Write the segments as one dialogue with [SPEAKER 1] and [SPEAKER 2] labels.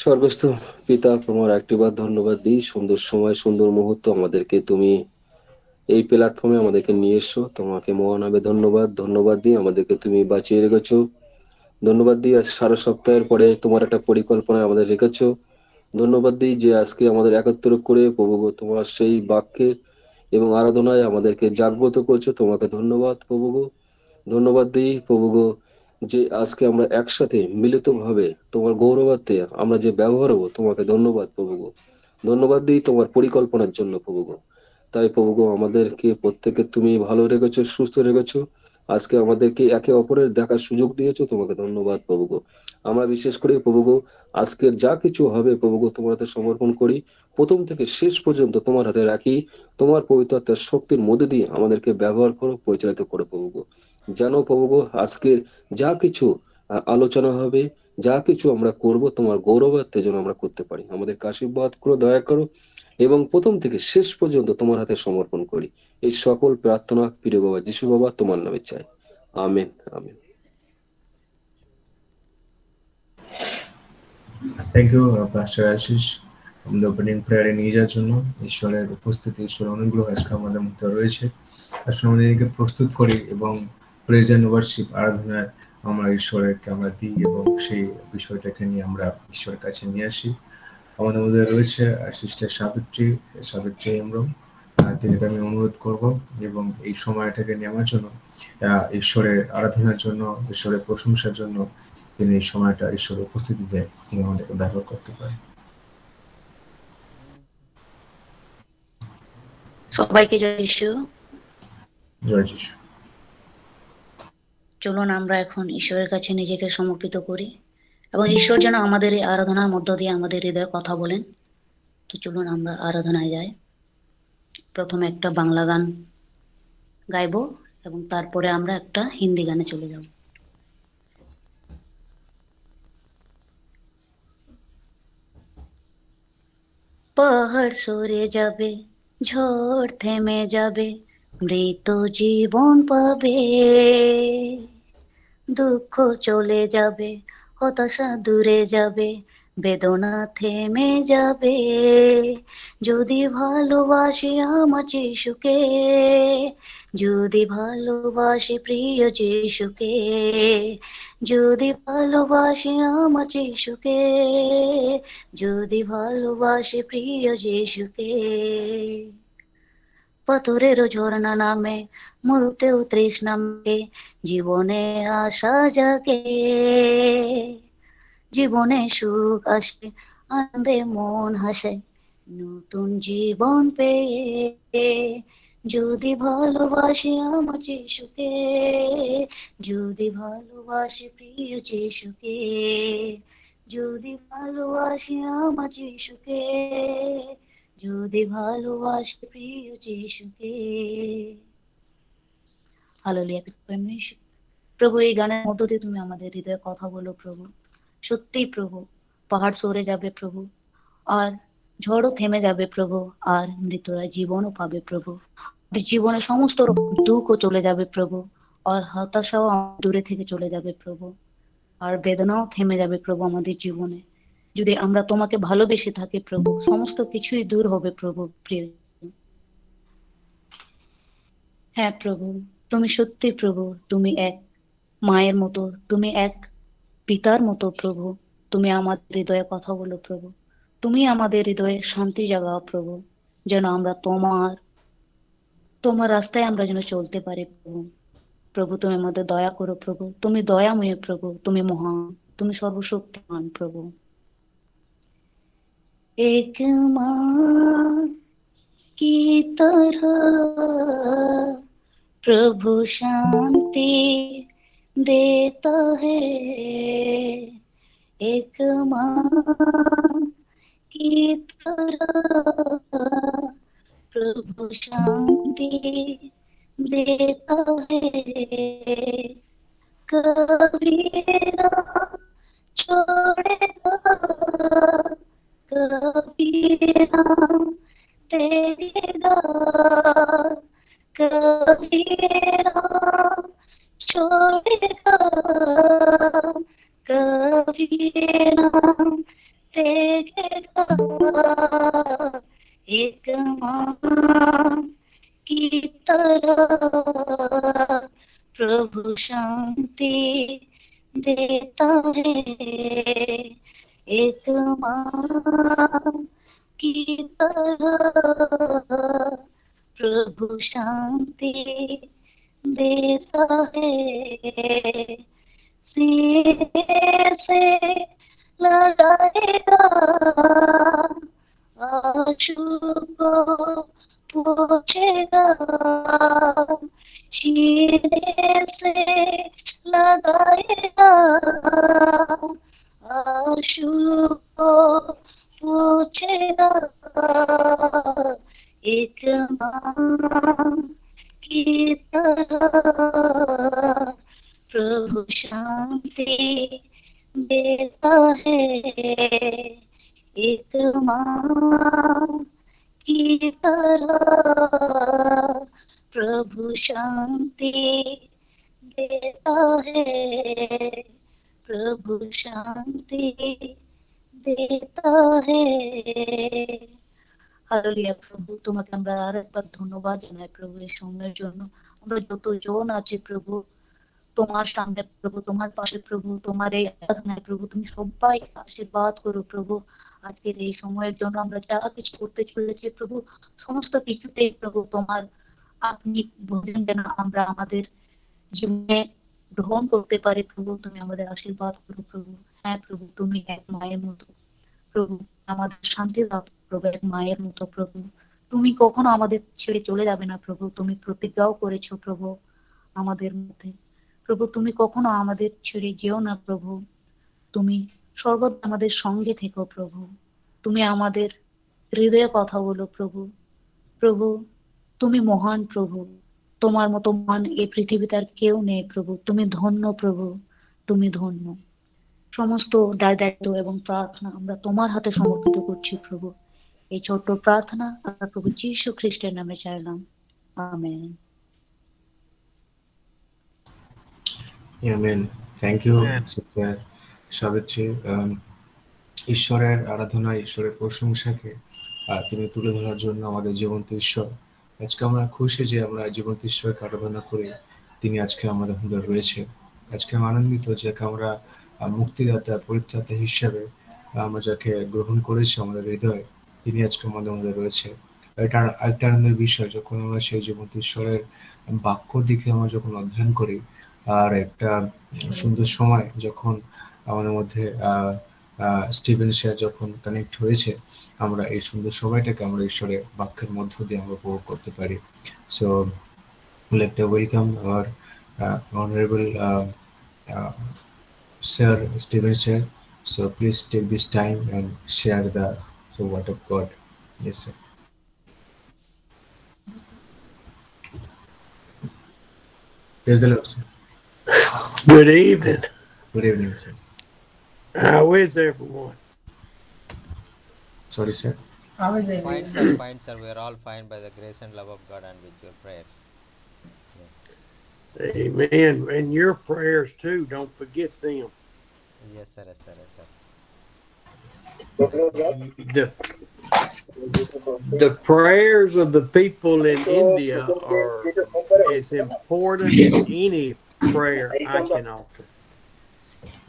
[SPEAKER 1] স্বর্গস্থ পিতা, তোমার একটিবার ধন্যবাদ দিই। সুন্দর সময়, সুন্দর মুহূর্ত আমাদেরকে তুমি এই প্ল্যাটফর্মে আমাদেরকে নিয়ে এসছো। তোমাকে মহানামে ধন্যবাদ ধন্যবাদ দিই, আমাদেরকে তুমি বাঁচিয়ে রেখেছো। ধন্যবাদ দিই আজ সারা সপ্তাহের পরে তোমার একটা পরিকল্পনা আমাদের রেখেছো। ধন্যবাদ দিই যে আজকে আমাদের একত্র করে প্রভু গো তোমার সেই বাক্যের এবং আরাধনায় আমাদেরকে জাগ্রত করছো। তোমাকে ধন্যবাদ প্রভু গো। ধন্যবাদ দিই প্রভু গো যে আজকে আমরা একসাথে মিলিতভাবে তোমার গৌরবার্থে আমরা যে ব্যবহার হবো, তোমাকে ধন্যবাদ প্রভু গো। ধন্যবাদ দিই তোমার পরিকল্পনার জন্য প্রভু গো। তাই প্রভু গো আমাদেরকে প্রত্যেকে তুমি ভালো রেখেছো, সুস্থ রেখেছো। আজকে আমাদেরকে একে অপরের দেখার সুযোগ দিয়েছো, তোমাকে ধন্যবাদ প্রভু গো। আমরা বিশেষ করে প্রভু গো আজকের যা কিছু হবে প্রভু গো তোমার হাতে সমর্পণ করি। প্রথম থেকে শেষ পর্যন্ত তোমার হাতে রাখি। তোমার পবিত্র আত্মার শক্তির মধ্যে দিয়ে আমাদেরকে ব্যবহার করো, পরিচালিত করো প্রভু গো। জানো প্রভু গো আজকের যা কিছু আলোচনা হবে, যা কিছু আমরা করব তোমার গৌরবার্থে যেন আমরা করতে পারি। আমাদের আশীর্বাদ করো, দয়া করো, এবং প্রথম থেকে শেষ পর্যন্ত তোমার হাতে সমর্পণ করি। এই সকল প্রার্থনা প্রিয় বাবা যিশু বাবা তোমার নামে চাই। Amen amen.
[SPEAKER 2] Thank you পাস্টার Ashis আমাদের ওপেনিং প্রেয়ারে নিয়ে যাওয়ার জন্য। ঈশ্বরের উপস্থিতি, ঈশ্বরের অনুগ্রহ আজকে আমাদের মধ্যে রয়েছে। আসলে আমাদেরকে প্রস্তুত করি এবং প্রেজ অ্যান্ড ওয়ার্শিপ আরাধনায় আমরা ঈশ্বরকে আমরা দিই এবং সেই বিষয়টাকে নিয়ে আমরা ঈশ্বরের কাছে নিয়ে আসি। আমাদের মধ্যে রয়েছে সিস্টার সাবিত্রী হেমব্রম। তিনিকে আমি অনুরোধ করব এবং এই সময়টাকে নেওয়ার জন্য, ঈশ্বরের আরাধনার জন্য, ঈশ্বরের প্রশংসার জন্য তিনি এই সময়টা ঈশ্বরের উপস্থিতিতে তিনি আমাদেরকে ব্যবহার করতে পারেন।
[SPEAKER 3] সবাইকে জয় যিশু।
[SPEAKER 2] জয় যিশু।
[SPEAKER 3] চলুন আমরা এখন ঈশ্বরের কাছে নিজেকে সমর্পিত করি এবং ঈশ্বর যেন আমাদের এই আরাধনার মধ্য দিয়ে আমাদের হৃদয়ে কথা বলেন। তো চলুন আমরা আরাধনায় যাই। প্রথমে একটা বাংলা গান গাইবো এবং তারপরে আমরা একটা হিন্দি গানে চলে যাব। পাহাড় সরে যাবে, ঝড় থেমে যাবে, মৃত জীবন পাবে, দুঃখ চলে যাবে, হতাশা দূরে যাবে, বেদনা থেমে যাবে। যদি ভালোবাসি আমার যিশুকে, যদি ভালোবাসি প্রিয় যিশুকে, যদি ভালোবাসি আমার যিশুকে, যদি ভালোবাসি প্রিয় যিশুকে। পাথরেরও ঝর্ণা নামে, মরুতেও তৃষ্ণা মেটে, জীবনে আশা জাগে, জীবনে সুখ আসে, আনন্দে মন হাসে, নতুন জীবন পেয়ে। যদি ভালোবাসি আমার যিশুকে, যদি ভালোবাসি প্রিয় যিশুকে, যদি ভালোবাসি আমার যিশুকে, যদি ভালোবাসি প্রিয় যিশুকে। হালেলুয়া। প্রভু এই গানের মধ্য দিয়ে তুমি আমাদের হৃদয়ে কথা বলো প্রভু। সত্যি প্রভু, পাহাড় সরে যাবে প্রভু, আর ঝড়ও থেমে যাবে প্রভু, আর মৃতরা জীবনও পাবে প্রভু। জীবনে সমস্ত রকম দুঃখও চলে যাবে প্রভু, আর হতাশাও দূরে থেকে চলে যাবে প্রভু, আর বেদনাও থেমে যাবে প্রভু আমাদের জীবনে। যদি আমরা তোমাকে ভালোবেসে থাকি প্রভু, সমস্ত কিছুই দূর হবে প্রভু। প্রিয়, হ্যাঁ প্রভু, তুমি সত্যি প্রভু, তুমি এক মায়ের মতো, তুমি এক পিতার মতো প্রভু। তুমি আমাদের হৃদয়ে কথা বলো প্রভু, তুমি আমাদের হৃদয়ে শান্তি জাগাও প্রভু, যেন আমরা তোমার রাস্তায় আমরা যেন চলতে পারি প্রভু। প্রভু তুমি আমাদের দয়া করো প্রভু, তুমি দয়াময় প্রভু, তুমি মহান, তুমি সর্বশক্তিমান প্রভু। एक माँ की तरह प्रभु शांति देता है, एक माँ की तरह प्रभु शांति देता है, कभी ना छोड़ेगा, कभी ना तेरेगा, कभी ना छोड़ेगा, कभी ना रहेगा एक महान की तरह। प्रभु शांति देता है एक महान की तरह। प्रभु शांति देता है सीने से लगाएगा आंसू को पोंछेगा सीने से लगाएगा आंसू को पोंछेगा एक महान की तरह। प्रभु शांति देता है एक महान की तरह। प्रभु शांति देता है प्रभु शांति देता है। হালেলুয়া প্রভু, তোমাকে আমরা আরেকবার ধন্যবাদ জানাই প্রভু এই সময়ের জন্য। আমরা যতজন আছি প্রভু তোমার সামনে প্রভু, তোমার পাশে প্রভু, তোমার এই আরাধনায় প্রভু তুমি সবাইকে আশীর্বাদ করো প্রভু। আজকের এই সময়ের জন্য আমরা যা কিছু করতে চলেছি প্রভু, সমস্ত কিছুতেই প্রভু তোমার আত্মিক ভোজন যেন আমরা আমাদের জীবনে গ্রহণ করতে পারি প্রভু। তুমি আমাদের আশীর্বাদ করো প্রভু। হ্যাঁ প্রভু, তুমি এক মায়ের মতো প্রভু, আমাদের শান্তি দাও প্রভু, এক মায়ের মতো প্রভু। তুমি কখনো আমাদের ছেড়ে চলে যাবে না প্রভু। তুমি প্রতিজ্ঞাও করেছো প্রভু আমাদের মধ্যে প্রভু, তুমি কখনো আমাদের ছেড়ে যেও না প্রভু। তুমি সর্বদা আমাদের সঙ্গে থেকো প্রভু। তুমি আমাদের হৃদয়ে কথা বলো প্রভু। প্রভু তুমি মহান প্রভু, তোমার মতো মহান এই পৃথিবীতে আর কেউ নেই প্রভু। তুমি ধন্য প্রভু, তুমি ধন্য। সমস্ত দায় দায়িত্ব এবং প্রার্থনা আমরা তোমার হাতে সমর্পিত করছি প্রভু। এই ছোট্ট প্রার্থনা আমরা প্রভু যীশু খ্রিস্টের নামে চাইলাম, amen.
[SPEAKER 2] Amen. Thank you sister Savitri. ঈশ্বরের আরাধনা, ঈশ্বরের প্রশংসাকে তিনি তুলে ধরার জন্য আমাদের জীবন্ত ঈশ্বর। আজকে আমরা খুশি যে আমরা জীবন্ত ঈশ্বরকে আরাধনা করি, তিনি আজকে আমাদের মধ্যে রয়েছে। আজকে আমি আনন্দিত যে আমরা মুক্তিদাতা পরিত্রাতা হিসাবে আমরা যাকে গ্রহণ করেছি আমাদের হৃদয়ে, তিনি আজকে আমাদের মধ্যে রয়েছে। এটা একটা আনন্দের বিষয় যখন আমরা সেই জীবন্ত ঈশ্বরের বাক্য দিকে আমরা যখন অধ্যয়ন করি, আর একটা সুন্দর সময় যখন আমাদের মধ্যে স্টিভেন শেয়ার যখন কানেক্ট হয়েছে, আমরা এই সুন্দর সময়টাকে আমরা ঈশ্বরের বাক্যের মধ্য দিয়ে আমরা উপভোগ করতে পারি। So let us welcome our honorable Sir Stephen Sir. So please take this time and share the word of God. Yes, sir. Praise the Lord, sir.
[SPEAKER 4] Good evening.
[SPEAKER 2] Good evening, sir.
[SPEAKER 4] How is everyone?
[SPEAKER 2] Sorry, sir.
[SPEAKER 5] How is it?
[SPEAKER 6] Fine, sir. We are all fine by the grace and love of God and with your prayers. Yes.
[SPEAKER 4] Amen. And your prayers too. Don't forget them.
[SPEAKER 6] Yes, sir. Yes, sir. Yes, sir.
[SPEAKER 4] The prayers of the people in India are as important as any prayer I can offer.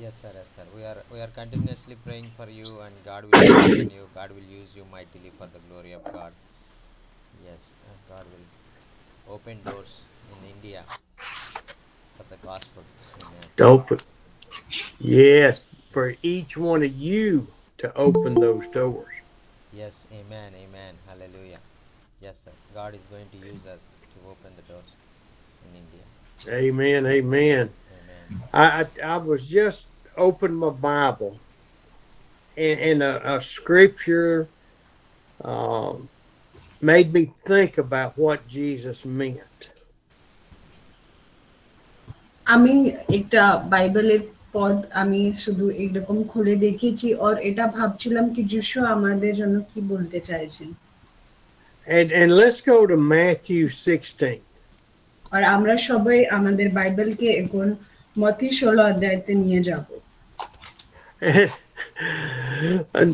[SPEAKER 6] Yes, sir. Yes, sir. We are continuously praying for you, and God will strengthen you. God will use you mightily for the glory of God. Yes, and God will open doors in India for the gospel. Amen.
[SPEAKER 4] Yes, for each one of you to open those doors.
[SPEAKER 6] Yes, amen, amen, hallelujah. Yes, sir. God is going to use us to open the doors in India.
[SPEAKER 4] Amen, amen. I was just opening my Bible, and a scripture made me think about what Jesus meant.
[SPEAKER 5] আমি একটা বাইবেলের পদ আমি শুধু এরকম খুলে দেখেছি, আর এটা ভাবছিলাম কি যিশু আমাদের জন্য কি বলতে চাইছেন।
[SPEAKER 4] And let's go to Matthew 16.
[SPEAKER 5] আর আমরা সবাই আমাদের বাইবেলকে এখন মত্তি 16 অধ্যায়তে নিয়ে যাব।
[SPEAKER 4] And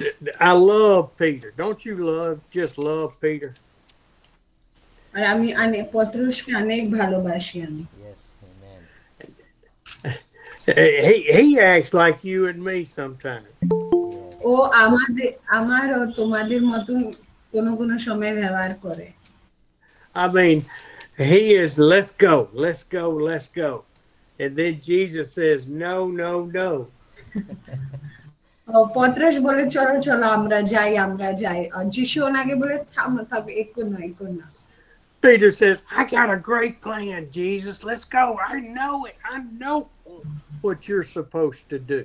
[SPEAKER 4] I love Peter. Don't you just love Peter?
[SPEAKER 5] আর আমি পত্রসকে অনেক ভালোবাসি আমি।
[SPEAKER 6] Yes, amen.
[SPEAKER 4] He acts like you and me sometimes.
[SPEAKER 6] Yes.
[SPEAKER 5] ও আমার ও তোমাদের মতন কোনো সময় ব্যবহার করে।
[SPEAKER 4] I mean, he is, let's go. And then Jesus says, no.
[SPEAKER 5] পত্রস বলে চলো আমরা যাই। আর যিশু ওনাকে বলে থামো এখন না।
[SPEAKER 4] Peter says, I got a great plan, Jesus. Let's go. I know it. I know what you're supposed to do.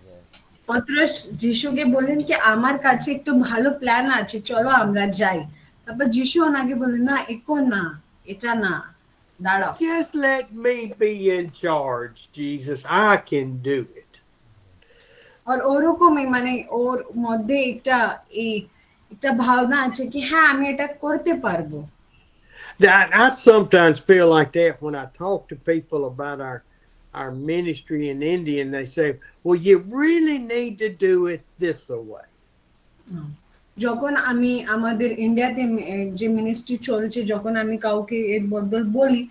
[SPEAKER 6] Yes.
[SPEAKER 5] পত্রস যিশুকে বলেন কি আমার কাছে একটু ভালো প্ল্যান আছে, চলো আমরা যাই। তারপর যিশু ওনাকে বলেন না এখন না, এটা না, দাঁড়াও।
[SPEAKER 4] Just let me be in charge, Jesus. I can do it.
[SPEAKER 5] আর ওরকমই মানে ওর মধ্যে একটা ভাবনা আছে কি হ্যাঁ আমি এটা করতে পারবো।
[SPEAKER 4] I sometimes feel like that when I talk to people about our ministry in India, and they say, well, you really need to do it this way.
[SPEAKER 5] যখন আমি আমাদের ইন্ডিয়াতে যে মিনিস্ট্রি চলছে, যখন আমি কাউকে এর বদল বলি,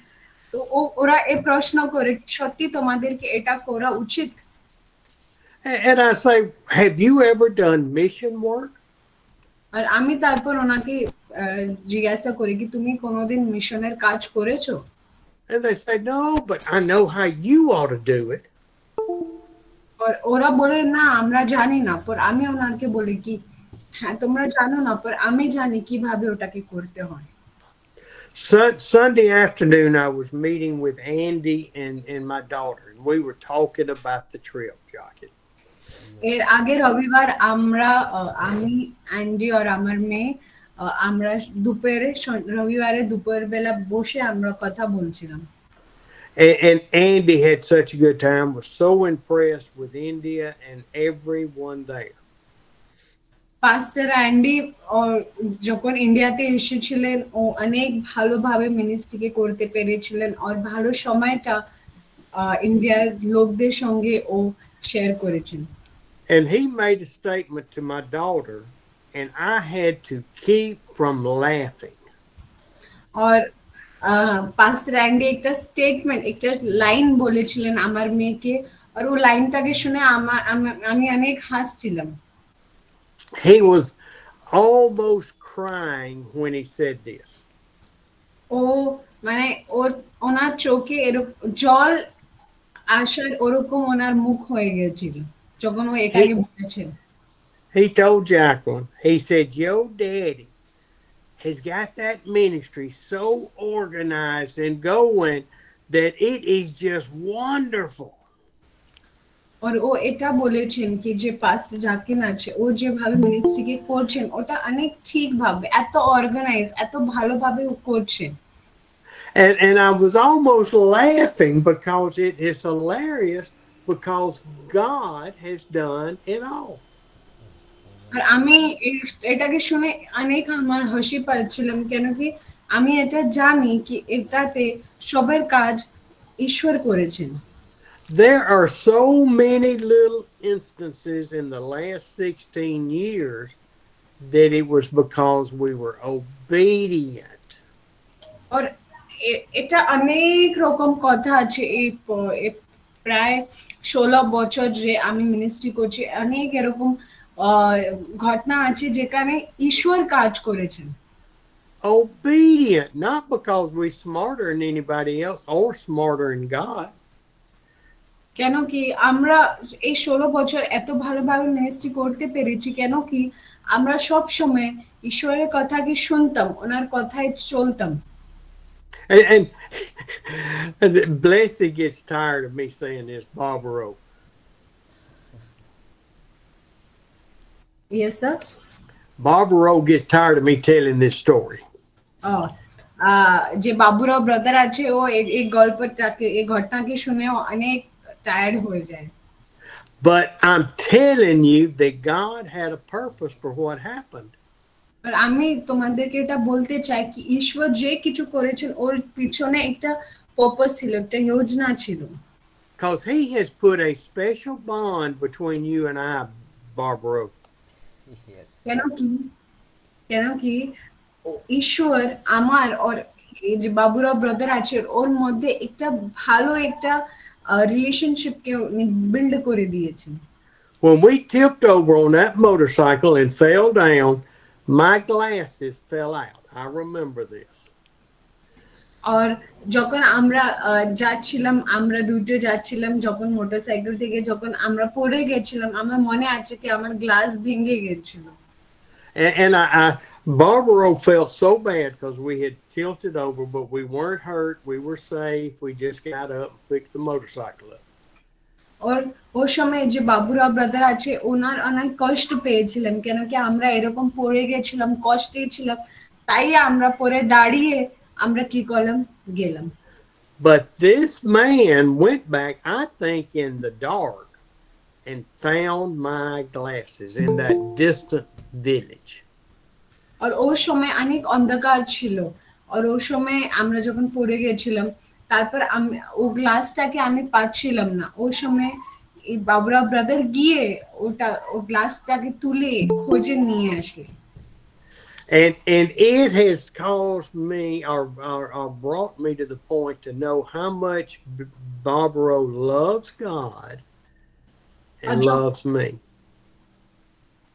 [SPEAKER 5] তো ওরা এই প্রশ্ন করে সত্যি তোমাদেরকে এটা করা উচিত?
[SPEAKER 4] And I say, have you ever done mission work?
[SPEAKER 5] আর আমি তারপর ওনাকে জিজ্ঞাসা করি কি তুমি কোনোদিন মিশনের কাজ করেছো?
[SPEAKER 4] And they say, no, but I know how you ought to do it.
[SPEAKER 5] আর ওরা বলে না আমরা জানি না। পর আমি ওনাকে বলি কি হ্যাঁ তোমরা জানো না, পর আমি জানি কিভাবে ওটাকে করতে হয়।
[SPEAKER 4] Sunday afternoon, I was meeting with Andy and my daughter, and we were talking about the trip, Jockey.
[SPEAKER 5] এর আগে রবিবার আমি অ্যান্ডি আর আমার মেয়ে আমরা রবিবারে দুপুর বেলা বসে আমরা কথা বলছিলাম।
[SPEAKER 4] And Andy had such a good time, was so impressed with India and everyone there.
[SPEAKER 5] পাস্টার Andy যখন ইন্ডিয়াতে এসেছিলেন ও অনেক ভালোভাবে মিনিস্ট্রিকে করতে পেরেছিলেন, আর ভালো সময়টা ইন্ডিয়ার লোকদের সঙ্গে ও শেয়ার করেছেন।
[SPEAKER 4] And he made a statement to my daughter, and I had to keep from laughing.
[SPEAKER 5] আর পাস্টার অ্যান্ডি একটা স্টেটমেন্ট, একটা লাইন বলেছিলেন আমার মেয়েকে, আর ও লাইনটাকে শুনে আমি অনেক হাসছিলাম।
[SPEAKER 4] He was almost crying when he said this.
[SPEAKER 5] ও মানে ওনার চোখে জল আসার ওরকম ওনার মুখ হয়ে গেছিল যখন ও এটাকে বলেছেন।
[SPEAKER 4] He told Jacqueline, he said, your daddy has got that ministry so organized and going that it is just wonderful.
[SPEAKER 5] আর ও এটা বলেছেন কি যে পাস্টার জাকিন আছে ও যেভাবে মিনিস্ট্রিকে করছেন ওটা অনেক ঠিকভাবে, এত অর্গানাইজ, এত ভালোভাবে ও করছেন।
[SPEAKER 4] And I was almost laughing because it is hilarious because God has done it all.
[SPEAKER 5] আর আমি এটাকে শুনে অনেক আমার হাসি পাচ্ছিলাম, কেন কি আমি এটা জানি কি এটাতে সবার কাজ ঈশ্বর করেছেন।
[SPEAKER 4] There are so many little instances in the last 16 years that it was because we were obedient.
[SPEAKER 5] আর এটা অনেক রকম কথা আছে, এই প্রায় 16 বছর যে আমি মিনিস্ট্রি করছি, অনেক এরকম ঘটনা আছে যেখানে ঈশ্বর কাজ করেছেন।
[SPEAKER 4] Obedient, not because we're smarter than anybody else or smarter than God.
[SPEAKER 5] কেন কি আমরা এই 16 বছর এত ভালোভাবে মিনিস্ট্রি করতে পেরেছি, কেন কি আমরা সব সময় ঈশ্বরের কথাকে শুনতাম, ওনার কথায় চলতাম।
[SPEAKER 4] And Blessy gets tired of me saying this, Barbara.
[SPEAKER 5] Yes, sir.
[SPEAKER 4] Barbara gets tired of me telling this story.
[SPEAKER 5] যে বাবুরাও ব্রাদার আছে ও এই গল্পটাকে, এই ঘটনাকে শুনে অনেক টায়ার্ড হয়ে যায়।
[SPEAKER 4] But I'm telling you that God had a purpose for what happened.
[SPEAKER 5] আর আমি তোমাদেরকে এটা বলতে চাই কি ঈশ্বর যে কিছু করেছেন ওর পিছনে একটা পারপাস ছিল, একটা যোজনা ছিল।
[SPEAKER 4] because he has put a special bond between you and I, Barbara.
[SPEAKER 6] Yes.
[SPEAKER 5] কেন কি ঈশ্বর আমার আর এই যে বাবুরাও ব্রাদার আছে ওর মধ্যে একটা ভালো একটা রিলেশনশিপ কে বিল্ড করে দিয়েছেন।
[SPEAKER 4] When we tipped over on that motorcycle and fell down, my glasses fell out. I remember this.
[SPEAKER 5] আর যখন আমরা যাচ্ছিলাম আমরা দুটো যাচ্ছিলাম যখন মোটরসাইকেল থেকে যখন আমরা পড়ে গেছিলাম আমার মনে আছে কি আমার গ্লাস ভেঙে গেছিল।
[SPEAKER 4] And Barbara felt so bad because we had tilted over, but we weren't hurt. We were safe. We just got up and fixed the motorcycle up.
[SPEAKER 5] আর ওই সময় যে বাবুরাও ব্রাদার আছে ওনার অনেক কষ্ট পেয়েছিলাম কেন কি আমরা এরকম পড়ে গেছিলাম কষ্টে ছিলাম তাই আমরা পরে দাঁড়িয়ে আমরা কি করলাম গেলাম।
[SPEAKER 4] But this man went back, I think, in the dark and found my glasses in that distant village.
[SPEAKER 5] আর ওই সময় অনেক অন্ধকার ছিল আর ওই সময় আমরা যখন পড়ে গেছিলাম তারপর আমি ও গ্লাসটাকে আমি পাচ্ছিলাম না ওই সময় এই বাবুরাও ব্রাদার গিয়ে ওটা ও গ্লাসটাকে তুলে খুঁজে নিয়ে আসে।
[SPEAKER 4] And it has caused me or brought me to the point to know how much Barbara loves God and loves me.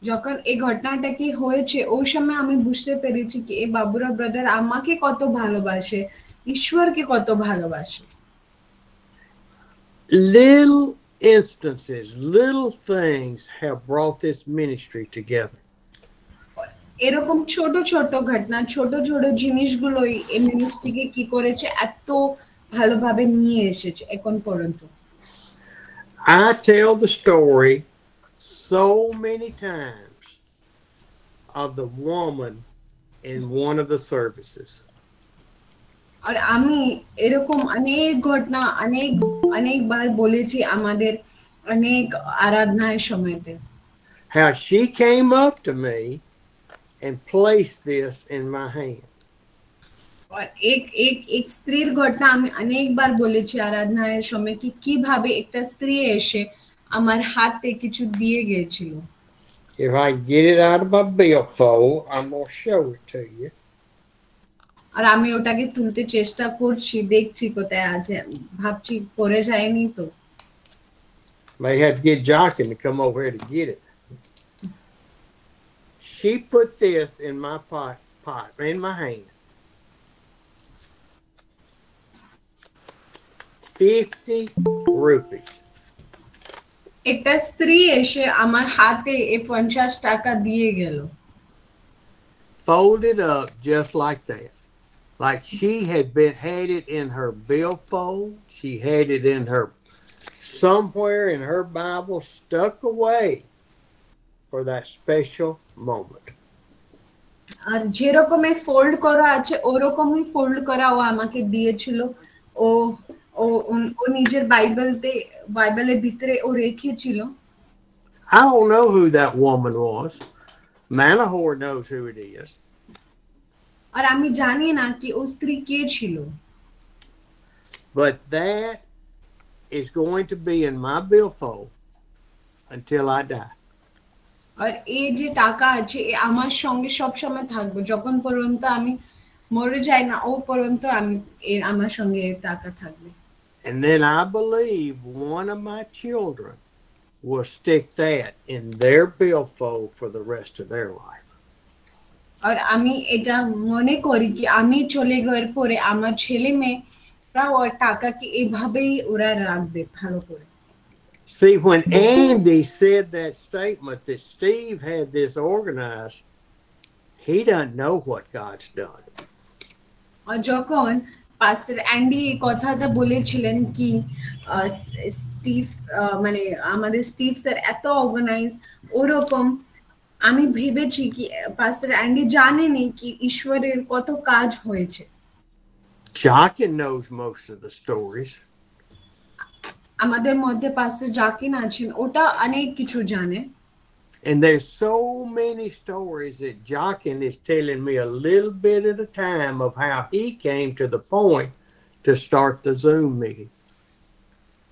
[SPEAKER 5] যখন এই ঘটনাটা কি হয়েছে ওই সময় আমি বুঝতে পেরেছি কি এই বাবুরাও ব্রাদার আমাকে কত ভালোবাসে ঈশ্বরকে কত ভালোবাসে।
[SPEAKER 4] Little instances, little things have brought this ministry together.
[SPEAKER 5] এরকম ছোট ছোট ঘটনা ছোট ছোট জিনিসগুলোই এই মিনিস্ট্রিকে কি করেছে এত ভালোভাবে নিয়ে এসেছে এখন পর্যন্ত।
[SPEAKER 4] I tell the story so many times of the woman in one of the services.
[SPEAKER 5] আর আমি এরকম অনেক ঘটনা অনেকবার বলেছি আমাদের অনেক আরাধনার সময়তে।
[SPEAKER 4] How she came up to me and placed this in my hand.
[SPEAKER 5] আর এক স্ত্রীর ঘটনা আমি অনেকবার বলেছি আরাধনার সময় কি কিভাবে একটা স্ত্রী এসে আমার হাতে কিছু দিয়ে গিয়েছিল।
[SPEAKER 4] If I get it out of my billfold, I'm going to show it to you.
[SPEAKER 5] আর আমি ওটাকে তুলতে চেষ্টা করছি দেখছি কোথায় আছে ভাবছি পড়ে যায়নি তো।
[SPEAKER 4] May have to get Jocelyn to come over here to get it. She put this in my pot in my hand. 50 rupees.
[SPEAKER 5] একটা স্ত্রী এসে আমার হাতে এই 50 টাকা দিয়ে গেল।
[SPEAKER 4] Folded up just like that. Like she had had it in her billfold. She had it in her somewhere in her Bible stuck away for that special moment.
[SPEAKER 5] আর যেরকমই ফোল্ড করা আছে ওরকমই ফোল্ড করা ও আমাকে দিয়েছিল। ও ও ও নিজের বাইবেলের ভিতরে ও রেখেছিল।
[SPEAKER 4] I don't know who that woman was. Manahor knows who it is.
[SPEAKER 5] আর আমি জানি না কি ও স্ত্রী কে ছিল।
[SPEAKER 4] But that is going to be in my billfold until I die.
[SPEAKER 5] আর এই যে টাকা আছে আমার সঙ্গে সব সময় থাকবে যখন পর্যন্ত আমি মরে যাই না ও পর্যন্ত আমি আমার সঙ্গে টাকা থাকবে।
[SPEAKER 4] And then I believe one of my children will stick that in their billfold for the rest of their life.
[SPEAKER 5] আর আমি এটা মনে করি কি আমি চলে যাওয়ার পরে আমার ছেলে মেয়েরা ওর টাকাকে এভাবেই ওরা রাখবে ভালো করে।
[SPEAKER 4] See, when Andy said that statement that Steve had this organized, he doesn't know what God's done.
[SPEAKER 5] আর যখন পাস্টার অ্যান্ডি এই কথাটা বলেছিলেন কি স্টিভ মানে আমাদের স্টিভ স্যার এত অর্গানাইজ ওরকম আমি ভেবেছি কি পাস্টার অ্যান্ডি জানেনি কি ঈশ্বরের কত কাজ হয়েছে।
[SPEAKER 4] Jochen knows most of the stories.
[SPEAKER 5] আমাদের মধ্যে পাস্টার জাকিন আছেন ওটা অনেক কিছু জানে।
[SPEAKER 4] And there's so many stories that Jochen is telling me a little bit at a time of how he came to the point to start the Zoom meeting.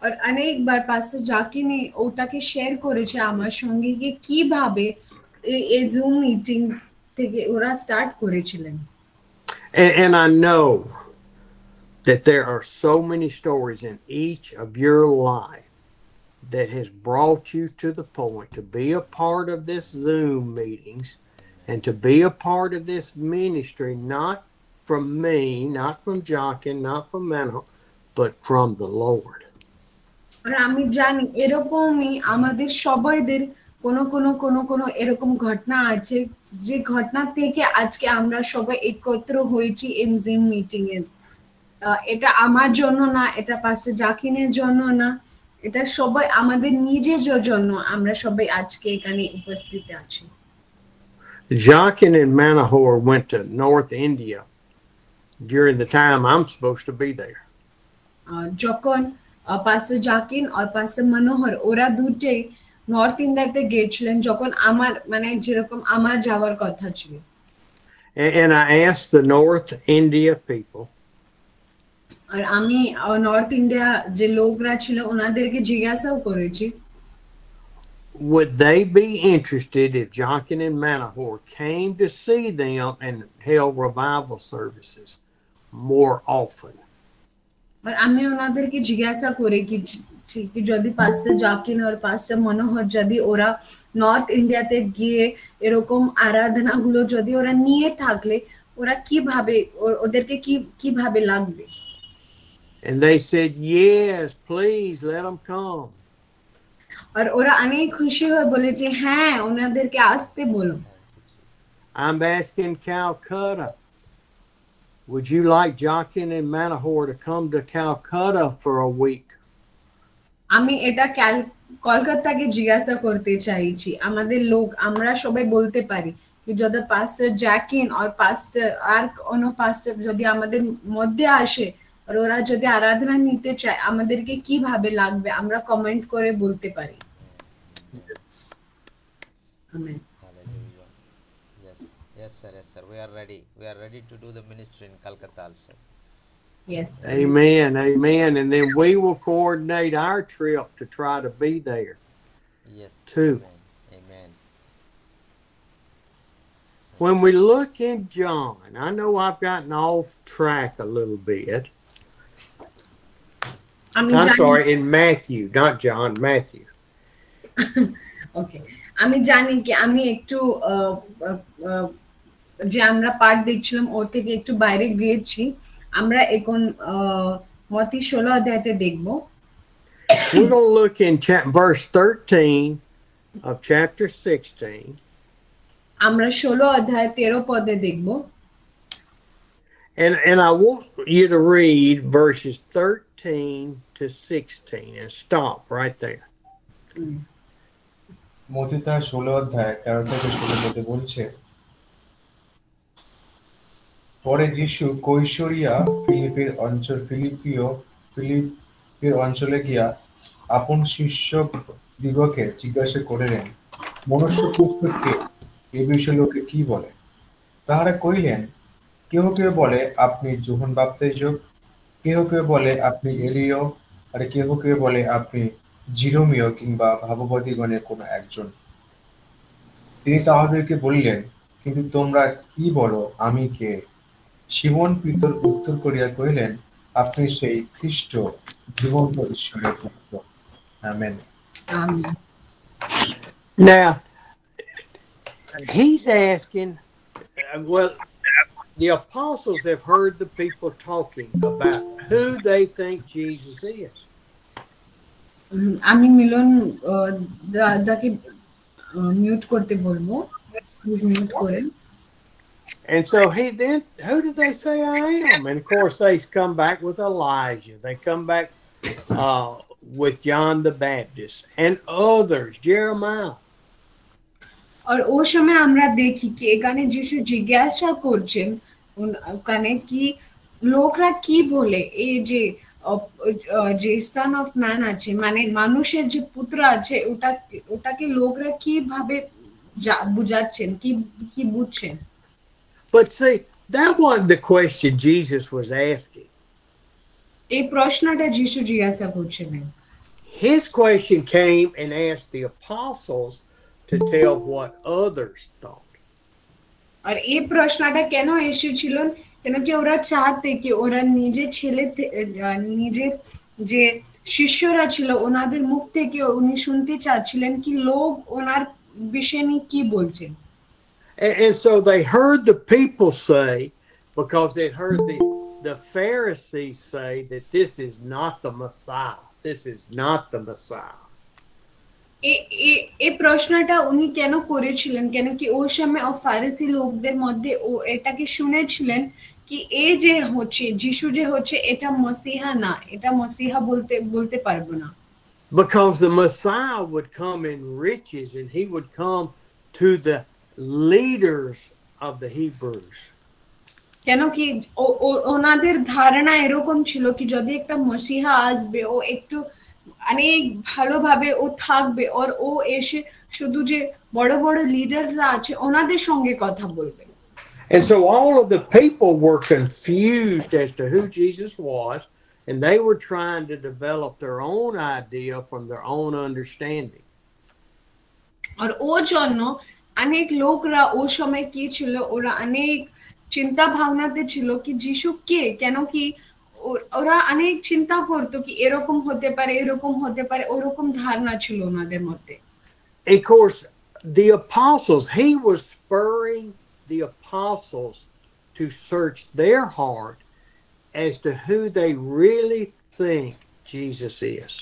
[SPEAKER 5] আর অনেকবার পাস্টার জাকিনি ওটাকে share করেছে আমার সঙ্গে যে কিভাবে এই জুম মিটিং থেকে ওরা স্টার্ট করেছিলেন।
[SPEAKER 4] And I know that there are so many stories in each of your life that has brought you to the point to be a part of this Zoom meetings and to be a part of this ministry, not from me, not from Jockin, not from Mano, but from the Lord.
[SPEAKER 5] আর আমি জানি এরকমই আমাদের সবাইদের কোনো কোনো কোনো কোনো এরকম ঘটনা আছে যে ঘটনা থেকে আজকে আমরা সবাই একত্র হয়েছি এই জুম মিটিং এ। এটা আমার জন্য না, এটা পাস্টার জাকিনের জন্য না, এটা সবাই আমাদের নিজের জন্য আমরা সবাই আজকে এখানে উপস্থিত আছি।
[SPEAKER 4] Jockin and Manahor went to North India during the time I'm supposed to be there.
[SPEAKER 5] যখন পাস্টার জাকিন আর পাস্টার মনোহর ওরা দুটে নর্থ ইন্ডিয়াতে গিয়েছিলেন যখন আমার মানে যেরকম আমার যাওয়ার কথা ছিল।
[SPEAKER 4] And I asked the North India people,
[SPEAKER 5] আর আমি নর্থ ইন্ডিয়া যে লোকরা ছিল ওনাদেরকে জিজ্ঞাসাও করেছি
[SPEAKER 4] would they be interested if Jockin and Manahor came to see them and held revival services more often?
[SPEAKER 5] আর আমি ওনাদেরকে জিজ্ঞাসা করে কি যদি পাস্টার জাকিন আর পাস্টার মনোহর যদি ওরা নর্থ ইন্ডিয়াতে গিয়ে এরকম আরাধনাগুলো যদি ওরা নিয়ে থাকলে ওরা কিভাবে ওদেরকে কিভাবে লাগবে।
[SPEAKER 4] And they said, yes, please let them come.
[SPEAKER 5] আর ওরা অনেক খুশি হয়ে বলেছে হ্যাঁ ওনাদেরকে আসতে বলো।
[SPEAKER 4] I'm asking Calcutta, would you like Jockin and Manahor to come to Calcutta for a week?
[SPEAKER 5] আমি এটা কলকাতাকে জিজ্ঞাসা করতে চাইছি আমাদের লোক আমরা সবাই বলতে পারি কি যদি পাস্টার জ্যাকিন আর পাস্টার আর অন্য পাস্টার যদি আমাদের মধ্যে আসে আর ওরা যদি আরাধনা নিতে চায় আমাদেরকে কিভাবে লাগবে আমরা কমেন্ট করে বলতে পারি। Amen.
[SPEAKER 6] Hallelujah. Yes, yes, sir, yes, sir. We are ready. We are ready to do the ministry in Calcutta also.
[SPEAKER 5] Yes.
[SPEAKER 4] Amen, amen. And then we will coordinate our trip to try to be there.
[SPEAKER 6] Yes.
[SPEAKER 4] Too.
[SPEAKER 6] Amen. Amen.
[SPEAKER 4] When we look in John, I know I've gotten off track a little bit. I'm sorry, in Matthew, not John, Matthew.
[SPEAKER 5] ওকে আমি জানি কি আমি একটু যে আমরা পাঠ দেখছিলাম ওর থেকে একটু বাইরে গিয়েছি আমরা এখন মত্তি 16 অধ্যায়তে দেখব।
[SPEAKER 4] We're going to look in verse 13 of chapter 16.
[SPEAKER 5] আমরা 16 অধ্যায় 13 পদে দেখব।
[SPEAKER 4] And I want you to read verses 13 to 16 and stop right there.
[SPEAKER 2] মত্তি তার 16 অধ্যায় 13 থেকে 16 পদে বলছে, পরে যিশু কৈশরিয়া ফিলিপের অঞ্চলে গিয়া আপন শিষ্য দিগকে জিজ্ঞাসা করিলেন, মনুষ্যপুত্র কে? এ বিষয়ে লোকে কি বলে? তাহারা কহিলেন, কেহ কেহ বলে আপনি যোহন বাপ্তিজক, কেহ কেহ বলে আপনি এলিয়, আর কেহ কেহ বলে আপনি জিরোমীয় কিংবা ভাববাদীগণের কোন একজন। তিনি তাহাদেরকে বলিলেন, কিন্তু তোমরা কি বলো আমি কে? সিমন পিতর উত্তর করিয়া কহিলেন, আপনি সেই খ্রিস্ট, জীবন্ত ঈশ্বরের পুত্র। Amen.
[SPEAKER 4] Now, he's asking, well, the apostles have heard the people talking about who they think Jesus is.
[SPEAKER 5] আমি মিলন দাকে মিউট করতে বলবো, প্লিজ মিউট করেন।
[SPEAKER 4] And so he then, who did they say I am? And of course, they come back with Elijah. They come back with John the Baptist and others, Jeremiah.
[SPEAKER 5] আর ওই সময় আমরা দেখি কি এখানে যিশু জিজ্ঞাসা করছেন ওখানে কি লোকরা কি বলে এই যে সন অফ ম্যান আছে মানে মানুষের যে পুত্র আছে ওটাকে লোকরা কিভাবে বুঝাচ্ছেন কি বুঝছেন।
[SPEAKER 4] But see, that wasn't the question Jesus was asking.
[SPEAKER 5] এই প্রশ্নটা যিশু জিজ্ঞাসা করছিলেন।
[SPEAKER 4] his question came and asked the apostles to tell what others thought.
[SPEAKER 5] আর এই প্রশ্নটা কেন এসেছিল কেন কি ওরা চাইতে কি ওরা নিজের যে শিষ্যরা ছিল ওনাদের মুখ থেকে উনি শুনতে চাচ্ছিলেন কি লোক ওনার বিষয় নিয়ে কি বলছেন
[SPEAKER 4] And so they heard the people say, because they heard the Pharisees say that this is not the Messiah. This is not the Messiah.
[SPEAKER 5] এই প্রশ্নটা উনি কেন করেছিলেন কেন কি ওই সময় ও ফারিসি লোকদের মধ্যে ও এটাকে শুনেছিলেন কি এই যে হচ্ছে যিশু যে হচ্ছে এটা মসিহা না এটা মসিহা বলতে পারবো না
[SPEAKER 4] Because the Messiah would come in riches and he would come to the leaders of the Hebrews.
[SPEAKER 5] কেন কি ওনাদের ধারণা এরকম ছিল কি যদি একটা মসিহা আসবে ও একটু অনেক ভালোভাবে ও থাকবে আর ও এসে শুধু যে বড় বড় লিডাররা আছে ওনাদের সঙ্গে কথা বলবে
[SPEAKER 4] And so all of the people were confused as to who Jesus was, and they were trying to develop their own idea from their own understanding.
[SPEAKER 5] আর ও জন্য অনেক লোকরা ও সময় কি ছিল ওরা অনেক চিন্তা ভাবনাতে ছিল কি যিশু কে কেন কি ওরা অনেক চিন্তা করতো কি এরকম হতে পারে ওরকম ধারণা ছিল ওনাদের মধ্যে
[SPEAKER 4] Of course, the apostles, he was spurring the apostles to search their heart as to who they really think Jesus is.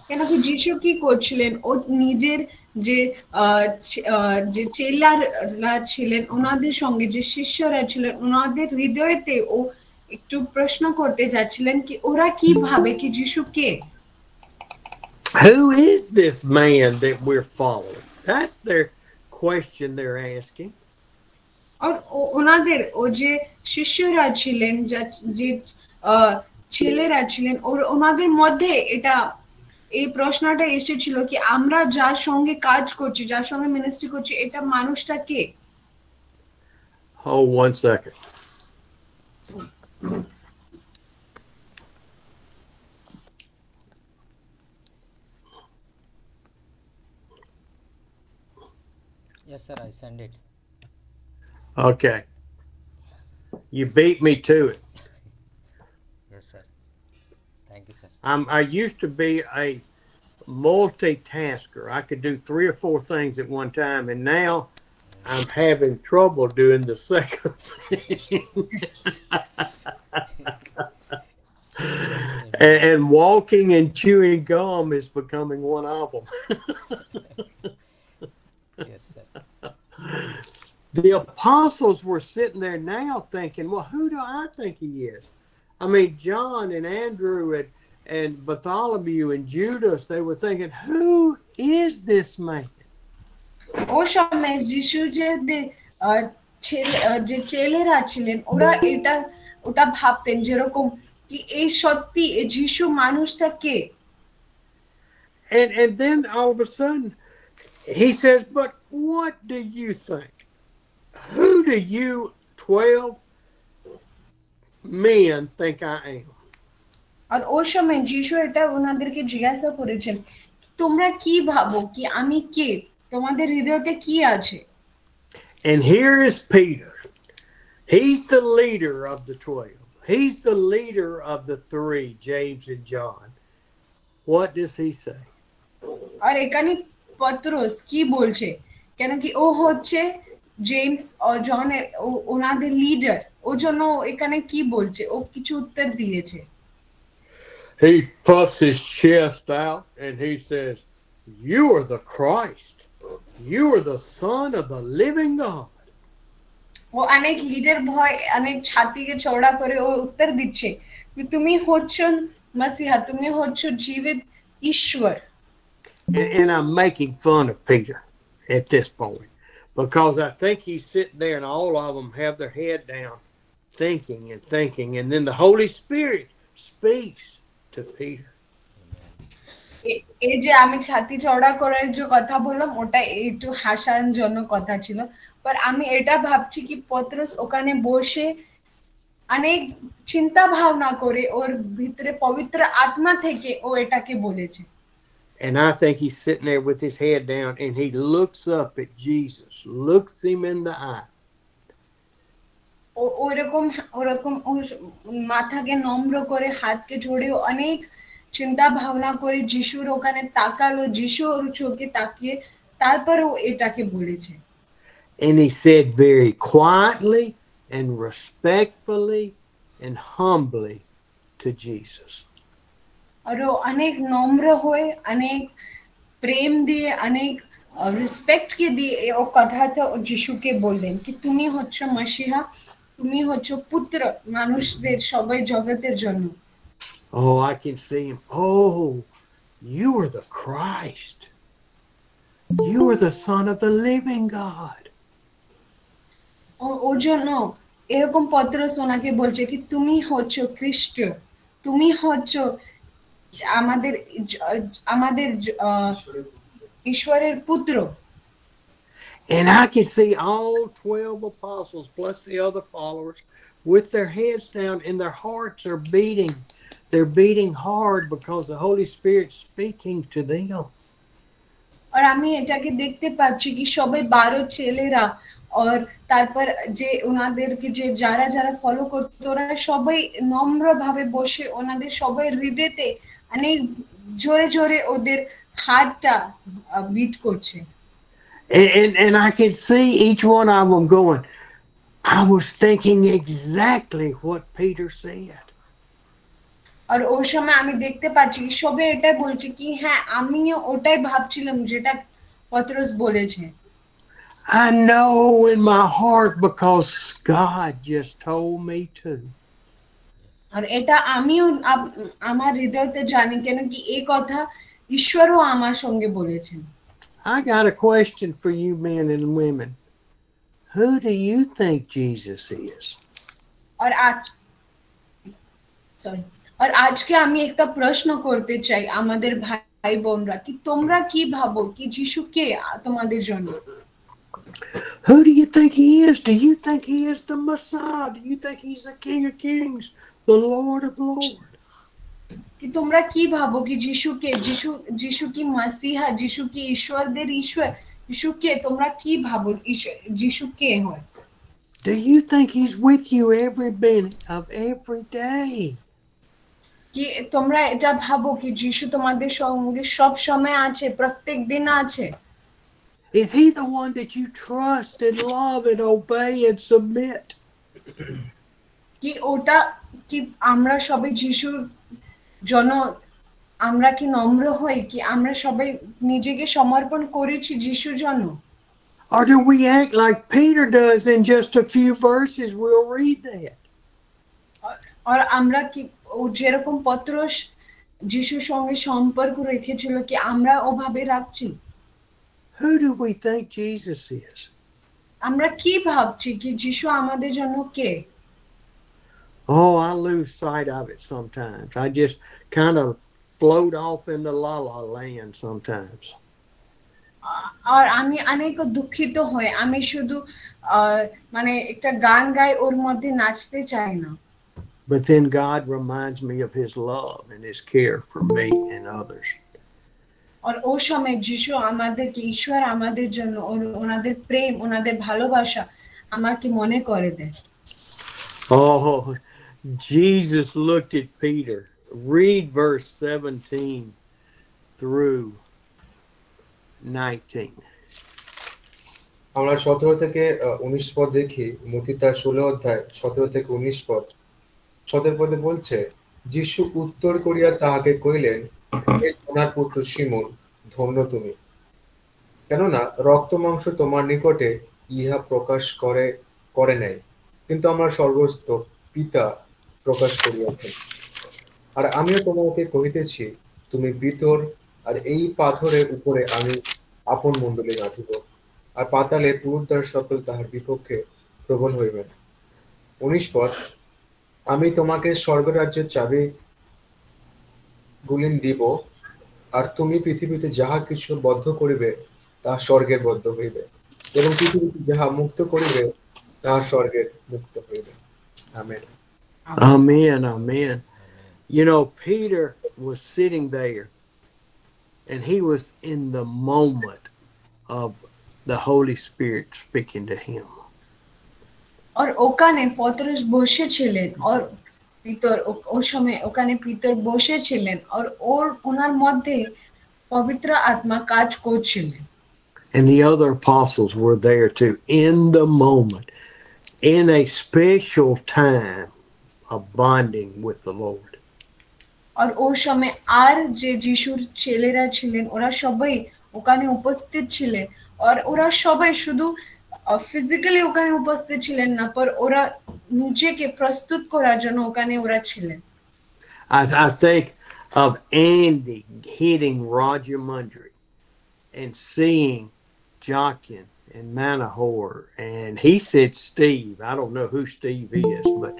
[SPEAKER 5] কেন কি যিশু কি করছিলেন ও নিজের যে চেলারা ছিলেন ওনাদের সঙ্গে যে শিষ্যরা ছিলেন ওনাদের হৃদয়তে ও একটু প্রশ্ন করতে যাচ্ছিলেন কি ওরা কি ভাবে কি যিশু কে
[SPEAKER 4] Who is this man that we're following? That's their question they're asking.
[SPEAKER 5] আর ওনাদের ও যে শিষ্যরা ছিলেন যে ছেলেরা ছিলেন ওনাদের মধ্যে এটা এই প্রশ্নটা এসেছিল কি আমরা যার সঙ্গে কাজ করছি যার সঙ্গে মিনিস্ট্রি করছি এটা মানুষটা কে
[SPEAKER 4] Hold 1 second.
[SPEAKER 6] Yes, sir, I send it.
[SPEAKER 4] Okay. You beat me to it.
[SPEAKER 6] Yes, sir. Thank you, sir.
[SPEAKER 4] I used to be a multitasker. I could do 3 or 4 things at one time, and now I'm having trouble doing the second thing. and walking and chewing gum is becoming one of them.
[SPEAKER 6] Yes, sir.
[SPEAKER 4] The apostles were sitting there now thinking, well, who do I think he is? I mean, John and Andrew and Bartholomew and Judas, they were thinking, who is this man?
[SPEAKER 5] ও সময় যিশু যে ছেলেরা ছিলেন ওরা ওটা ভাবতেন যেরকম কি এই সত্যি যিশু মানুষটা কে
[SPEAKER 4] And then all of a sudden he says, but what do you think? Who do you 12 men think I am?
[SPEAKER 5] আর ও সময় যিশু এটা ওনাদেরকে জিজ্ঞাসা করেছেন তোমরা কি ভাবো কি আমি কে তোমাদের হৃদয়তে কি আছে
[SPEAKER 4] And here is Peter. He's the leader of the 12. He's the leader of the 3, James and John. What does he say?
[SPEAKER 5] আর এখানে পত্রস কি বলছে কেন কি ও হচ্ছে জেমস আর জন ওনাদের লিডার ও জন্য এখানে কি বলছে ও কিছু উত্তর দিয়েছে
[SPEAKER 4] He puffs his chest out and he says, you are the Christ. You are the Son of the living God.
[SPEAKER 5] ও অনেক লিডার ভয় অনেক ছাতিকে চওড়া করে ও উত্তর দিচ্ছে তুমি হচ্ছ মসিহা তুমি হচ্ছ জীবিত ঈশ্বর
[SPEAKER 4] And I'm making fun of Peter at this point because I think he's sitting there and all of them have their head down thinking, and then the Holy Spirit speaks to Peter.
[SPEAKER 5] এই যে আমি ছাতি চওড়া করার যে কথা বললাম ওটা একটু হাসার জন্য কথা ছিল বাট আমি এটা ভাবছি কি পত্রস ওখানে বসে অনেক চিন্তা ভাবনা করে ওর ভিতরে পবিত্র আত্মা থেকে ও এটাকে বলেছে।
[SPEAKER 4] And I think he's sitting there with his head down and he looks up at Jesus, looks him in the eye.
[SPEAKER 5] ওরকম ওরকম মাথাকে নম্র করে হাতকে জোড়ে অনেক চিন্তা ভাবনা করে যিশুর ওখানে তাকালো, যিশু ওর চোখে তাকিয়ে তারপর ও এটাকে বলেছে।
[SPEAKER 4] And he said very quietly and respectfully and humbly to Jesus.
[SPEAKER 5] আর ও অনেক নম্র হয়ে, অনেক প্রেম দিয়ে, অনেক রেসপেক্ট কে দিয়ে ও কথাটা যিশুকে বললেন কি তুমি হচ্ছ মসিহা, তুমি হচ্ছ পুত্র মানুষদের সবাই জগতের জন্য।
[SPEAKER 4] Oh, I can see him. Oh, you are the Christ. You are the Son of the living God.
[SPEAKER 5] ওর জন্য এরকম পত্রস ওনাকে বলছে কি তুমি হচ্ছ খ্রিস্ট, তুমি হচ্ছ আমাদের আমাদের ঈশ্বরের পুত্র।
[SPEAKER 4] And I can see all 12 apostles plus the other followers with their heads down and their hearts are beating. They're beating hard because the Holy Spirit's speaking to them.
[SPEAKER 5] আর আমি এটাকে দেখতে পাচ্ছি কি সবাই 12 ছেলেরা আর তারপর যে ওনাদেরকে যে যারা যারা ফলো করতো ওরা সবাই নম্রভাবে বসে ওনাদের সবাই হৃদয়তে অনেক জোরে জোরে ওদের হার্টটা বিট করছে।
[SPEAKER 4] And I can see each one of them going, I was thinking exactly what Peter said.
[SPEAKER 5] আর ওই সময় আমি দেখতে পাচ্ছি কি সবাই এটাই বলছে কি হ্যাঁ আমিও ওটাই ভাবছিলাম যেটা পত্রস বলেছে।
[SPEAKER 4] I know in my heart because God just told me to.
[SPEAKER 5] আর এটা আমিও আমার হৃদয়তে জানি কেন কি এই কথা ঈশ্বরও আমার সঙ্গে বলেছেন।
[SPEAKER 4] I got a question for you men and women. Who do you think Jesus is?
[SPEAKER 5] আর আজকে আমি একটা প্রশ্ন করতে চাই আমাদের ভাই বোনরা কি তোমরা কি ভাবো কি যিশু কে তোমাদের জন্য?
[SPEAKER 4] Who do you think he is? Do you think he is the Messiah? Do you think he's the King of Kings, the Lord of Lords?
[SPEAKER 5] কি তোমরা কি ভাবো কি যিশু কে? যিশু কি মসিহা? যিশু কি ঈশ্বরদের ঈশ্বর? যিশু কে তোমরা কি ভাবো যিশু কে হয়?
[SPEAKER 4] Do you think he's with you every minute of every day?
[SPEAKER 5] কি তোমরা এটা ভাবো কি যিশু তোমাদের সঙ্গে সব সময় আছে, প্রত্যেক দিন আছে?
[SPEAKER 4] Is he the one that you trust and love and obey and submit?
[SPEAKER 5] কি ওটা কি আমরা সবাই যিশুর জন্য আমরা কি নম্র হই কি আমরা সবাই নিজেকে সমর্পণ করেছি যিশুর জন্য?
[SPEAKER 4] Or do we act like Peter does in just a few verses? We'll read that.
[SPEAKER 5] আর আমরা কি ও যেরকম পত্রস যিশুর সঙ্গে সম্পর্ক রেখেছিল কি আমরা ওভাবে রাখছি?
[SPEAKER 4] Who do we think Jesus is?
[SPEAKER 5] আমরা কি ভাবছি কি যিশু আমাদের জন্য কে?
[SPEAKER 4] Oh, I lose sight of it sometimes. I just kind of float off in the la-la land sometimes.
[SPEAKER 5] আর আমি অনেক দুঃখিত হই, আমি শুধু মানে একটা গান গাই ওর মধ্যে নাচতে চাই না।
[SPEAKER 4] But then God reminds me of his love and his care for me and others.
[SPEAKER 5] আর ওই সময় যিশু আমাদেরকে ঈশ্বর আমাদের জন্য ওনাদের প্রেম ওনাদের ভালোবাসা আমাকে মনে করে দেয়।
[SPEAKER 4] Oh, Jesus looked at Peter. Read verse 17 through 19.
[SPEAKER 2] আমরা 17 থেকে 19 পদ দেখি, মত্তী তার 16 অধ্যায় 17 থেকে 19 পদ। 17 পদে বলছে, যিশু উত্তর করিয়া তাহাকে কহিলেন, হে যোনার পুত্র শিমোন, ধন্য তুমি, কেননা রক্ত মাংস তোমার নিকটে ইহা প্রকাশ করে নাই, কিন্তু আমার স্বর্গস্থ পিতা প্রকাশ করিয়াছেন। আর আমিও তোমাকে কহিতেছি, তুমি ভিতর আর এই পাথরের উপরে আমি আপন মণ্ডলী গাঁথিব, আর পাতালে পুরুদ্বার সকল তাহার বিপক্ষে প্রবল হইবেন। 19 পদ, আমি তোমাকে স্বর্গরাজ্যের চাবি গুলিন দিব, আর তুমি পৃথিবীতে যাহা কিছু বদ্ধ করিবে তাহা স্বর্গের বদ্ধ হইবে, এবং পৃথিবীতে যাহা মুক্ত করিবে তাহা স্বর্গের মুক্ত হইবে। Amen.
[SPEAKER 4] Amen. Amen.
[SPEAKER 6] Amen.
[SPEAKER 4] You know, Peter was sitting there and he was in the moment of the Holy Spirit speaking to him.
[SPEAKER 5] और ওখানে পতরস বসেছিলেন और পিতর ও সময় ওখানে পিতর বসেছিলেন और ওনার মধ্যে পবিত্র আত্মা কাজ করছিলেন।
[SPEAKER 4] And the other apostles were there too, in the moment, in a special time of bonding with the Lord.
[SPEAKER 5] আর ওই সময় আর যে যিশুর ছেলেরা ছিলেন ওরা সবাই ওখানে উপস্থিত ছিলেন আর ওরা সবাই শুধু ফিজিক্যালি ওখানে উপস্থিত ছিলেন না পর ওরা নিজেকে প্রস্তুত করার জন্য ওখানে ওরা ছিলেন।
[SPEAKER 4] I think of Andy hitting Roger Mundry and seeing Jochen and Manahor, and he said Steve. I don't know who Steve is, but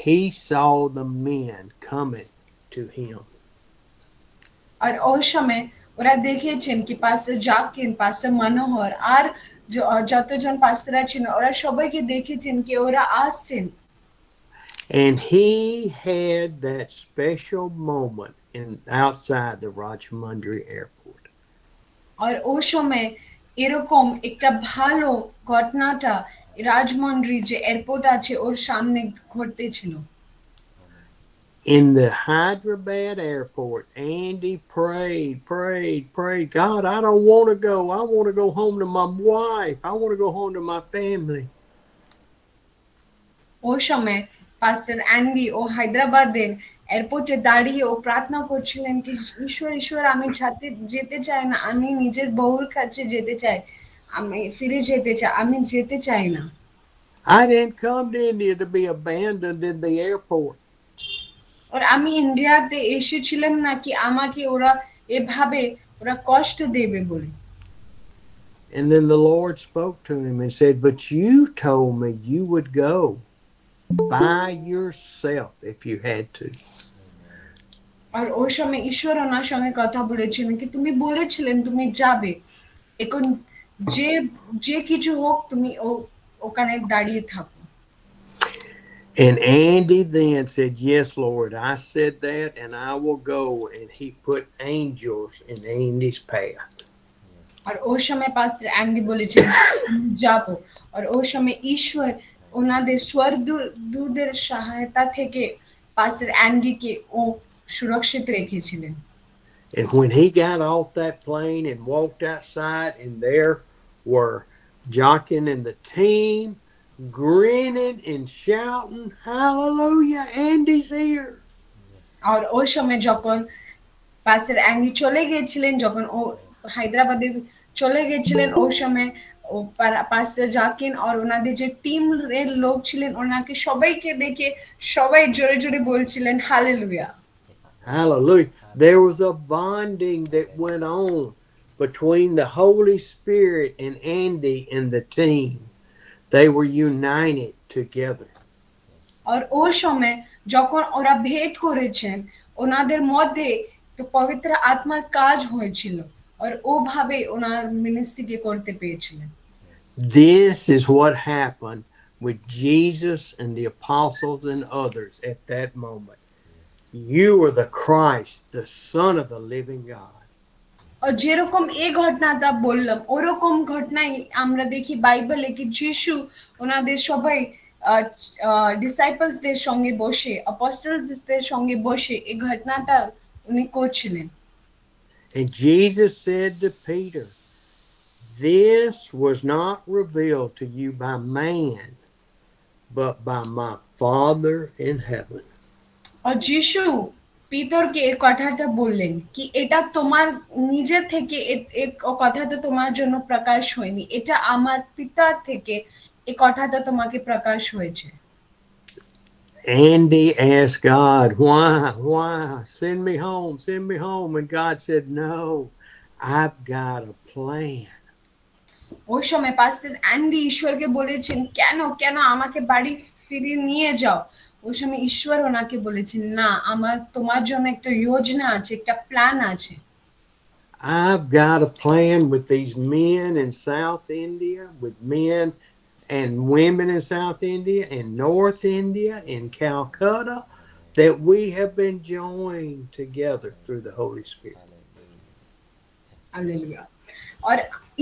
[SPEAKER 4] he saw the men coming to him.
[SPEAKER 5] আর ওই সময় ওরা দেখেছেন কি পাস্টার জাকিন, পাস্টার মনোহর আর যতজন পাস্টাররা ছিলেন ওরা সবাইকে দেখেছেন কি ওরা আসছেন।
[SPEAKER 4] And he had that special moment outside the Rajahmundry airport.
[SPEAKER 5] আর ওই সময় এরকম একটা ভালো ঘটনাটা রাজমন্ড্রি যে এয়ারপোর্ট আছে ওর সামনে ঘটেছিল।
[SPEAKER 4] In the Hyderabad airport, Andy prayed. God, I don't want to go. I want to go home to my wife. I want to go home to my family.
[SPEAKER 5] ওই সময় পাস্টার অ্যান্ডি ও হায়দ্রাবাদের এয়ারপোর্টে দাঁড়িয়ে ও প্রার্থনা করছিলেন কি ঈশ্বর আমি যেতে চাই না, আমি নিজের বউর কাছে যেতে চাই, আমি ফিরে যেতে চাই, আমি যেতে চাই না।
[SPEAKER 4] I didn't come to India to be abandoned in the airport.
[SPEAKER 5] আর আমি ইন্ডিয়াতে এসেছিলাম না কি আমাকে ওরা এভাবে ওরা কষ্ট দেবে বলে।
[SPEAKER 4] And then the Lord spoke to him and said, but you told me you would go by yourself if you had to.
[SPEAKER 5] আর ওই সময় ঈশ্বর ওনার সঙ্গে কথা বলেছিলেন কি তুমি বলেছিলেন তুমি যাবে, এখন যে কিছু হোক তুমি ওখানে দাঁড়িয়ে থাকো।
[SPEAKER 4] And Andy then said, yes, Lord, I said that and I will go. And he put angels in Andy's path.
[SPEAKER 5] আর ওই সময় পাস্টার অ্যান্ডি বলেছেন যাবো, আর ওই সময় ঈশ্বর ওনাদের স্বর্গদূতের সহায়তা থেকে পাস্টার অ্যান্ডিকে ও সুরক্ষিত রেখেছিলেন।
[SPEAKER 4] And when he got off that plane and walked outside, and there were Jochen and the team grinning and shouting, hallelujah, Andy's here.
[SPEAKER 5] আর ওই সময় যখন পাস্টার অ্যান্ডি চলে গেছিলেন, যখন ও হায়দ্রাবাদে চলে গেছিলেন ওই সময় ও পাস্টার জাকিন আর ওনাদের যে টিম এর লোক ছিলেন ওনাকে সবাইকে দেখে সবাই জোরে জোরে বলছিলেন hallelujah.
[SPEAKER 4] Hallelujah. There was a bonding that went on between the Holy Spirit and Andy and the team. They were united together.
[SPEAKER 5] আর ওই সময় যখন ওরা ভেট করেছেন ওনাদের মধ্যে পবিত্র আত্মার কাজ হয়েছিল আর ওভাবে ওনার মিনিস্ট্রিকে করতে পেরেছিলেন।
[SPEAKER 4] This is what happened with Jesus and the apostles and others at that moment. You are the Christ, the Son of the living God.
[SPEAKER 5] আর যেরকম এই ঘটনাটা বললাম ওরকম ঘটনাই আমরা দেখি বাইবেলে কি যিশু ওনাদের সবাই ডিসাইপলসদের সঙ্গে বসে অ্যাপোস্টলসদের সঙ্গে বসে এই ঘটনাটা উনি করছিলেন।
[SPEAKER 4] And Jesus said to Peter, this was not revealed to you by man, but by my Father in heaven.
[SPEAKER 5] আর যিশু পিতরকে এই কথাটা বললেন কি এটা তোমার নিজের থেকে এই কথাটা তোমার জন্য প্রকাশ হয়নি, এটা আমার পিতার থেকে এই কথাটা তোমাকে প্রকাশ হয়েছে।
[SPEAKER 4] Andy asked God, why? Send me home. And God said, no, I've got a plan.
[SPEAKER 5] ওই সময় পাস্টার অ্যান্ডি ঈশ্বরকে বলেছেন কেন আমাকে বাড়ি ফিরিয়ে নিয়ে যাও। ওই সময় ঈশ্বর ওনাকে বলেছেন না, আমার তোমার জন্য একটা যোজনা আছে, একটা প্ল্যান আছে।
[SPEAKER 4] I've got a plan with these men in South India, with men and women in South India and North India in Calcutta that we have been joined together through the Holy Spirit.
[SPEAKER 5] Hallelujah. और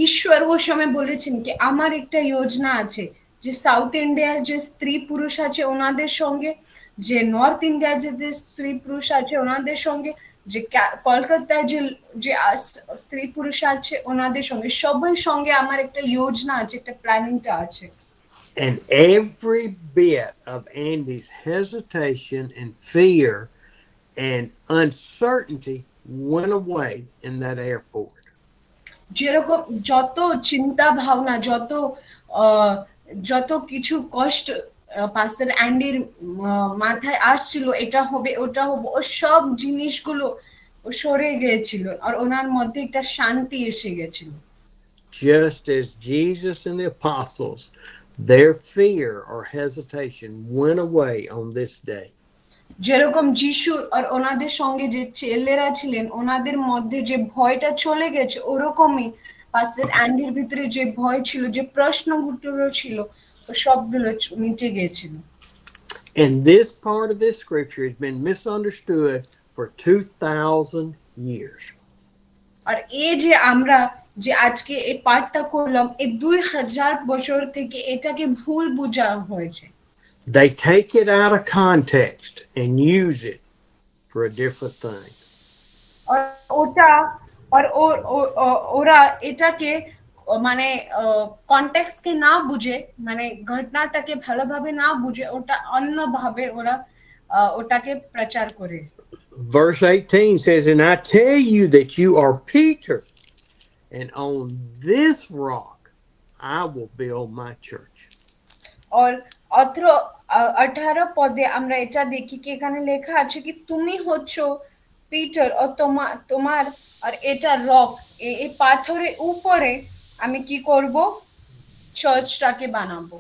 [SPEAKER 5] ईश्वर वो समय বলেছেন কি আমার একটা যোজনা আছে যে south ইন্ডিয়ার যে স্ত্রী পুরুষ আছে ওনাদের সঙ্গে, যে নর্থ ইন্ডিয়ার যে স্ত্রী পুরুষ আছে ওনাদের সঙ্গে, যে কলকাতায় যে যে স্ত্রী পুরুষ আছে ওনাদের সঙ্গে, সবার সঙ্গে আমার একটা যোজনা আছে, একটা প্ল্যানিংটা আছে।
[SPEAKER 4] And every bit of Andy's hesitation and fear and uncertainty went away in that airport.
[SPEAKER 5] যেরকম যত চিন্তা ভাবনা, যত কিছু কষ্ট পাস্টার অ্যান্ডির মাথায় আসছিল, এটা হবে ওটা হবে, ও সব জিনিসগুলো ও সরে গিয়েছিল আর ওনার মধ্যে একটা শান্তি এসে গেছিল।
[SPEAKER 4] Just as Jesus and the apostles, their fear or hesitation went away on this day.
[SPEAKER 5] যেরকম যিশু আর ওনাদের সঙ্গে যে ছেলেরা ছিলেন ওনাদের মধ্যে যে ভয়টা চলে গেছে, ওরকমই পাস্টার অ্যান্ডির ভিতরে যে ভয় ছিল, যে প্রশ্নগুলো ছিল, ও সবগুলো মিটে গেছিল।
[SPEAKER 4] And this part of this scripture has been misunderstood for 2,000 years.
[SPEAKER 5] আর এই যে আমরা যে আজকে এই পাঠটা করলাম, এই 2000 বছর থেকে এটাকে ভুল বোঝা হয়েছে।
[SPEAKER 4] They take it out of context and use it for a different thing.
[SPEAKER 5] আর ওটা আর ওরা এটাকে মানে কনটেক্সটকে না বুঝে, মানে ঘটনাটাকে ভালোভাবে না বুঝে ওটা অন্যভাবে ওরা ওটাকে প্রচার করে।
[SPEAKER 4] Verse 18 says, "And I tell you that you are Peter, and on this rock I will build my church."
[SPEAKER 5] और 18 পদে আমরা এটা দেখি কি এখানে লেখা আছে কি তুমি হচ্ছো পিটার, আর তোমার আর এটা রক, এই পাথরের উপরে আমি কি করব, চার্চটাকে বানাবো।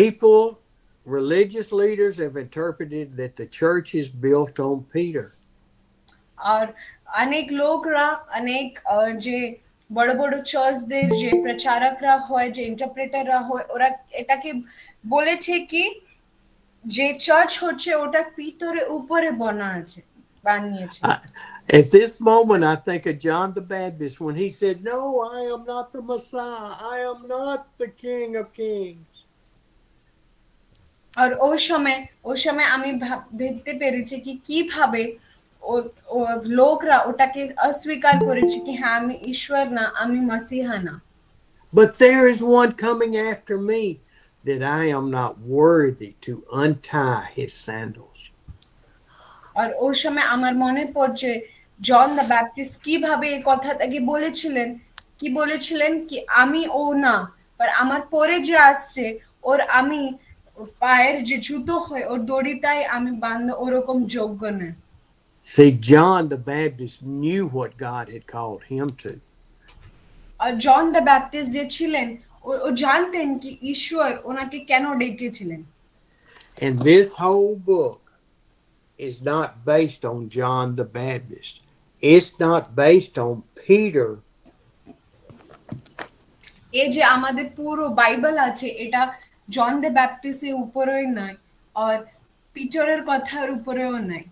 [SPEAKER 4] People, religious leaders have interpreted that the church is built on Peter.
[SPEAKER 5] আর অনেক লোকরা, অনেক যে বড় বড় চার্চদের যে প্রচারকরা হয়, যে ইন্টারপ্রেটাররা হয়, ওরা এটাকে বলেছে কি যে চার্চ হচ্ছে ওটা পিতরের উপরে বানিয়েছে।
[SPEAKER 4] At this moment, I think of John the Baptist when he said, "No, I am not the Messiah. I am not the King of Kings."
[SPEAKER 5] আর ওই সময় আমি ভাবতে পেরেছি কি কিভাবে ও লোকরা ওটাকে অস্বীকার করেছে কি হ্যাঁ আমি ঈশ্বর না, আমি মসিহা না।
[SPEAKER 4] But there is one coming after me that I am not worthy to untie his sandals.
[SPEAKER 5] আর ওই সময় আমার মনে পড়ছে জন দ্য ব্যাপটিস্ট কিভাবে এই কথাটাকে বলেছিলেন কি আমি ও না, আর আমার পরে যে আসছে ওর আমি পায়ের যে জুতো হয় ওর দড়িটাই আমি বাঁধ ওরকম যোগ্য না।
[SPEAKER 4] See, John the Baptist knew what God had called him to.
[SPEAKER 5] আর জন দ্য ব্যাপটিস্ট যে ছিলেন ও জানতেন কি ঈশ্বর ওনাকে কেন ডেকেছিলেন।
[SPEAKER 4] And this whole book is not based on John the Baptist. It's not based on Peter.
[SPEAKER 5] এই যে আমাদের পুরো বাইবেল আছে এটা জন দ্য ব্যাপটিস্টের উপরেই নয় আর পিটারের কথার উপরেও নয়।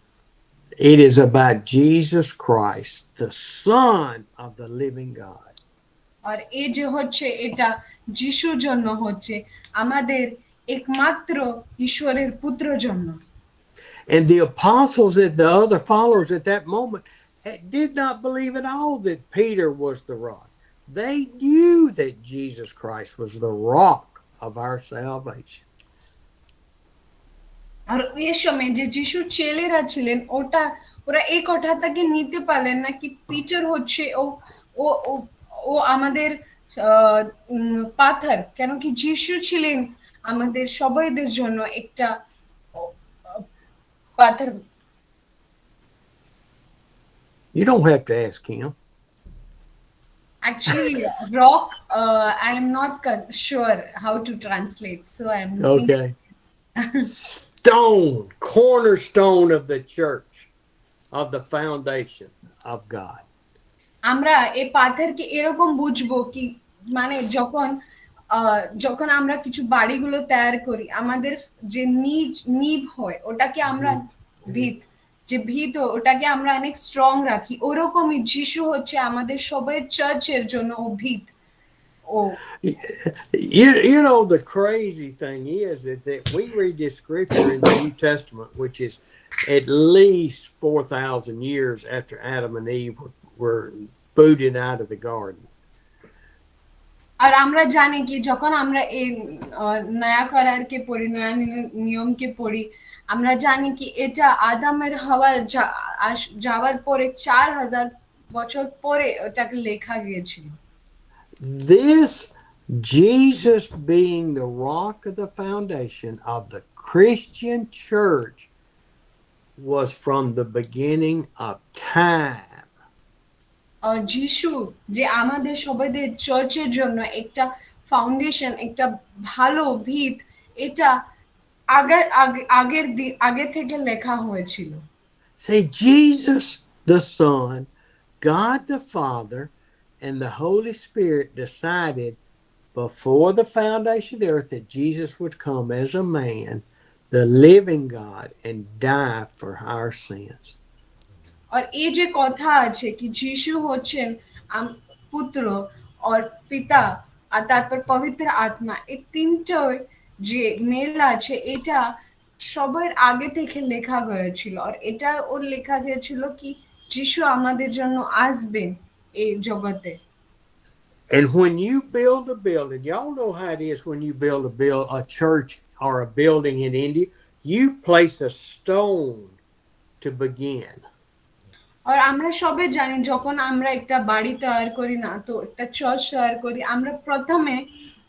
[SPEAKER 4] It is about Jesus Christ, the Son of the living God.
[SPEAKER 5] আর এই যে হচ্ছে এটা যিশুর জন্য হচ্ছে, আমাদের একমাত্র ঈশ্বরের পুত্রের জন্য।
[SPEAKER 4] And the apostles and the other followers at that moment did not believe at all that Peter was the rock. They knew that Jesus Christ was the rock of our salvation.
[SPEAKER 5] আর এই সময় যে যিশুর ছেলেরা ছিলেন ওরা এই কথাটাকে নিতে পারলেন না কি পিটার হচ্ছে ও আমাদের পাথর, কেন কি যিশু ছিলেন আমাদের সবাইদের জন্য একটা পাথর।
[SPEAKER 4] You don't have to ask him.
[SPEAKER 5] Actually, rock, I am not sure how to translate, so I am
[SPEAKER 4] Okay. Stone, cornerstone of the church, of the foundation of God.
[SPEAKER 5] আমরা এই পাথরকে এরকম বুঝবো কি মানে যখন যখন আমরা কিছু বাড়িগুলো তৈরি করি আমাদের যে নিভ হয় ওটাকে আমরা ভিত যে ভিত ওটাকে আমরা অনেক স্ট্রং রাখি ওরকমই যিশু হচ্ছে আমাদের সবাই চার্চের জন্য ও ভিত ও
[SPEAKER 4] You know, the crazy thing is that we read this scripture in the New Testament, which is at least 4,000 years after Adam and Eve were booted out of the garden.
[SPEAKER 5] আর আমরা জানি কি যখন আমরা এই নয়া করারকে পড়ি নয়া নিয়মকে পড়ি আমরা জানি কি এটা আদামের হওয়ার যাওয়ার পরে 4,000 বছর পরে ওটাকে লেখা গিয়েছিল
[SPEAKER 4] This Jesus being the rock of the foundation of the Christian church was from the beginning of time.
[SPEAKER 5] আর যিশু যে আমাদের সবাইদের চার্চের জন্য একটা ফাউন্ডেশন একটা ভালো ভিত এটা আগে থেকে লেখা হয়েছিল
[SPEAKER 4] See, Jesus the Son, God the Father, and the Holy Spirit decided before the foundation of the earth that Jesus would come as a man, the living God, and die for our sins.
[SPEAKER 5] আর এই যে কথা আছে কি যিশু হচ্ছেন পুত্র আর পিতা আর তারপর পবিত্র আত্মা এই তিনটা যে মেল আছে এটা সবার আগে থেকে লেখা গিয়েছিল আর এটা ওর লেখা গিয়েছিল কি যিশু আমাদের জন্য আসবেন এই জগতে
[SPEAKER 4] And when you build a building, y'all know how it is when you build a church or a building in India, you place a stone to begin.
[SPEAKER 5] আর আমরা সবাই জানি যখন আমরা একটা বাড়ি তৈরি করি না তো একটা চার্চ তৈরি করি আমরা প্রথমে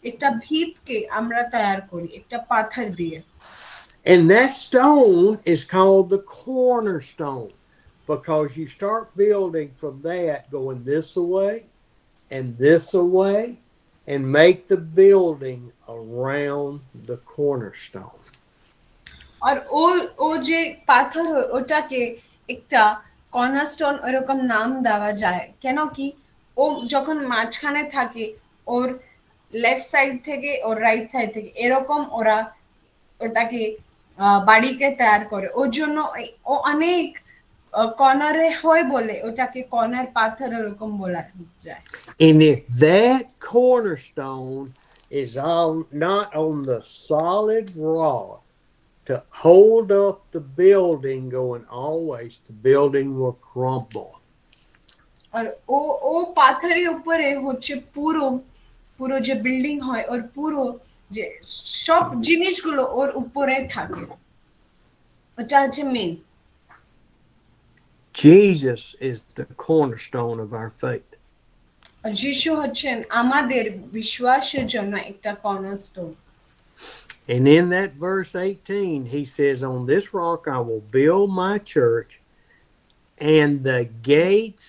[SPEAKER 5] একটা ভিতকে আমরা তৈরি করি একটা পাথর দিয়ে
[SPEAKER 4] And that stone is called the cornerstone because you start building from that going this away and make the building around the cornerstone.
[SPEAKER 5] আর ও যে পাথর ওটাকে একটা কর্নারস্টোন এরকম নাম দেওয়া যায় কেন কি ও যখন মাঝখানে থাকে ওর লেফট সাইড থেকে ওর রাইট সাইড থেকে এরকম ওরা ওটাকে বাড়িকে তৈরি করে ওর জন্য ও অনেক কর্নারে হয় বলে ওটাকে কর্নার পাথর এরকম বলা যায়
[SPEAKER 4] And if that cornerstone is not on the solid rock to hold up the building going always, the building will crumble.
[SPEAKER 5] আর ও পাথরের উপরে হচ্ছে পুরো যে বিল্ডিং হয় ওর পুরো যে সব জিনিসগুলো ওর উপরে থাকে ওটা হচ্ছে main
[SPEAKER 4] Jesus is the cornerstone of our faith.
[SPEAKER 5] আর যিশু হচ্ছেন আমাদের বিশ্বাসের জন্য একটা cornerstone
[SPEAKER 4] And in that verse 18, he says, on this rock I will build my church, and the gates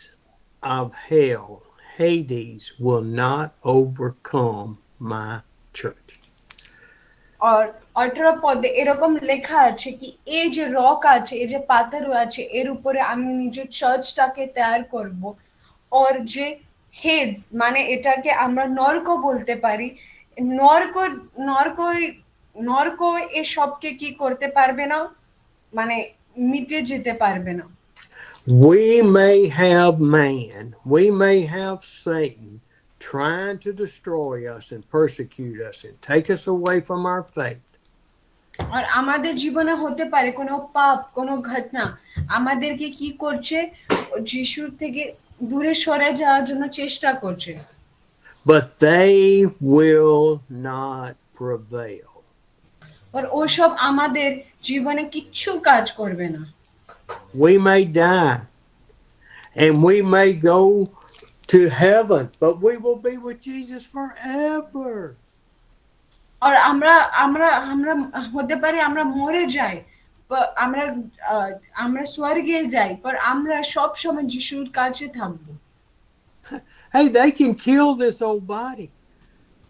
[SPEAKER 4] of hell, Hades, will not overcome my church.
[SPEAKER 5] আর 18 পদে এরকম লেখা আছে কি এই যে রক আছে এই যে পাথর আছে এর উপরে আমি নিজের চার্চটাকে তৈরি করব আর যে হেডস মানে এটাকে আমরা নরক বলতে পারি নরক এই সবকে কি করতে পারবে না মানে মিটে যেতে পারবে না
[SPEAKER 4] We may have man, we may have Satan trying to destroy us and persecute us and take us away from our faith.
[SPEAKER 5] আর আমাদের জীবনে হতে পারে কোনো পাপ কোনো ঘটনা আমাদেরকে কি করছে যিশুর থেকে দূরে সরে যাওয়ার জন্য চেষ্টা করছে
[SPEAKER 4] But they will not prevail.
[SPEAKER 5] আর ওসব আমাদের জীবনে কিচ্ছু কাজ করবে না
[SPEAKER 4] We may die and we may go to heaven, but we will be with Jesus forever.
[SPEAKER 5] আর আমরা হতে পারে আমরা মরে যাই আমরা স্বর্গে যাই পর আমরা সব সময় যিশুর কাছে থাকবো
[SPEAKER 4] Hey, they can kill this old body.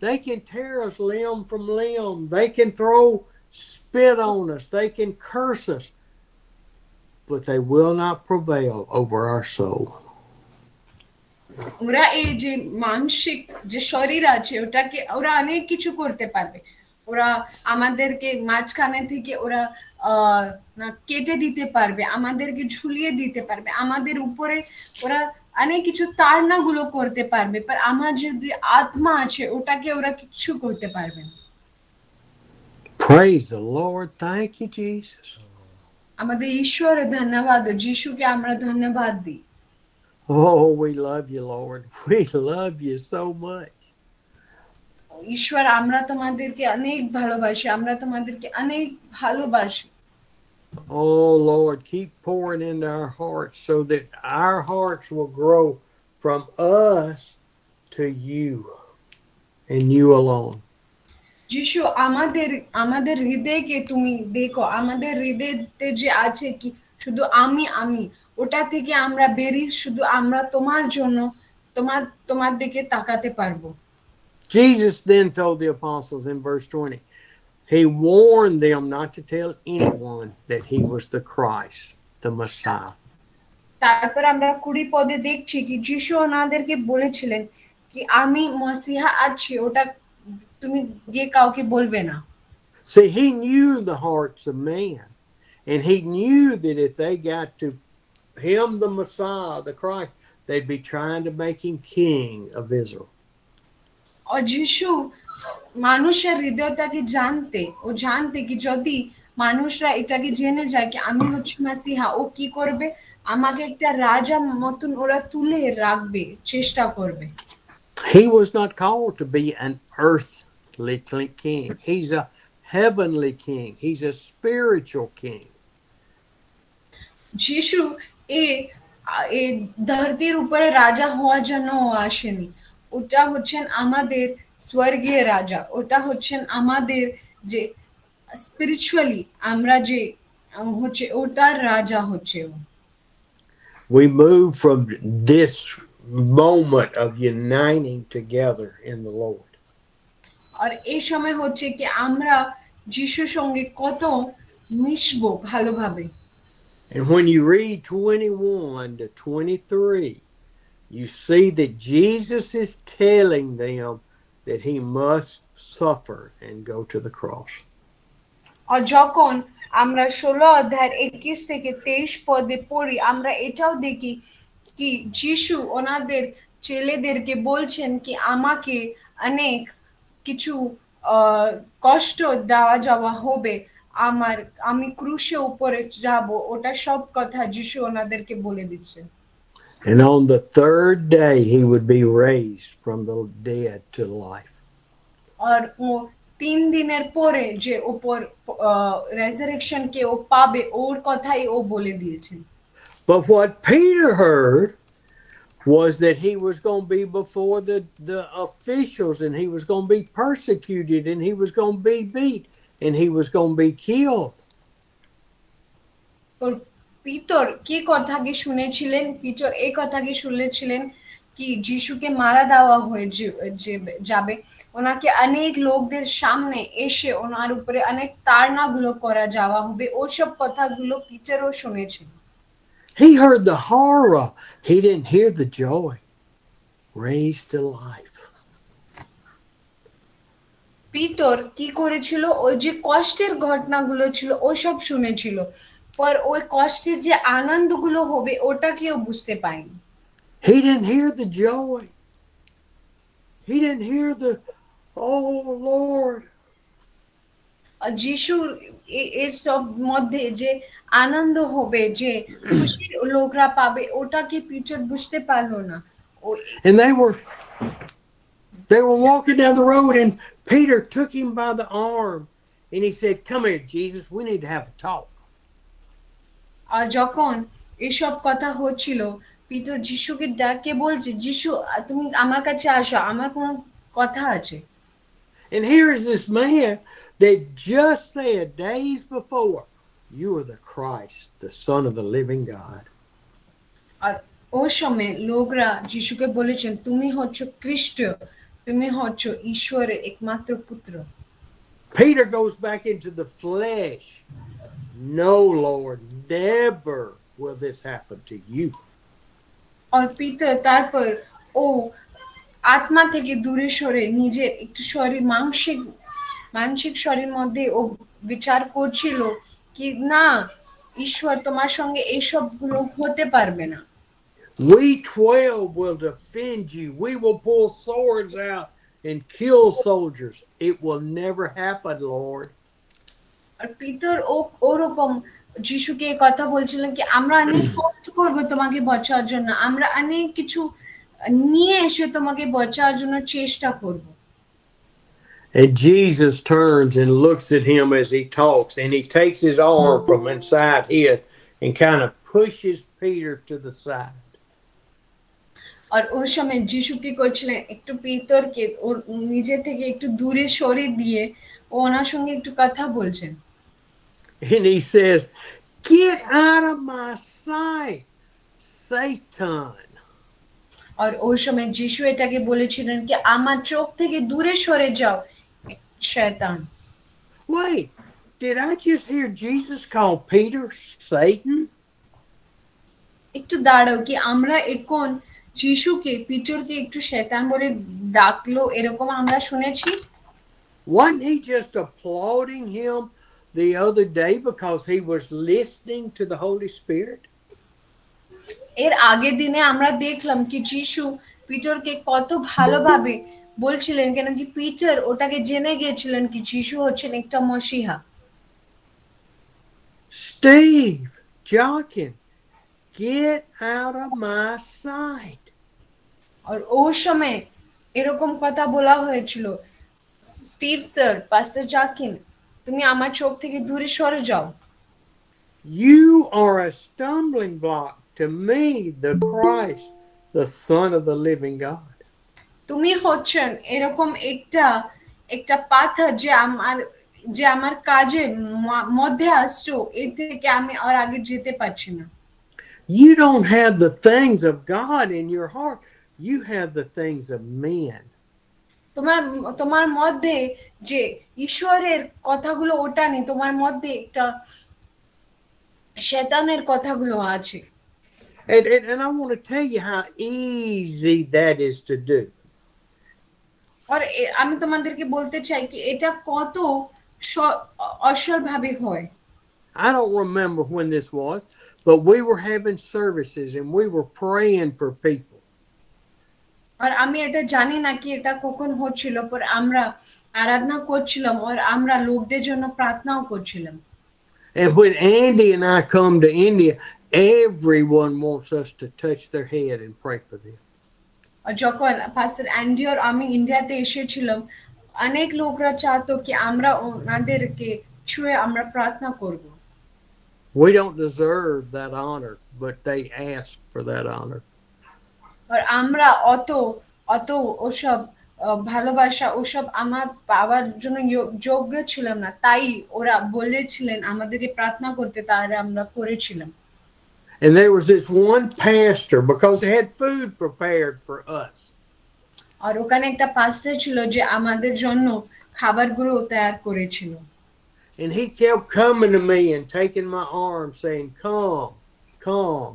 [SPEAKER 4] They can tear us limb from limb. They can throw spit on us. They can curse us. But they will not prevail over our soul.
[SPEAKER 5] ওরা এই যে মানসিক যে শরীর আছে ওটাকে ওরা অনেক কিছু করতে পারবে। ওরা আমাদেরকে মাঝখানে থেকে ওরা কেটে দিতে পারবে, আমাদেরকে ঝুলিয়ে দিতে পারবে, আমাদের উপরে ওরা অনেক কিছু তাড়নাগুলো করতে পারবে, पर আমার যে আত্মা আছে ওটাকে ওরা কিছু করতে পারবে না।
[SPEAKER 4] Praise the Lord. Thank you, Jesus.
[SPEAKER 5] আমাদের ঈশ্বরের ধন্যবাদ, যিশুকে আমরা ধন্যবাদ দিই।
[SPEAKER 4] Oh, we love you, Lord. We love you so much.
[SPEAKER 5] ঈশ্বর, আমরা তোমাদেরকে অনেক ভালোবাসি, আমরা তোমাদেরকে অনেক ভালোবাসি।
[SPEAKER 4] Oh, Lord, keep pouring into our hearts so that our hearts will grow from us to you and you alone.
[SPEAKER 5] যিশু, আমাদের আমাদের হৃদয়কে তুমি দেখো, আমাদের হৃদয়তে যে আছে কি শুধু আমি ওটা থেকে আমরা বেরিয়ে শুধু আমরা তোমার জন্য তোমার দিকে তাকাতে পারবো।
[SPEAKER 4] Jesus then told the apostles in verse 20, he warned them not to tell anyone that he was the Christ, the Messiah.
[SPEAKER 5] তারপর আমরা 20 পদে দেখছি কি যিশু ওনাদেরকে বলেছিলেন কি আমি মসিহা আছি, ওটা তুমি গিয়ে কাউকে বলবে না।
[SPEAKER 4] See, he knew the hearts of man, and he knew that if they got to him, the Messiah, the Christ, they'd be trying to make him king of Israel.
[SPEAKER 5] और যিশু মানুষের হৃদয়টাকে জানতে কি যদি মানুষরা এটাকে জেনে যায় কি আমি হচ্ছি মাসিহা, ও কি করবে, আমাকে একটা রাজা মতন ওরা তুলে রাখবে, চেষ্টা করবে।
[SPEAKER 4] He was not called to be an earthly king. He's a heavenly king. He's a spiritual king.
[SPEAKER 5] যিশু এই ধরতির উপরে রাজা হওয়ার জন্য আসেনি, ওটা হচ্ছেন আমাদের স্বর্গীয় রাজা, ওটা হচ্ছেন আমাদের যে স্পিরিচুয়ালি আমরা যে হচ্ছে ওটার রাজা হচ্ছে ও।
[SPEAKER 4] We move from this moment of uniting together in the Lord.
[SPEAKER 5] আর এই সময় হচ্ছে কি আমরা যিশুর সঙ্গে কত মিশবো ভালোভাবে।
[SPEAKER 4] And when you read 21 to 23, you see that Jesus is telling them that he must suffer and go to the cross.
[SPEAKER 5] আর যখন আমরা 16 অধ্যায়ের 21 থেকে 23 পদে পড়ি আমরা এটাও দেখি কি যিশু ওনাদের ছেলেদেরকে বলছেন কি আমাকে অনেক কিছু কষ্ট দেওয়া যাওয়া হবে, আমি ক্রুশে উপরে যাব, ওটা সব কথা যিশু ওনাদেরকে বলে দিচ্ছেন।
[SPEAKER 4] And on the third day, he would be raised from the dead to life.
[SPEAKER 5] আর ও 3 দিনের পরে যে উপর রেজারেকশন কে ও পাবে ওর কথাই ও বলে দিয়েছেন।
[SPEAKER 4] But what Peter heard was that he was going to be before the officials, and he was going to be persecuted, and he was going to be beat, and he was going to be killed.
[SPEAKER 5] Peter কি কথা কি শুনেছিলেন, পিতর এই কথা কি শুনেছিলেন কি যিশুকে মারা দেওয়া হয়ে যাবে, ওনাকে অনেক লোকদের সামনে এসে ওনার উপরে অনেক তাড়নাগুলো করা যাওয়া হবে, ওসব কথাগুলো পিতরও শুনেছেন।
[SPEAKER 4] He heard the horror. He didn't hear the joy. Raised to life.
[SPEAKER 5] Peter কি করেছিল, ওই যে কষ্টের ঘটনাগুলো ছিল ওসব শুনেছিল, পর ওই কষ্টের যে আনন্দগুলো হবে ওটা কেউ বুঝতে পায়নি।
[SPEAKER 4] He didn't hear the joy. He didn't hear the, oh Lord.
[SPEAKER 5] যিশুর এই সব মধ্যে যে আনন্দ হবে, যে খুশির লোকরা পাবে, ওটাকে পিতর বুঝতে পারলো না।
[SPEAKER 4] And they were walking down the road, and Peter took him by the arm, and he said, "Come here, Jesus. We need to have a talk."
[SPEAKER 5] আর যখন এসব কথা হচ্ছিল পিতর যিশুকে ডাকে বলছে, যিশু তুমি আমার কাছে আসো, আমার কোনো কথা আছে।
[SPEAKER 4] And here is this man that just said days before, "You are the Christ, the Son of the living God."
[SPEAKER 5] আর ওই সময় লোকরা যিশুকে বলেছেন তুমি হচ্ছ খ্রিস্ট, তুমি হচ্ছ ঈশ্বরের একমাত্র পুত্র।
[SPEAKER 4] Peter goes back into the flesh. No, Lord, never will this happen to you.
[SPEAKER 5] আর পিতর তারপর ও আত্মা থেকে দূরে সরে নিজের একটু শরীর মানসিক শরীর মধ্যে ও বিচার করছিল কি না ঈশ্বর তোমার সঙ্গে এইসবগুলো হতে পারবে না।
[SPEAKER 4] We 12 will defend you. We will pull swords out and kill soldiers. It will never happen, Lord.
[SPEAKER 5] আর পিতর ওরকম যিশুকে এই কথা বলছিলেন কি আমরা অনেক কষ্ট করব তোমাকে বাঁচার জন্য, আমরা অনেক কিছু নিয়ে এসে তোমাকে বাঁচার জন্য চেষ্টা করব।
[SPEAKER 4] And Jesus turns and looks at him as he talks, and he takes his arm from inside his and kind of pushes Peter to the side.
[SPEAKER 5] আর ওই সময় যিশু কি করছিলেন একটু পিতরকে ওর নিজে থেকে একটু দূরে সরিয়ে দিয়ে ওনার সঙ্গে একটু কথা বলছেন।
[SPEAKER 4] And he says, "Get out of my sight, Satan."
[SPEAKER 5] আর ওই সময় যিশু এটাকে বলেছিলেন কি আমার চোখ থেকে দূরে সরে যাও শয়তান।
[SPEAKER 4] Wait, did I just hear Jesus call Peter Satan?
[SPEAKER 5] একটু দাঁড়াও, কি আমরা এখন যিশুকে পিতরকে একটু শয়তান বলে ডাকলো এরকম আমরা শুনেছি?
[SPEAKER 4] Wasn't he just applauding him the other day because he was listening to the Holy Spirit?
[SPEAKER 5] এর আগের দিনে আমরা দেখলাম কি যিশু পিতরকে কত ভালোভাবে বলছিলেন, কেন কি পিটার ওটাকে জেনে গিয়েছিলেন কি যিশু হচ্ছেন একটা মসিহা।
[SPEAKER 4] Steve, Jochen, get out of my sight.
[SPEAKER 5] আর ওই সময় এরকম কথা বলা হয়েছিল, স্টিভ স্যার, পাস্টার জাকিন, তুমি আমার চোখ থেকে দূরে সরে যাও।
[SPEAKER 4] You are a stumbling block to me, the Christ, the Son of the living God.
[SPEAKER 5] তুমি হচ্ছেন এরকম একটা পাথর যে আমার কাজের মধ্যে আসছো, এর থেকে আমি আর আগে যেতে পারছি না।
[SPEAKER 4] You don't have the things of God in your heart. You have the things of men.
[SPEAKER 5] তোমার মধ্যে যে ঈশ্বরের কথাগুলো ওটা নেই, তোমার মধ্যে একটা শয়তানের কথাগুলো আছে।
[SPEAKER 4] And I want to tell you how easy that is to do.
[SPEAKER 5] আর আমি তোমাদেরকে বলতে চাই কি এটা কত অসলভাবে হয়।
[SPEAKER 4] I don't remember when this was, but we were having services and we were praying for people.
[SPEAKER 5] আর আমি এটা জানি না কি এটা কখন হচ্ছিল, পর আমরা আরাধনা করছিলাম আর আমরা লোকদের জন্য প্রার্থনাও করছিলাম।
[SPEAKER 4] And when Andy and I come to India, everyone wants us to touch their head and pray for them.
[SPEAKER 5] আর যখন পাস্টার অ্যান্ডি আর আমি ইন্ডিয়াতে এসেছিলাম, অনেক লোকরা চাইতো কি আমরা ওনাদেরকে ছুঁয়ে আমরা প্রার্থনা করব।
[SPEAKER 4] We don't deserve that honor, but they ask for that honor.
[SPEAKER 5] আর আমরা অত ওসব ভালোবাসা ওসব আমার পাওয়ার জন্য যোগ্য ছিলাম না, তাই ওরা বলেছিলেন আমাদেরকে প্রার্থনা করতে, তাই আমরা করেছিলাম।
[SPEAKER 4] And there was this one pastor, because they had food prepared for us.
[SPEAKER 5] আর ওখানে একটা পাস্টার ছিল যে আমাদের জন্য খাবারগুলো তৈরি করেছিল।
[SPEAKER 4] And he kept coming to me and taking my arm saying, "Come, come."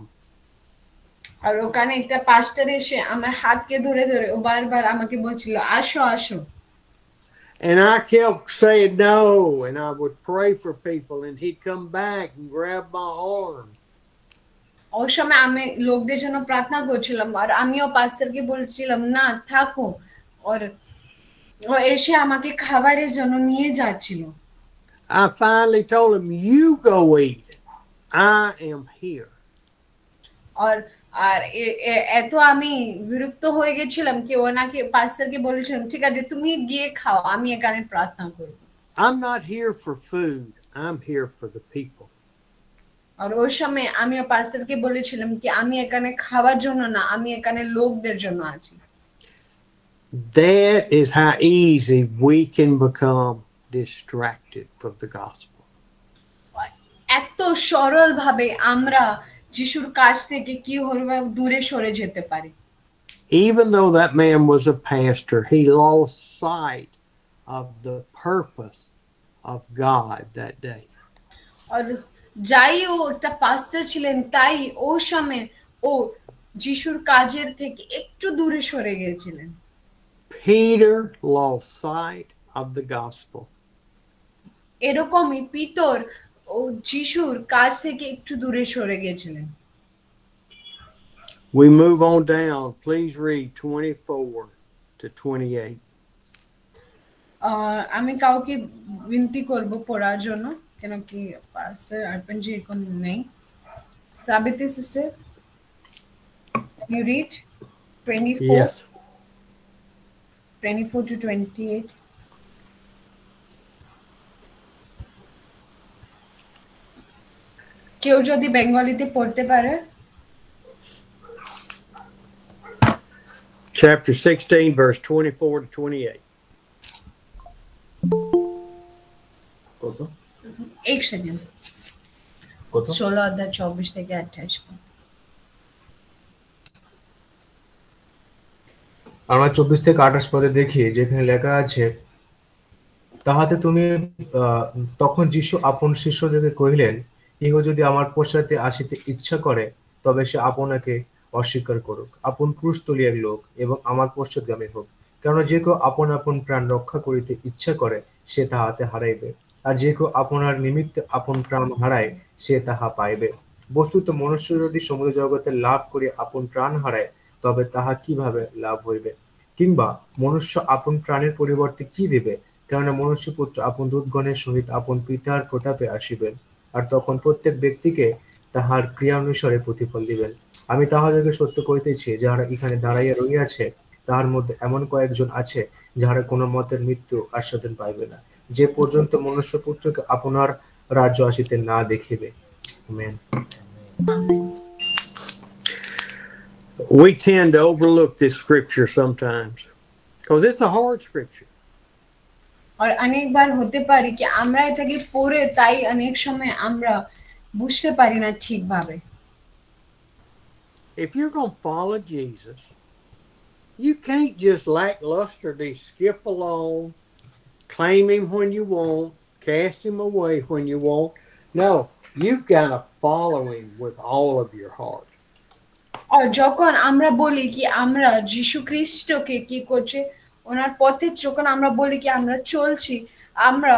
[SPEAKER 5] আর ওখানে একটা পাস্টার এসে আমার হাতকে ধরে ধরে ও বারবার আমাকে বলছিল আসো আসো।
[SPEAKER 4] And I kept saying no, and I would pray for people, and he'd come back and grab my arm.
[SPEAKER 5] ওই সময় আমি লোকদের জন্য প্রার্থনা করছিলাম আর আমিও পাস্টারকে বলছিলাম না থাকো, আর ও এসে আমাকে খাবারের জন্য নিয়ে যাচ্ছিল।
[SPEAKER 4] I finally told him, "You go eat. I am here."
[SPEAKER 5] আর এত আমি বিরক্ত হয়ে গেছিলাম কি ওনাকে পাস্টারকে বলেছিলাম ঠিক আছে তুমি গিয়ে খাও, আমি এখানে প্রার্থনা করব।
[SPEAKER 4] I'm not here for food. I'm here for the people.
[SPEAKER 5] আর ওই সময় আমিও পাস্টারকে বলেছিলাম কি আমি এখানে খাওয়ার জন্য না, আমি এখানে লোকদের জন্য আছি।
[SPEAKER 4] That is how easy we can become distracted from the gospel.
[SPEAKER 5] এত সরল ভাবে আমরা যিশুর কাছ থেকে কি দূরে সরে যেতে পারি।
[SPEAKER 4] Even though that man was a pastor, he lost sight of the purpose of God that day.
[SPEAKER 5] আর যাই ও একটা পাস্টার ছিলেন, তাই ও সময় ও যিশুর কাজের থেকে একটু দূরে সরে গিয়েছিলেন।
[SPEAKER 4] Peter lost sight of the gospel.
[SPEAKER 5] এরকমই পিতর ও যিশুর কাজ থেকে একটু দূরে সরে গিয়েছিলেন।
[SPEAKER 4] We move on down. Please read 24 to 28.
[SPEAKER 5] আমি কাউকে বিনতি করব পড়ার জন্য, কেন কি পাস্টার আরপেনজি এখন নেই। সাবিতি sister, you read 24
[SPEAKER 4] Yes.
[SPEAKER 5] 24 to 28. কেউ যদি বেঙ্গলিতে পড়তে পারে।
[SPEAKER 4] Chapter 16, verse 24 to 28.
[SPEAKER 2] কত
[SPEAKER 5] এক সেকেন্ড।
[SPEAKER 2] কত
[SPEAKER 5] 16 অধ্যায় 24 থেকে 28।
[SPEAKER 2] আমরা 24 থেকে 28 পদে দেখি, যেখানে লেখা আছে, তাহাতে তুমি তখন যীশু আপন শিষ্যদেরকে কহিলেন, কেহ যদি আমার পশ্চাতে আসিতে ইচ্ছা করে, তবে সে আপনাকে অস্বীকার করুক, আপন ক্রুশ তুলিয়া লোক এবং আমার পশ্চাৎগামী হোক। কেননা যে কেউ আপন আপন প্রাণ রক্ষা করিতে ইচ্ছা করে, সে তাহাতে হারাইবে, আর যে কেউ আপনার নিমিত্তে আপন প্রাণ হারায়, সে তাহা পাইবে। বস্তুত মনুষ্য যদি সমুদ্র জগতে লাভ করিয়া আপন প্রাণ হারায়, তবে তাহা কিভাবে লাভ হইবে? কিংবা মনুষ্য আপন প্রাণের পরিবর্তে কি দিবে? কেননা মনুষ্যপুত্র আপন দূতগণের সহিত আপন পিতার প্রতাপে আসিবেন, আর তখন প্রত্যেক ব্যক্তিকে তাহার ক্রিয়া অনুসারে প্রতিফল দিবেন। আমি তাহাদেরকে সত্য করিতেছি, যাহারা এখানে দাঁড়াইয়া রহিয়াছে, তাহার মধ্যে এমন কয়েকজন আছে, যাহারা কোনো মতের মৃত্যু আস্বাদন পাইবে না, যে পর্যন্ত মনুষ্যপুত্রকে আপনার রাজ্য আসিতে না দেখিবে। Amen.
[SPEAKER 4] We tend to overlook this scripture sometimes because it's a hard scripture.
[SPEAKER 5] আর অনেকবার হতে পারে কি আমরা এটাকে পড়ে তাই অনেক সময় আমরা বুঝতে পারি না ঠিকভাবে।
[SPEAKER 4] If you're going to follow Jesus, you can't just lacklusterly skip along, claim him when you want, cast him away when you want. No, you've got to follow him with all of your heart.
[SPEAKER 5] আর যখন আমরা বলি কি আমরা যীশু খ্রিস্টকে কি করছে ওনার পথে, যখন আমরা বলি কি আমরা চলছি, আমরা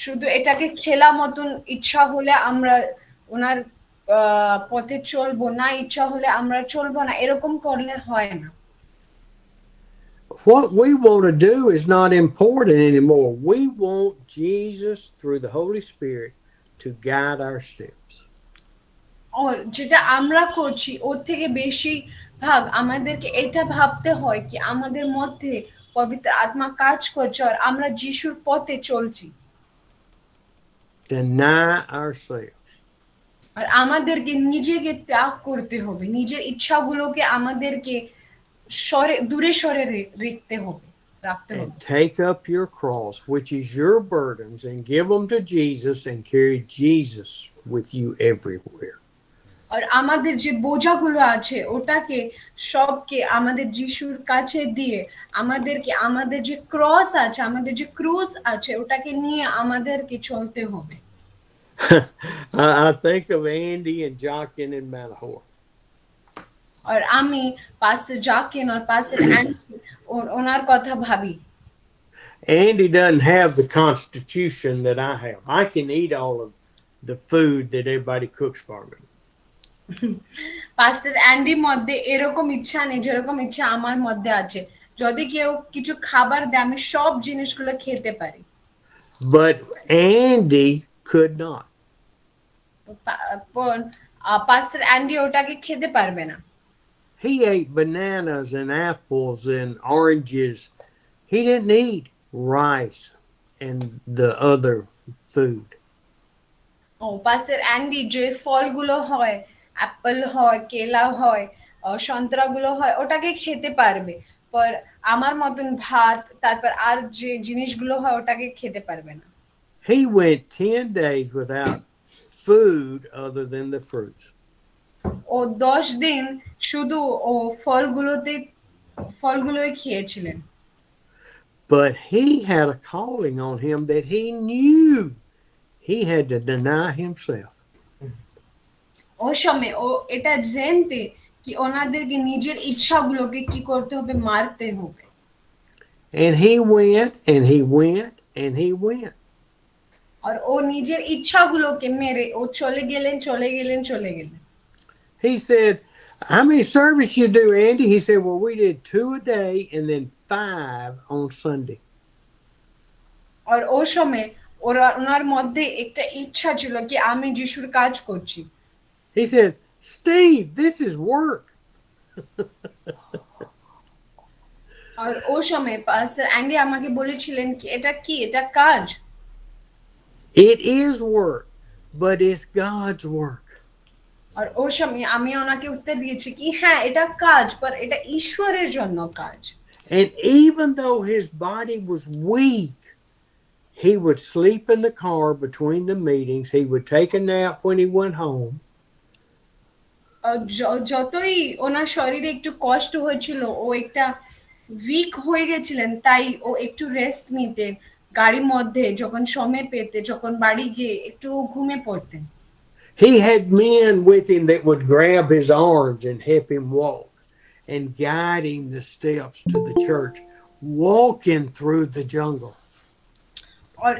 [SPEAKER 5] শুধু এটাকে খেলা মতন ইচ্ছা হলে আমরা ওনার পথে চলবো না, ইচ্ছা হলে আমরা চলবো না, এরকম করলে হয় না।
[SPEAKER 4] What we want to do is not important anymore. We want Jesus through the Holy Spirit to guide our steps.
[SPEAKER 5] আর যেটা আমরা করছি ওর থেকে বেশি ভাগ আমাদেরকে এটা ভাবতে হয় কি আমাদের মধ্যে পবিত্র আত্মা কাজ করছে আর আমরা যিশুর পথে চলছি।
[SPEAKER 4] Deny ourselves.
[SPEAKER 5] আর আমাদেরকে নিজেকে ত্যাগ করতে হবে, নিজের ইচ্ছাগুলোকে আমাদেরকে দূরে সরে রাখতে হবে।
[SPEAKER 4] And take up your cross, which is your burdens, and give them to Jesus and carry Jesus with you everywhere.
[SPEAKER 5] আর আমাদের যে বোঝাগুলো আছে ওটাকে সবকে আমাদের যিশুর কাছে দিয়ে আমাদেরকে আমাদের যে ক্রস আছে, আমাদের যে ক্রুশ আছে ওটাকে নিয়ে আমাদেরকে চলতে হবে।
[SPEAKER 4] I think of Andy and Jockin in Matahor.
[SPEAKER 5] আর আমি পাস্টার জাকিন আর পাস্টার অ্যান্ডি ওনার কথা ভাবি।
[SPEAKER 4] Andy doesn't have the constitution that I have. I can eat all of the food that everybody cooks for me.
[SPEAKER 5] পাস্টার অ্যান্ডির মধ্যে এরকম ইচ্ছা নেই যেরকম ইচ্ছা আমার মধ্যে আছে। যদি কেউ কিছু খাবার দেয় আমি সব জিনিসগুলো খেতে পারি।
[SPEAKER 4] But Andy could not.
[SPEAKER 5] পাস্টার Andy ওটাকে খেতে পারবে না।
[SPEAKER 4] He ate bananas and apples and oranges. He didn't eat rice and the other food.
[SPEAKER 5] পাস্টার Andy যে ফলগুলো হয়, অ্যাপল হয়, কেলা হয়, সন্তরাগুলো হয় ওটাকে খেতে পারবে, পর আমার মতন ভাত তারপর আর যে জিনিসগুলো হয় ওটাকে খেতে পারবে না।
[SPEAKER 4] He went 10 days without food other than the fruits.
[SPEAKER 5] ও 10 দিন শুধু ও ফলগুলোই খেয়েছিলেন।
[SPEAKER 4] But he had a calling on him that he knew he had to deny himself.
[SPEAKER 5] ও সময় ও এটা জানতে কি ওনাদেরকে নিজের ইচ্ছাগুলোকে কি করতে হবে, মারতে হবে।
[SPEAKER 4] And he went and he went and he went.
[SPEAKER 5] আর ও নিজের ইচ্ছাগুলোকে মেরে ও চলে গেলেন চলে গেলেন চলে গেলেন।
[SPEAKER 4] He said, how many services you do, Andy? He said, well, we did 2 a day and then 5 on Sunday.
[SPEAKER 5] আর ও সময় ওনার মধ্যে একটা ইচ্ছা ছিল কি আমি যিশুর কাজ করছি।
[SPEAKER 4] He said, Steve, this is work.
[SPEAKER 5] আর ও সময় পাস্টার অ্যান্ডি আমাকে বলেছিলেন কি এটা কি, এটা কাজ।
[SPEAKER 4] It is work, but it's God's work.
[SPEAKER 5] আর ও সময় আমি ওনাকে উত্তর দিয়েছি কি হ্যাঁ এটা কাজ, पर এটা ঈশ্বরের জন্য কাজ।
[SPEAKER 4] And even though his body was weak, he would sleep in the car between the meetings. He would take a nap when he went home.
[SPEAKER 5] যতই ওনার শরীরে একটু কষ্ট হয়েছিল, ও একটা উইক হয়ে গেছিলেন, তাই ও একটু রেস্ট নিতেন গাড়ির মধ্যে, যখন সময় পেতে, যখন বাড়ি গিয়ে একটু ঘুমিয়ে পড়তেন।
[SPEAKER 4] He had men with him that would grab his arms and help him walk and guide him the steps to the church, walking through the jungle.
[SPEAKER 5] আর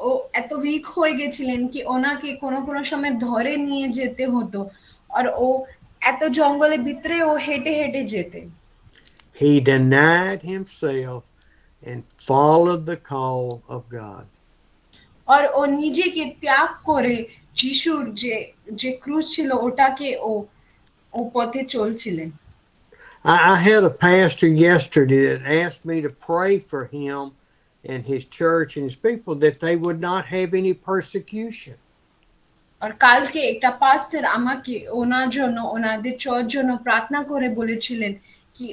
[SPEAKER 5] ও এত উইক হয়ে গেছিলেন কি ওনাকে কোনো কোনো সময় ধরে নিয়ে যেতে হতো, আর ও এত জঙ্গলের ভিতরে ও হেঁটে হেঁটে যেতেন।
[SPEAKER 4] He denied himself and followed the call of God.
[SPEAKER 5] আর ও নিজেকে ত্যাগ করে যিশুর যে যে ক্রুশ ছিল ওটাকে ও পথে চলছিলেন।
[SPEAKER 4] I had a pastor yesterday that asked me to pray for him and his church and his people that they would not have any persecution.
[SPEAKER 5] আর কালকে একটা পাস্টার আমাকে ওনার জন্য, ওনাদের চর্চ জন্য প্রার্থনা করে বলেছিলেন কি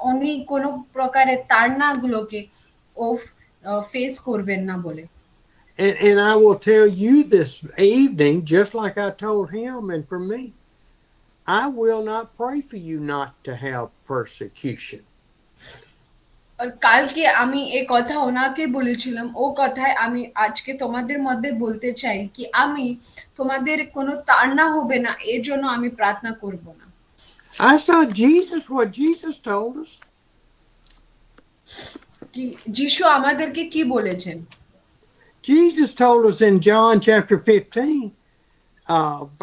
[SPEAKER 5] উনি কোনো প্রকারের তাড়নাগুলোকে ও ফেস করবেন না বলে।
[SPEAKER 4] And I will tell you this evening, just like I told him and for me, I will not pray for you not to have persecution.
[SPEAKER 5] আর কালকে আমি এই কথা ওনাকে বলেছিলাম, ও কথায় আমি আজকে তোমাদের মধ্যে বলতে চাই কি আমি তোমাদের কোনো তাড়না হবে না এর জন্য আমি প্রার্থনা করব না।
[SPEAKER 4] I saw Jesus, what Jesus told us.
[SPEAKER 5] কি যিশু আমাদেরকে কি বলেছেন?
[SPEAKER 4] Jesus told us in John chapter 15,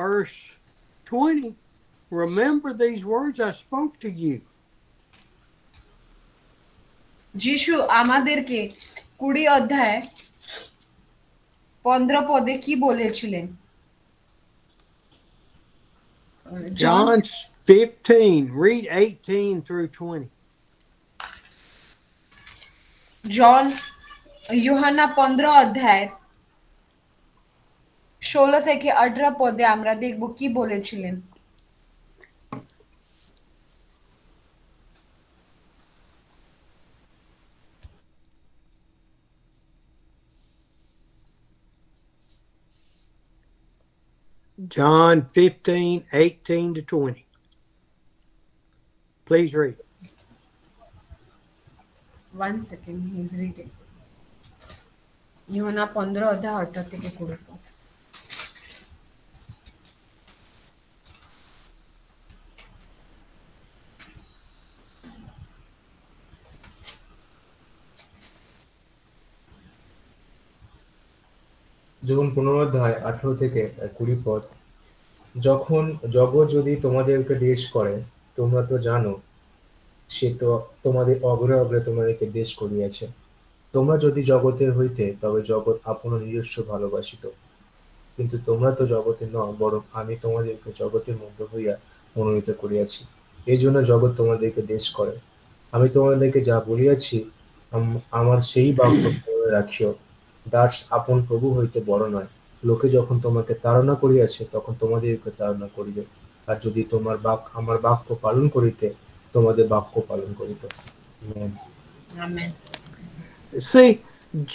[SPEAKER 4] verse 20, remember these words I spoke to you.
[SPEAKER 5] যিশু আমাদেরকে 20 অধ্যায় 15 পদে কি বলেছিলেন?
[SPEAKER 4] John 15, read 18 through 20.
[SPEAKER 5] ইউহানা 15 অধ্যায় 16 থেকে 18 পদে আমরা দেখব কি বলেছিলেন।
[SPEAKER 4] John 15, 18 to 20. Please read.
[SPEAKER 5] 1 second, he's reading. Youhana 15 অধ্যায় 18 থেকে 20 পদ।
[SPEAKER 2] যখন 15 অধ্যায় 18 থেকে 20 পদ, যখন জগৎ যদি তোমাদেরকে দেশ করে, তোমরা তো জানো সে তো তোমাদের অগ্রে অগ্রে তোমাদেরকে দেশ করিয়াছে। তোমরা যদি জগতের হইতে, তবে জগৎ আপন নিজস্ব ভালোবাসিত। কিন্তু তোমরা তো জগতের নও, বরং আমি তোমাদেরকে জগতের মধ্যে হইয়া মনোনীত করিয়াছি। এই জন্য জগৎ তোমাদেরকে দেশ করে। আমি তোমাদেরকে যা বলিয়াছি আমার সেই বাক্য মনে রাখিও। দাস আপন প্রভু হইতে বড় নয়। লোকে যখন তোমাকে তাড়না করিয়াছে, তখন তোমাদেরকে তাড়না করিবে। আর যদি আমার বাক্য পালন করিতে, তোমাদের বাক্য পালন করিত।
[SPEAKER 5] Amen.
[SPEAKER 4] See,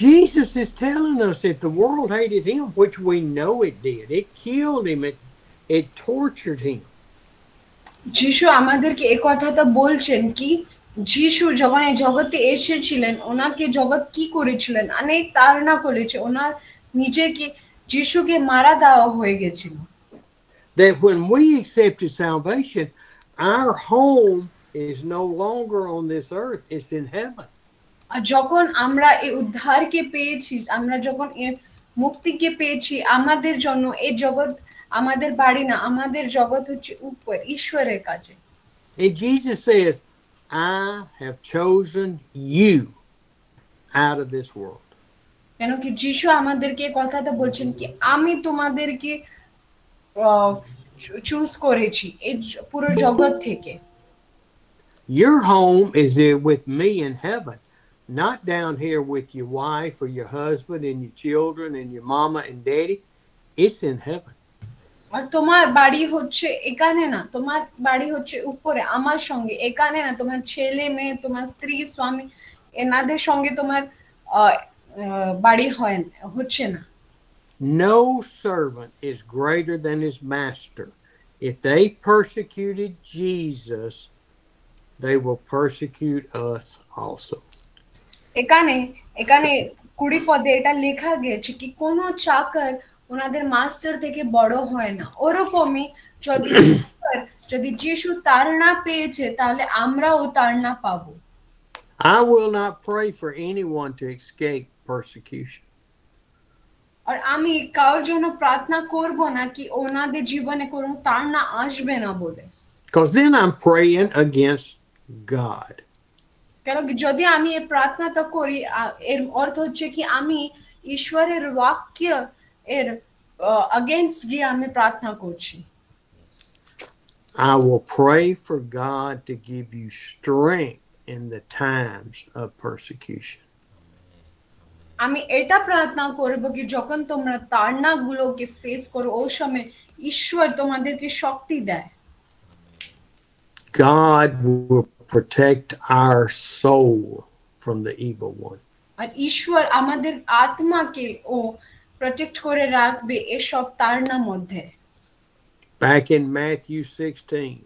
[SPEAKER 4] Jesus is telling us that the world hated him, which we know it did. It killed him. It tortured him.
[SPEAKER 5] যিশু আমাদেরকে এই কথাটা বলছেন কি যিশু যখন এই জগতে এসেছিলেন, ওনাকে জগৎ কি করেছিলেন, অনেক তাড়না করেছে, ওনার নিজেকে যিশুকে মারা দেওয়া হয়ে গেছিল।
[SPEAKER 4] that when we accepted salvation, our home is no longer on this earth, it's in heaven.
[SPEAKER 5] আর যখন আমরা এই উদ্ধারকে পেয়েছি, আমরা যখন এই মুক্তিকে পেয়েছি, আমাদের জন্য এই জগৎ আমাদের বাড়ি না, আমাদের জগৎ হচ্ছে উপর ঈশ্বরের কাছে।
[SPEAKER 4] And Jesus says, I have chosen you out of this world.
[SPEAKER 5] কেন কি যিশু আমাদেরকে কথাটা বলছেন কি আমি তোমাদেরকে চুজ করেছি এই পুরো জগৎ থেকে।
[SPEAKER 4] Your home is with me in heaven, not down here with your wife or your husband and your children and your mama and daddy. It's in heaven.
[SPEAKER 5] আর তোমার বাড়ি হচ্ছে এখানে না, তোমার বাড়ি হচ্ছে উপরে আমার সঙ্গে, এখানে না তোমার ছেলে মেয়ে তোমার স্ত্রী স্বামী এনাদের সঙ্গে তোমার বাড়ি হচ্ছে না।
[SPEAKER 4] No servant is greater than his master. If they persecuted Jesus, they will persecute us also.
[SPEAKER 5] এখানে 20 পদে এটা লেখা গেছে কি কোনো চাকর ওনাদের মাস্টার থেকে বড় হয় না। ওরকমই যদি যিশু তাড়না পেয়েছে তাহলে আমরাও তাড়না পাবো।
[SPEAKER 4] I will not pray for anyone to escape persecution.
[SPEAKER 5] আর আমি কারোর জন্য প্রার্থনা করব না কি ওনাদের জীবনে কোনো তাড়না আসবে না বলে।
[SPEAKER 4] Because then I'm praying against God.
[SPEAKER 5] কারণ যদি আমি এই প্রার্থনাটা করি এর অর্থ হচ্ছে কি আমি ঈশ্বরের বাক্য এর against গিয়ে আমি প্রার্থনা করছি।
[SPEAKER 4] I will pray for God to give you strength in the times of persecution.
[SPEAKER 5] আমি এটা প্রার্থনা করব কি যখন তোমরা তাড়নাগুলোকে ফেস করো ওই সময় ঈশ্বর তোমাদেরকে শক্তি দেয়।
[SPEAKER 4] God will protect our soul from the evil one.
[SPEAKER 5] আর ঈশ্বর আমাদের আত্মাকে ও প্রটেক্ট করে রাখবে এসব তাড়নার মধ্যে।
[SPEAKER 4] Back in Matthew 16,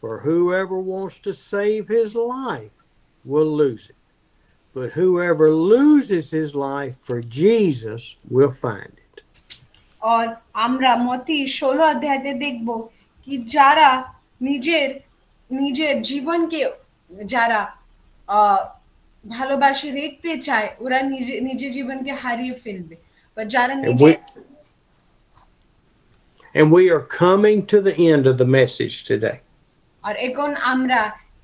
[SPEAKER 4] for whoever wants to save his life will lose it, but whoever loses his life for Jesus will find it.
[SPEAKER 5] আর আমরা মতি 16 অধ্যায়তে দেখব কি যারা নিজের জীবনকে যারা ভালোবাসে রাখতে চায় ওরা নিজের জীবনকে হারিয়ে ফেলবে, বা যারা
[SPEAKER 4] And we are coming to the end of the message today.
[SPEAKER 5] আর এখন আমরা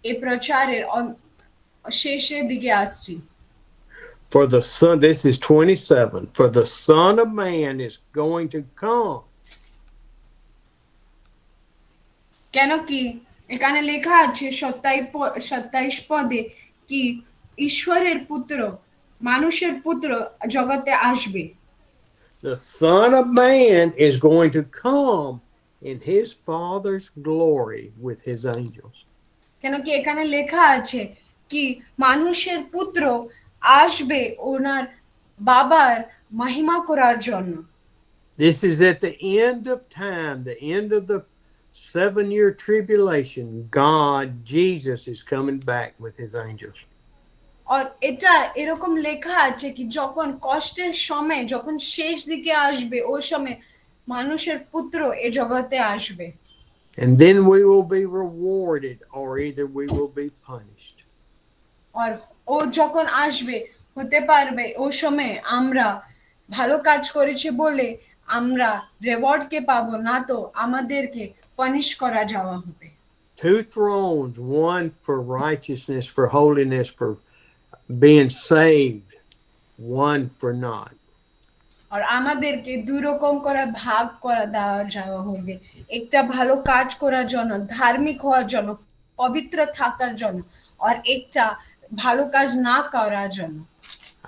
[SPEAKER 5] এই প্রচারের শেষের দিকে আসছি।
[SPEAKER 4] For the Son, this is 27, for the Son of Man is going to come.
[SPEAKER 5] কেন কি এখানে লেখা আছে 27 পদে কি ঈশ্বরের পুত্র মানুষের পুত্র জগতে আসবে।
[SPEAKER 4] The Son of Man is going to come in his Father's glory with his angels.
[SPEAKER 5] কেন কি এখানে লেখা আছে কি মানুষের পুত্র আসবে ওনার বাবার মহিমা করার জন্য।
[SPEAKER 4] This is at the end of time, the end of the 7-year tribulation. God, Jesus, is coming back with his angels.
[SPEAKER 5] আর এটা এরকম লেখা আছে কি যখন কষ্টের সময় যখন শেষ দিকে আসবে ওই সময় মানুষের পুত্র এই জগতে আসবে।
[SPEAKER 4] And then we will be rewarded or either we will be punished.
[SPEAKER 5] আর ও যখন আসবে হতে পারবে ওই সময় আমরা ভালো কাজ করেছি বলে আমরা রিওয়ার্ডকে পাবো, না তো আমাদেরকে পানিশ করা যাওয়া হবে।
[SPEAKER 4] 2 thrones, one for righteousness, for holiness, for being saved, one for not.
[SPEAKER 5] আর আমাদেরকে দুই রকম করে ভাগ করা দেওয়া যাওয়া হবে, একটা ভালো কাজ করার জন্য, ধার্মিক হওয়ার জন্য, পবিত্র থাকার জন্য, আর একটা ভালো কাজ না করার জন্য।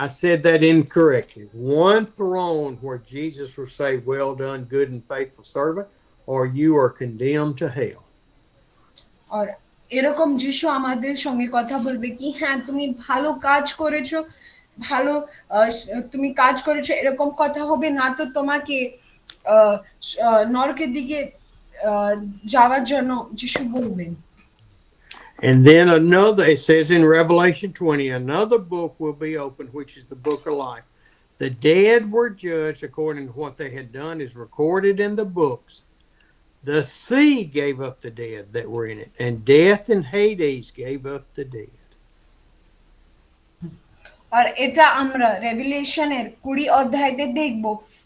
[SPEAKER 4] I said that incorrectly. One throne where Jesus will say, well done, good and faithful servant, or you are condemned to hell.
[SPEAKER 5] আর এরকম যিশু আমাদের সঙ্গে কথা বলবে কি হ্যাঁ তুমি ভালো কাজ করেছো, ভালো তুমি কাজ করেছো এরকম কথা হবে, না তো তোমাকে নরকের দিকে যাওয়ার জন্য যিশু বলবেন।
[SPEAKER 4] And then another, it says in Revelation 20, another book will be opened, which is the book of life. The dead were judged according to what they had done is recorded in the books. The sea gave up the dead that were in it, and death and Hades gave up the dead.
[SPEAKER 5] আর এটা আমরা রেভিলেশনের 20 অধ্যায়তে দেখব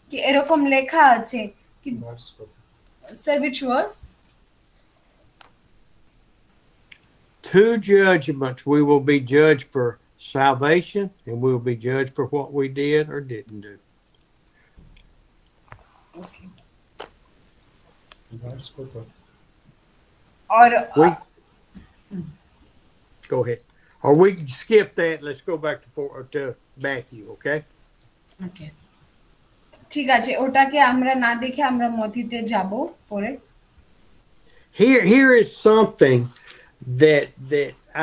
[SPEAKER 5] কি এরকম লেখা আছে কি
[SPEAKER 2] verse কত?
[SPEAKER 5] Sir which was
[SPEAKER 4] Two judgments. We will be judged for salvation, and we will be judged for what we did or didn't do.
[SPEAKER 5] okay
[SPEAKER 2] verse কত?
[SPEAKER 5] আর
[SPEAKER 4] Go ahead. Or we can skip that. Let's go back to Matthew, okay?
[SPEAKER 5] ওকে ঠিক আছে ওটাকে আমরা না দেখে আমরা মথিতে যাব পরে
[SPEAKER 4] Here is something that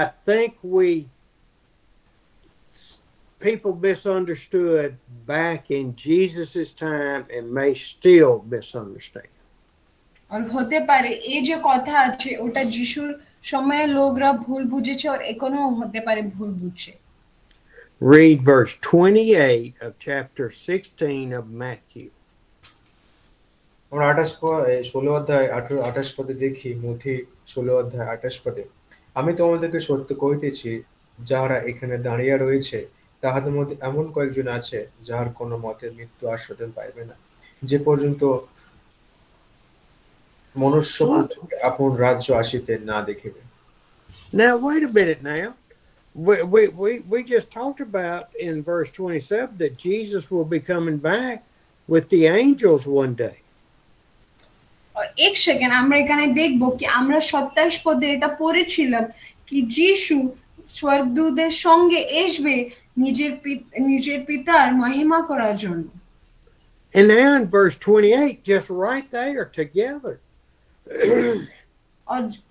[SPEAKER 4] I think people misunderstood back in Jesus's time and may still misunderstand.
[SPEAKER 5] আর হতে পারে এই যে কথা আছে ওটা যিশুর সময়ে লোকরা ভুল বুঝেছে আর এখনো হতে পারে ভুল বুঝছে
[SPEAKER 4] Read verse 28 of chapter 16 of Matthew.
[SPEAKER 2] আমরা 16 অধ্যায় 28 পদে দেখি, মথি 16 অধ্যায় 28 পদে, আমি তোমাদেরকে সত্য কহিতেছি, যাহারা এখানে দাঁড়িয়ে রয়েছে তাহাদের মধ্যে এমন কয়েকজন আছে যাহার কোনো মতে মৃত্যু আস্বাদন পাইবে না, যে পর্যন্ত মনুষ্য আপন রাজ্য আসিতে না দেখিবে।
[SPEAKER 4] Now wait a minute now. We just talked about in verse 27 that Jesus will be coming back with the angels one day.
[SPEAKER 5] আর এক সেকেন্ড আমরা এখানে দেখব কি আমরা 27 পদে এটা পড়েছিলাম কি যিশু স্বর্গদূতদের সঙ্গে আসবে নিজের পিতার মহিমা করার জন্য
[SPEAKER 4] And now in verse 28, just right there together.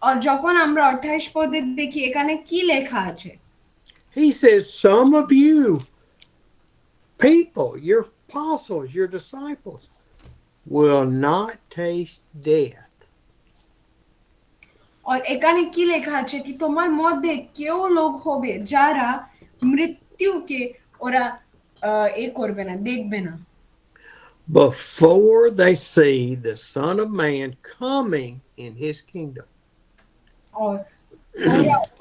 [SPEAKER 5] আর যখন আমরা 28 পদে দেখি এখানে কি লেখা আছে
[SPEAKER 4] He says, some of you people, your apostles, your disciples, will not taste death.
[SPEAKER 5] আর এখানে কি লেখা আছে কি তোমার মধ্যে কেউ লোক হবে যারা মৃত্যুকে ওরা এ করবে না দেখবে না
[SPEAKER 4] Before they see the Son of Man coming in his kingdom.
[SPEAKER 5] আর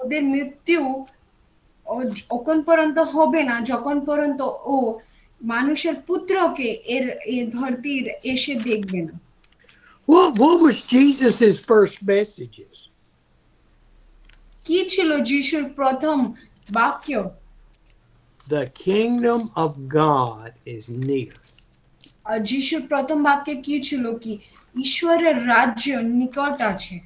[SPEAKER 5] ওদের মৃত্যু যখন পর্যন্ত হবে না যখন পর্যন্ত ও মানুষের পুত্রকে এই ধরতির এসে দেখবে না
[SPEAKER 4] What was Jesus's first messages?
[SPEAKER 5] কি ছিল যিশুর প্রথম বাক্য
[SPEAKER 4] The kingdom of God is near.
[SPEAKER 5] আর যিশুর প্রথম বাক্যে কি ছিল কি ঈশ্বরের রাজ্য নিকট আছে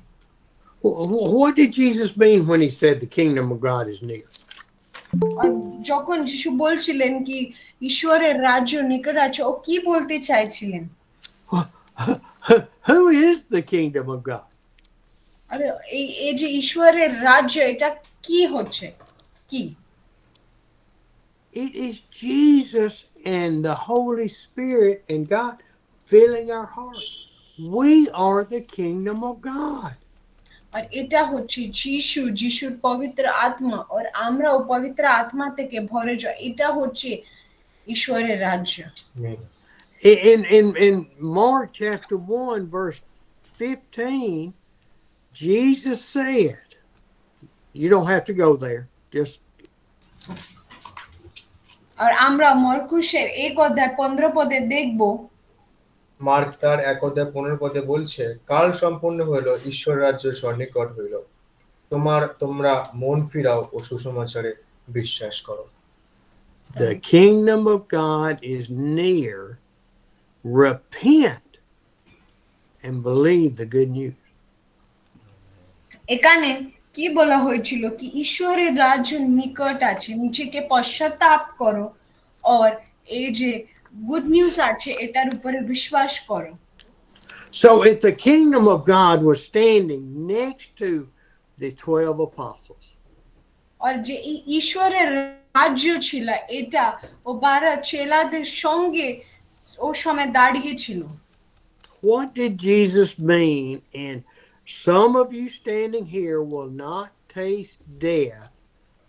[SPEAKER 4] What did Jesus mean when he said the kingdom of God is near?
[SPEAKER 5] আর যখন যিশু বলছিলেন কি ঈশ্বরের রাজ্য নিকট আছে ও কি বলতে চাইছিলেন
[SPEAKER 4] Who is the kingdom of God?
[SPEAKER 5] আরে এই যে ঈশ্বরের রাজ্য এটা কি হচ্ছে কি
[SPEAKER 4] It is Jesus and the Holy Spirit and God filling our hearts. We are the kingdom of God.
[SPEAKER 5] আর এটা হচ্ছে যিশুর পবিত্র আত্মা আর আমরাও পবিত্র আত্মা থেকে ভরে যাই এটা হচ্ছে ঈশ্বরের রাজ্য
[SPEAKER 4] In Mark chapter 1 verse 15, Jesus said, you don't have to go there, just
[SPEAKER 5] আর আমরা মার্কুসের 1 অধ্যায় 15 পদে দেখব
[SPEAKER 2] মার্ক তার 1 অধ্যায় 15 পদে বলছে, কাল সম্পূর্ণ হইল, ঈশ্বর রাজ্য সন্নিকট হইল, তোমরা মন ফিরাও ও সুসমাচারে বিশ্বাস করো।
[SPEAKER 4] The kingdom of God is near. Repent and believe the good news.
[SPEAKER 5] এখানে কি বলা হয়েছিল কি ঈশ্বরের রাজ্য নিকট আছে নিজেকে পশ্চাত্তাপ করো আর এই যে গুড নিউজ আছে এটার উপরে বিশ্বাস করো
[SPEAKER 4] So if the kingdom of God was standing next to the 12 apostles,
[SPEAKER 5] আর যে ঈশ্বরের রাজ্য ছিল এটা ও 12 চেলাদের সঙ্গে ও সময় দাঁড়িয়ে ছিল
[SPEAKER 4] what did Jesus mean in some of you standing here will not taste death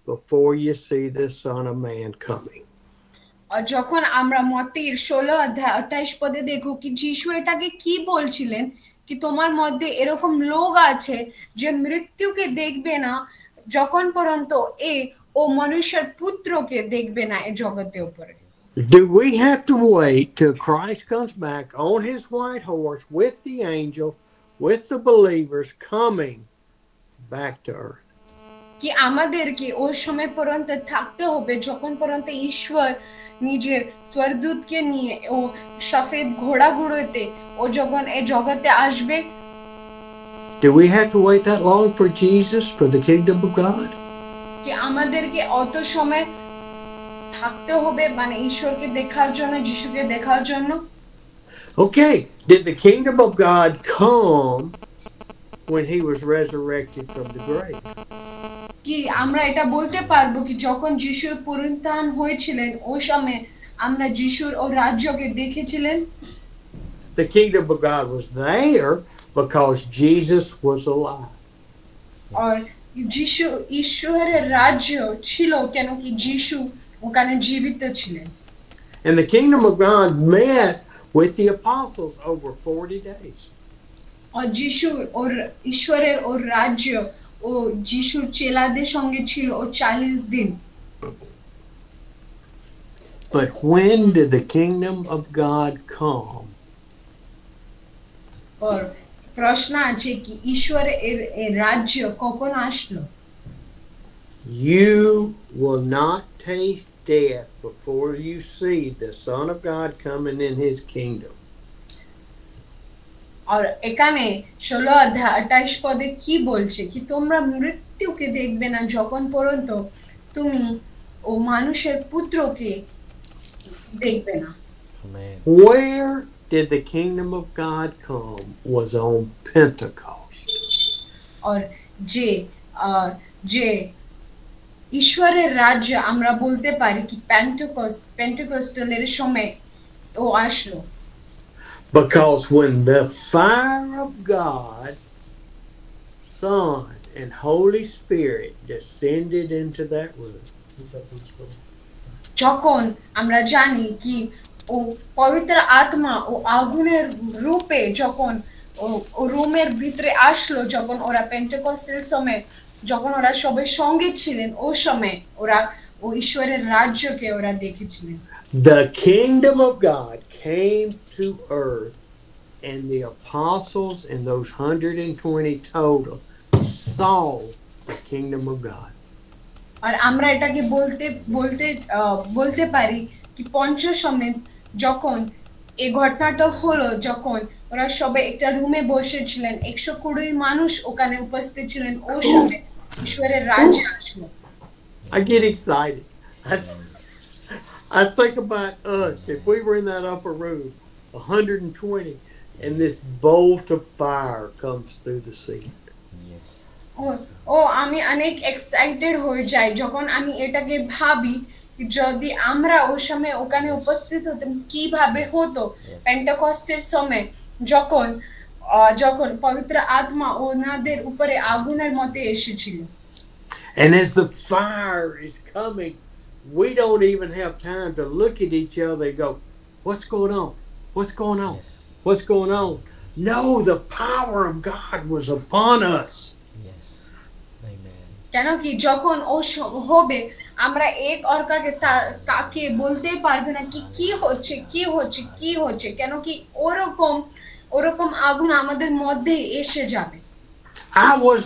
[SPEAKER 4] before you see the Son of Man coming?
[SPEAKER 5] আর যখন আমরা মত্তের 16 অধ্যায় 28 পদে দেখো কি যিশু এটাকে কি বলছিলেন কি তোমার মধ্যে এরকম লোক আছে যে মৃত্যুকে দেখবে না যখন পর্যন্ত ও মনুষ্যের পুত্রকে দেখবে না এই জগতের উপরে।
[SPEAKER 4] Do we have to wait till Christ comes back on his white horse with the angel, with the believers coming back to earth?
[SPEAKER 5] কি আমাদেরকে ওই সময় পর্যন্ত থাকতে হবে যখন পর্যন্ত ঈশ্বর নিজের স্বর্গদূতকে নিয়ে ও সফেদ ঘোড়াগুলোতে ও যখন এই জগতে আসবে?
[SPEAKER 4] Do we have to wait that long for Jesus, for the kingdom of God?
[SPEAKER 5] কি আমাদেরকে অত সময় থাকতে হবে মানে ঈশ্বরকে দেখার জন্য, যিশুকে দেখার জন্য?
[SPEAKER 4] Okay, did the kingdom of God come when he was resurrected from the grave?
[SPEAKER 5] কি আমরা এটা বলতে পারবো কি যখন যিশুর পুনরুত্থান হয়েছিলেন ওই সময় আমরা যিশুর ও রাজ্যকে দেখেছিলেন?
[SPEAKER 4] The kingdom of God was there because Jesus was alive.
[SPEAKER 5] আর যিশু ঈশ্বরের রাজ্য ছিল কেন কি যিশু ওখানে জীবিত ছিলেন।
[SPEAKER 4] And the kingdom of God met with the apostles over 40 days.
[SPEAKER 5] আর যিশু ওর ঈশ্বরের ওর রাজ্য ও যিশুর চেলাদের সঙ্গে ছিল ও 40 দিন।
[SPEAKER 4] But when did the kingdom of God come?
[SPEAKER 5] আর প্রশ্ন আছে কি ঈশ্বরের এই রাজ্য কখন আসলো?
[SPEAKER 4] You will not taste death before you see the Son of God coming in his kingdom.
[SPEAKER 5] আর এখানে 16 অধ্যায় 28 পদে কি বলছে কি তোমরা মৃত্যুকে দেখবে না যখন পর্যন্ত তুমি ও মানুষের পুত্রকে দেখবে না।
[SPEAKER 6] Amen.
[SPEAKER 4] Where did the kingdom of God come was on Pentecost.
[SPEAKER 5] আর যে ঈশ্বরের রাজ্য আমরা বলতে পারি কি পেন্টেকস্টালের সময় ও আসলো।
[SPEAKER 4] Because when the fire of God, Son, and Holy Spirit descended into that room.
[SPEAKER 5] যখন আমরা জানি কি ও পবিত্র আত্মা ও আগুনের রূপে যখন ও রুমের ভিতরে আসলো, যখন ওরা পেন্টেকস্টাল সময় যখন ওরা সবাই সঙ্গে ছিলেন ও সময় ওরা ও ঈশ্বরের রাজ্যকে ওরা দেখেছিলেন।
[SPEAKER 4] The kingdom of God came to earth, and the apostles and those 120 total saw the kingdom of God.
[SPEAKER 5] আর আমরা এটাকে বলতে পারি কি পঞ্চমে যখন এই ঘটনাটা হলো, যখন ওরা সবাই একটা রুমে বসেছিলেন, 120 মানুষ ওখানে উপস্থিত ছিলেন, ও সময় ঈশ্বরের রাজ্য আসলো।
[SPEAKER 4] I get excited. I think about us if we were in that upper room, 120, and this bolt of fire comes through the ceiling.
[SPEAKER 6] Yes.
[SPEAKER 5] ও আমি অনেক এক্সাইটেড হয়ে যাই যখন আমি এটাকে ভাবি যদি আমরা ওই সময় ওখানে উপস্থিত হতাম কিভাবে হতো পেন্টেকস্টের সময় যখন পবিত্র আত্মা ওনাদের উপরে আগুনের মতো এসেছিল।
[SPEAKER 4] And as the fire is coming, we don't even have time to look at each other and go, what's going on? What's going on?
[SPEAKER 6] Yes.
[SPEAKER 4] What's going on? No, the power of God was upon us.
[SPEAKER 6] Yes. Amen.
[SPEAKER 5] কেন কি যখন ও হবে আমরা এক অর্কাকে তাকে বলতে পারবে না কি কি হচ্ছে কেন কি ওরকম আগুন আমাদের মধ্যে এসে যাবে।
[SPEAKER 4] I would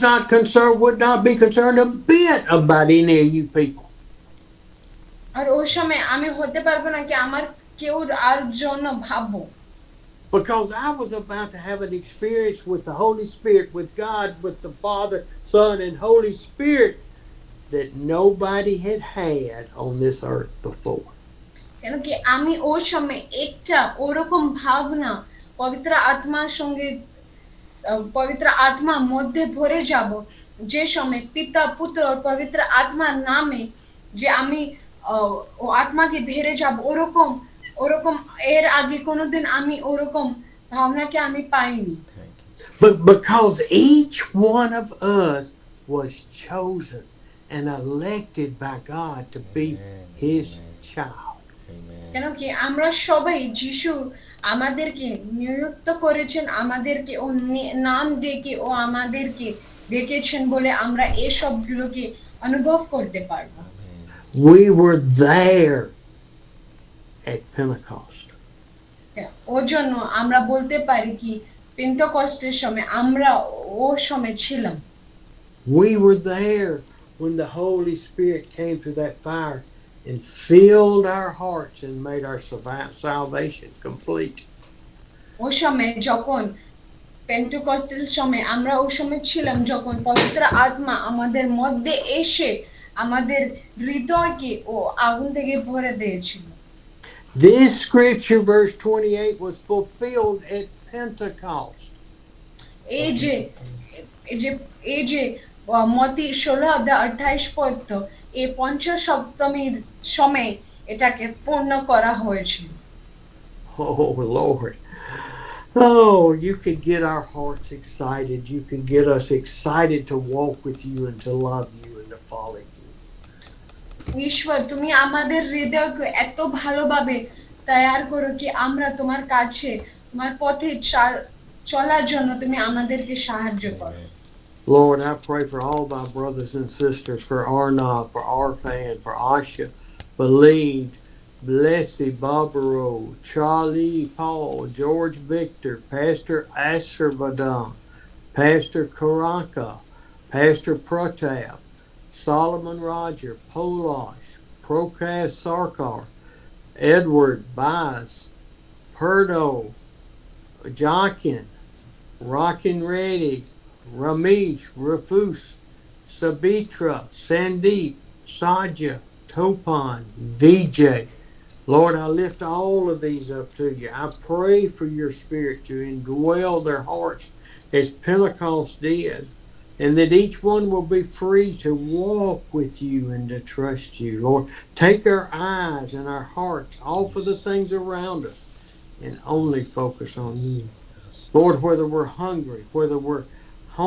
[SPEAKER 4] not be concerned a bit about any of you people.
[SPEAKER 5] আর ওই সময় আমি হতে পারবো না কি আমার কেউ আর জন্য ভাববো।
[SPEAKER 4] Because I was about to have an experience with the Holy Spirit, with God, with the Father, Son, and Holy Spirit that nobody had had on this earth before.
[SPEAKER 5] কেন কি আমি ওই সময় একটা ওরকম ভাবনা পবিত্র আত্মার মধ্যে ভরে যাব, যে সময় পিতা পুত্র ও পবিত্র আত্মার নামে যে আমি ও আত্মাকে ভরে যাব, ওরকম এর আগে কোনোদিন আমি ওরকম ভাবনাকে আমি পাইনি।
[SPEAKER 4] But because each one of us was chosen and elected by God to be
[SPEAKER 6] Amen.
[SPEAKER 4] his
[SPEAKER 6] Amen.
[SPEAKER 4] child.
[SPEAKER 6] Amen.
[SPEAKER 5] কেন কি আমরা সবাই যিশু আমাদেরকে নিযুক্ত করেছেন, আমাদেরকে ও নাম ডেকে ও আমাদেরকে ডেকেছেন বলে আমরা এই সবগুলোকে অনুভব করতে পারবো।
[SPEAKER 4] We were there at Pentecost.
[SPEAKER 5] ওর জন্য আমরা বলতে পারি কি পেন্তেকস্তের সময় আমরা ও সময় ছিলাম।
[SPEAKER 4] We were there when the Holy Spirit came through that fire and filled our hearts and made our salvation complete.
[SPEAKER 5] ও সময় যখন পেন্টেকস্টের সময় আমরা ও সময় ছিলাম যখন পবিত্র আত্মা আমাদের মধ্যে এসে আমাদের হৃদয়কে ও আগুন থেকে ভরে দিয়েছিল।
[SPEAKER 4] This scripture, verse 28, was fulfilled at Pentecost.
[SPEAKER 5] এই যে মতি 16:28 এই পঞ্চসপ্তমীর সময় এটাকে পূর্ণ করা হয়েছিল।
[SPEAKER 4] Oh, Lord. Oh, you could get our hearts excited. You could get us excited to walk with you and to love you and to follow you.
[SPEAKER 5] ঈশ্বর তুমি আমাদের হৃদয়কে এত ভালোভাবে তৈরি করো কি আমরা তোমার কাছে তোমার পথে চলার জন্য তুমি আমাদেরকে সাহায্য করো।
[SPEAKER 4] Lord, I pray for all my brothers and sisters, for Arnav, for Arpan, for Asha, Believed, Blessy, Barbaro, Charlie, Paul, George Victor, Pastor Asherbadan, Pastor Karanka, Pastor Protap, Solomon Roger, Polash, Prokas Sarkar, Edward Bias, Perdo, Jokin, Rockin' Reddy, Ramesh, Rafus, Sabitra, Sandeep, Saja, Topan, VJ. Lord, I lift all of these up to you. I pray for your Spirit to indwell their hearts as Pentecost did, and that each one will be free to walk with you and to trust you. Lord, take our eyes and our hearts off of the things around us and only focus on you. Lord, whether we're hungry, whether we're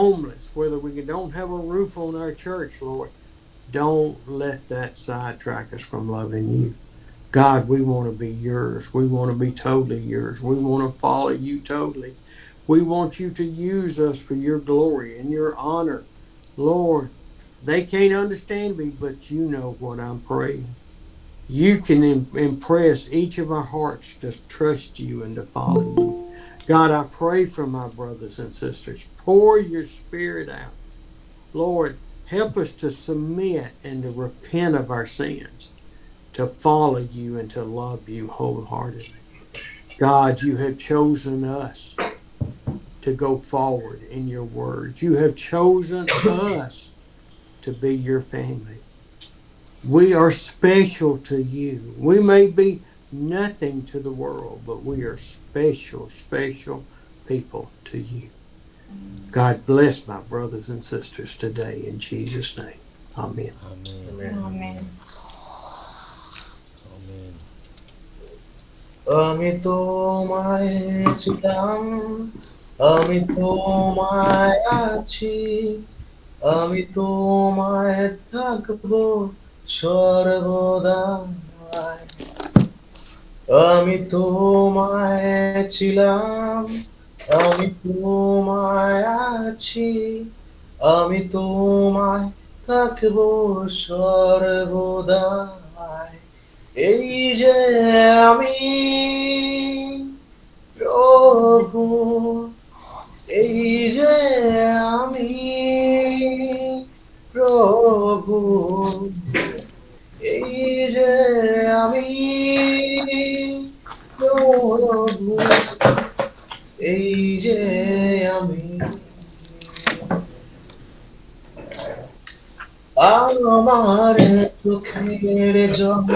[SPEAKER 4] homeless, whether we don't have a roof on our church, Lord, don't let that sidetrack us from loving you. God, we want to be yours. We want to be totally yours. We want to follow you totally. We want you to use us for your glory and your honor. Lord, they can't understand me, but you know what I'm praying. You can impress each of our hearts to trust you and to follow you. God, I pray for my brothers and sisters. Pour your Spirit out. Lord, help us to submit and to repent of our sins, to follow you and to love you wholeheartedly. God, you have chosen us to go forward in your word. You have chosen us to be your family. We are special to you. We may be nothing to the world, but we are special, special people to you. God bless my brothers and sisters today in Jesus' name. Amen.
[SPEAKER 6] Amen.
[SPEAKER 5] Amen.
[SPEAKER 6] Amen.
[SPEAKER 7] আমি তোমায় ছিলাম, আমি তোমায় আছি, আমি তোমায় থাকবো সর্বদা। আমি তোমায় ছিলাম, আমি তোমায় আছি, আমি তোমায় থাকবো সর্বদা। এই যে আমি প্রভু, এই যে আমি প্রভু, এই যে আমি প্রভু, এই যে আমি। আমার চোখের জল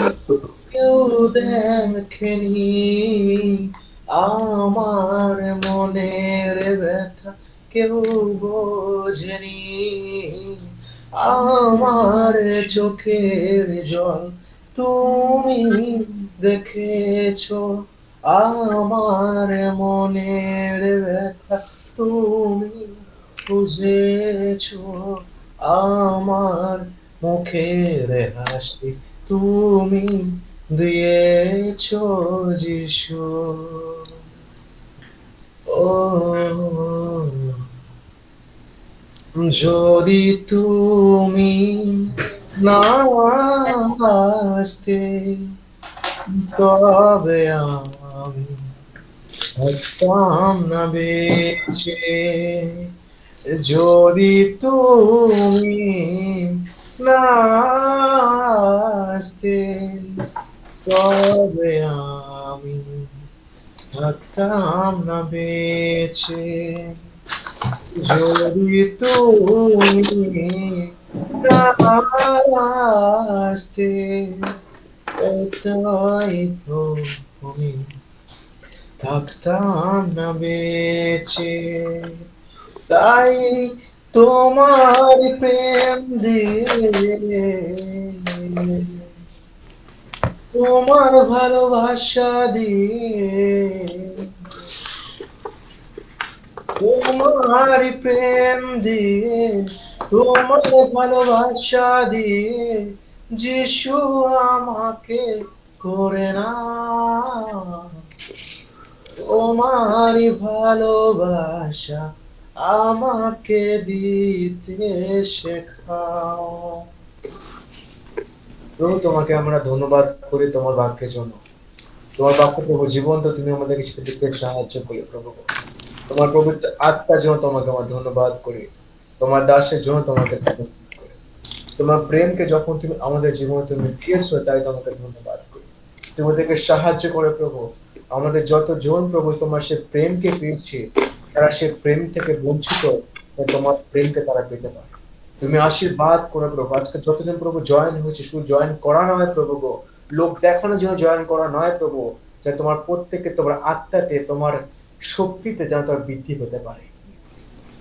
[SPEAKER 7] কেউ দেখেনি, আমার মনের ব্যথা কেউ বোঝেনি। আমার চোখের জল তুমি দেখেছো, আমার মনের ব্যথা তুমি বুঝেছো, আমার মুখের হাসি তুমি দিয়েছো যিশু। ও যদি তুমি না আসতে তবে আমি থাকতাম না বেঁচে। যদি তুমি না আসতে তবে আমি থাকতাম না বেঁচে। যদি তুমি না আসতে তাই তো আমি থাকতাম না বেঁচে। তাই তোমার প্রেম দিয়ে, তোমার ভালোবাসা দিয়ে, তোমার প্রেম দিয়ে, তোমার ভালোবাসা দিয়ে যিশু আমাকে করে না। তোমার ভালোবাসা আমাকে দিতে শেখাও। প্রভু তোমাকে আমরা ধন্যবাদ করি তোমার বাক্যের জন্য। তোমার বাক্য প্রভু জীবন্ত, তুমি আমাদেরকে সেটা দিতে সাহায্য করি প্রভু। তোমার পবিত্র আত্মার জন্য তোমাকে আমরা ধন্যবাদ করি। তোমার দাসের জন্য তোমাকে ধন্যবাদ করি। তোমার প্রেমকে যখন তুমি আমাদের জীবনে তুমি দিয়েছো, তাই তোমাকে ধন্যবাদ করি। তুমি ওদেরকে সাহায্য করে প্রভু। আমাদের যতজন প্রভু তোমার সে প্রেমকে পেয়েছে, তারা সে প্রেম থেকে বঞ্চিত, তোমার প্রেমকে তারা পেতে পারে। তুমি আশীর্বাদ করে প্রভু। আজকে যতজন প্রভু জয়েন হয়েছে, শুধু জয়েন করা নয় প্রভু গো, লোক দেখানোর জন্য জয়েন করা নয় প্রভু, যে তোমার প্রত্যেককে তোমার আত্মাতে, তোমার শক্তিতে যেন তার বৃদ্ধি পেতে পারে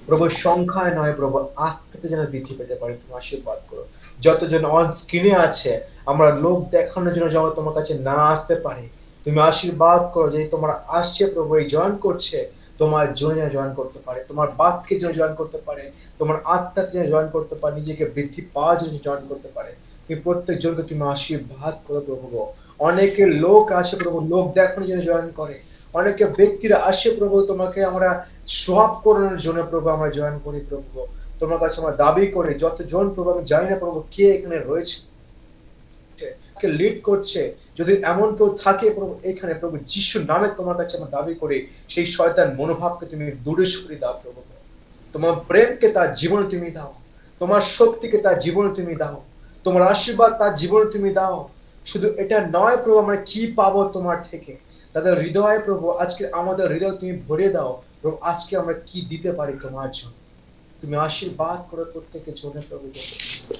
[SPEAKER 7] প্রভু। সংখ্যায় নয় প্রভু, আত্মাতে যেন বৃদ্ধি পেতে পারে। তুমি আশীর্বাদ করো। যতজন অন স্ক্রিনে আছে, আমরা লোক দেখানোর জন্য যেন তোমার কাছে না আসতে পারি, তুমি আশীর্বাদ করো। যে তোমার আসছে প্রভু, এই জয়েন করছে, তোমার জন্য জয়েন করতে পারে, তোমার বাক্যে যেন জয়েন করতে পারে, তোমার আত্মাতে যেন জয়েন করতে পারে, নিজেকে বৃদ্ধি পাওয়ার জন্য জয়েন করতে পারে। তুমি প্রত্যেক জনকে তুমি আশীর্বাদ করো প্রভু গো। অনেকে লোক আসে প্রভু, লোক দেখানোর জন্য জয়েন করে। অনেকে ব্যক্তিরা আসে প্রভু, তোমাকে আমরা শো আপ করানোর জন্য প্রভু আমরা জয়েন করি প্রভু। তোমার কাছে আমরা দাবি করি, যতজন প্রভু আমি জানি না প্রভু কে এখানে রয়েছে, কে লিড করছে, যদি এমন কেউ থাকে প্রভু এখানে প্রভু, যিশুর নামে তোমার কাছে আমরা দাবি করি, সেই শয়তান মনোভাবকে তুমি দূরে সরিয়ে দাও প্রভু। তোমার প্রেমকে তার জীবনে তুমি দাও, তোমার শক্তিকে তার জীবনে তুমি দাও, তোমার আশীর্বাদ তার জীবনে তুমি দাও। শুধু এটা নয় প্রভু আমরা কি পাবো তোমার থেকে, তাদের হৃদয়ে প্রভু আজকে আমাদের হৃদয় তুমি ভরে দাও প্রভু। আজকে আমরা কি দিতে পারি তোমার জন্য, তুমি আশীর্বাদ করে প্রত্যেকের জন্য প্রভু।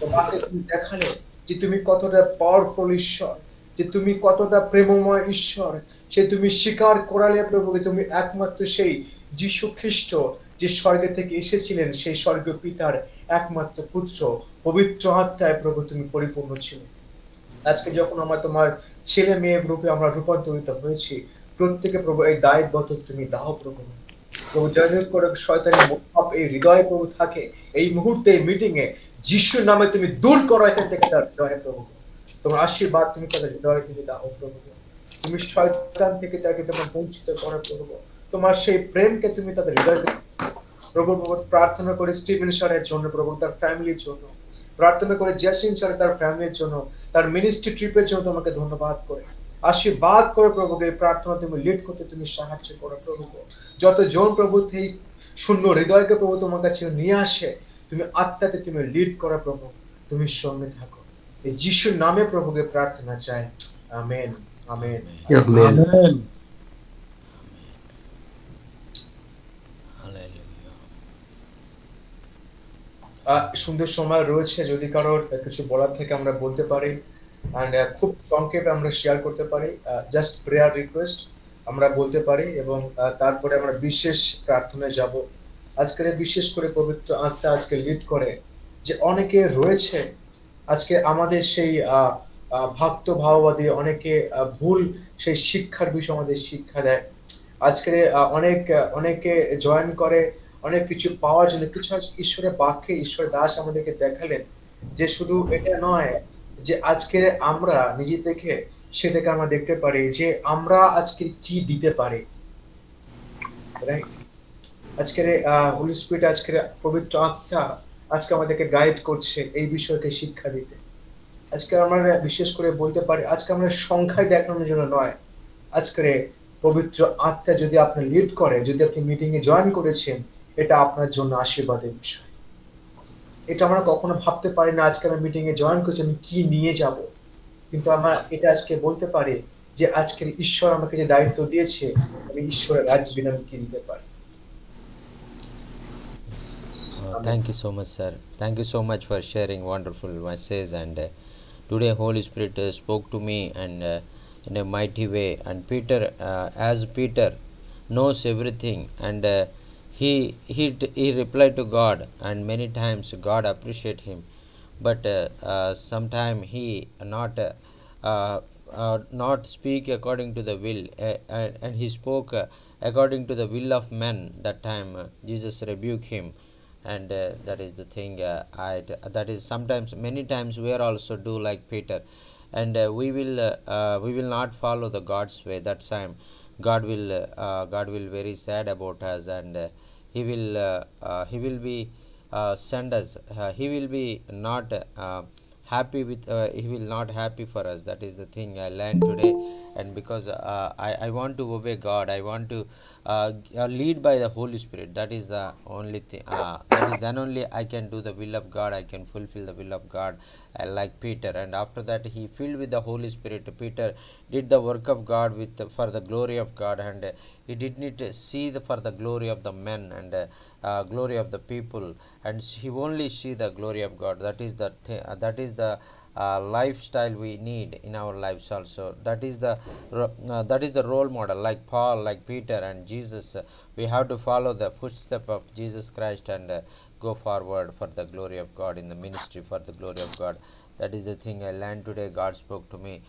[SPEAKER 7] তোমাকে তুমি দেখালে যে তুমি কতটা পাওয়ারফুল ঈশ্বর, যে তুমি কতটা প্রেমময় ঈশ্বর, সে তুমি স্বীকার করালে প্রভু তুমি একমাত্র সেই যীশু খ্রিস্ট, যে স্বর্গ থেকে এসেছিলেন, সেই স্বর্গীয় পিতার একমাত্র পুত্র, পবিত্র আত্মায় প্রভু তুমি পরিপূর্ণ ছিলেন। আজকে যখন আমরা তোমার ছেলে মেয়ে রূপে আমরা রূপান্তরিত হয়েছি, প্রত্যেকে প্রভু এই দায়বদ্ধ তুমি দাও প্রভু। প্রভু যাদের করে শয়তানের মনোভাব এই হৃদয়ে প্রভু থাকে, এই মুহূর্তে এই মিটিং এ যিশুর নামে তুমি দূর করো এখান থেকে তার হৃদয়ে প্রভু। তোমার আশীর্বাদ তুমি তাদের হৃদয়ে তুমি দাও প্রভু। তুমি শয়তান থেকে তাকে তোমার বঞ্চিত করো প্রভু। তোমার সেই প্রেমকে তুমি তাদের হৃদয়ে প্রভু। প্রার্থনা করে স্টিভেন স্যারের জন্য প্রভু, তার ফ্যামিলির জন্য প্রার্থনা করে, জেসিন স্যার তার ফ্যামিলির জন্য, তার মিনিস্ট্রি ট্রিপের জন্য তোমাকে ধন্যবাদ করে আশীর্বাদ করে প্রভু। এই প্রার্থনা তুমি লিড করতে তুমি সাহায্য করো প্রভু। যতজন প্রভু এই শূন্য হৃদয়কে প্রভু তোমার কাছে নিয়ে আসে, তুমি আত্মাতে তুমি লিড করো প্রভু, তুমি সঙ্গে থাকো। এই যিশুর নামে প্রভুকে প্রার্থনা চাই, আমেন আমেন
[SPEAKER 1] আমেন।
[SPEAKER 2] সুন্দর সময় রয়েছে, যদি কারোর কিছু বলার থেকে আমরা বলতে পারি, এন্ড খুব সংক্ষেপে আমরা শেয়ার করতে পারি, জাস্ট প্রেয়ার রিকোয়েস্ট আমরা বলতে পারি, এবং তারপরে আমরা বিশেষ প্রার্থনায় যাব। আজকের বিশেষ করে পবিত্র আত্মা আজকে লিড করে, যে অনেকে রয়েছে আজকে আমাদের সেই ভক্ত ভাববাদী অনেকে ভুল সেই শিক্ষার বিষয় আমাদের শিক্ষা দেয়। আজকে অনেকে জয়েন করে অনেক কিছু পাওয়ার জন্য, কিছু ঈশ্বরের বাক্যে ঈশ্বরের দাস আমাদেরকে দেখালেন যে শুধু এটা নয় যে আজকে আমরা নিজে থেকে
[SPEAKER 7] সেটাকে আমরা দেখতে পারি যে আমরা আজকে কি দিতে পারি, রাইট? আজকের হোলি স্পিরিট, আজকের পবিত্র আত্মা আজকে আমাদেরকে গাইড করছে এই বিষয়কে শিক্ষা দিতে। আজকে আমরা বিশেষ করে বলতে পারি, আজকে আমরা সংখ্যায় দেখানোর জন্য নয়, আজকের পবিত্র আত্মা যদি আপনি লিড করে, যদি আপনি মিটিং এ জয়েন করেছেন, এটা আপনার জন্য আশীর্বাদের বিষয়। এটা আমরা কখনো ভাবতে পারি না আজকে আমি মিটিং এ জয়েন করেছি আমি কি নিয়ে যাব, কিন্তু আমরা এটা আজকে বলতে পারি যে আজকের ঈশ্বর আমাকে যে দায়িত্ব দিয়েছে, আমি ঈশ্বরের রাজ্যে আমি কি দিতে পারি।
[SPEAKER 6] Thank you so much, sir. Thank you so much for sharing wonderful message. And today, Holy Spirit spoke to me and in a mighty way. And Peter, as Peter knows everything, and he replied to God, and many times God appreciate him. But sometime he not speak according to the will, and he spoke according to the will of men. That time Jesus rebuked him, and that is the thing. That is sometimes, many times we are also do like Peter, and we will not follow the God's way. That time God will very sad about us, and he will be send us. He will be not happy with he will not happy for us. That is the thing I learned today. And because I want to obey God, I want to lead by the Holy Spirit. That is the only thing, that is then only I can do the will of God, I can fulfill the will of God, like Peter. And after that he filled with the Holy Spirit. Peter did the work of God with for the glory of God, and he did not see for the glory of the men and glory of the people, and he only see the glory of God. That is the that is the lifestyle we need in our lives also. That is the role model, like Paul, like Peter and Jesus. We have to follow the footstep of Jesus Christ and go forward for the glory of God, in the ministry for the glory of God. That is the thing I learned today. God spoke to me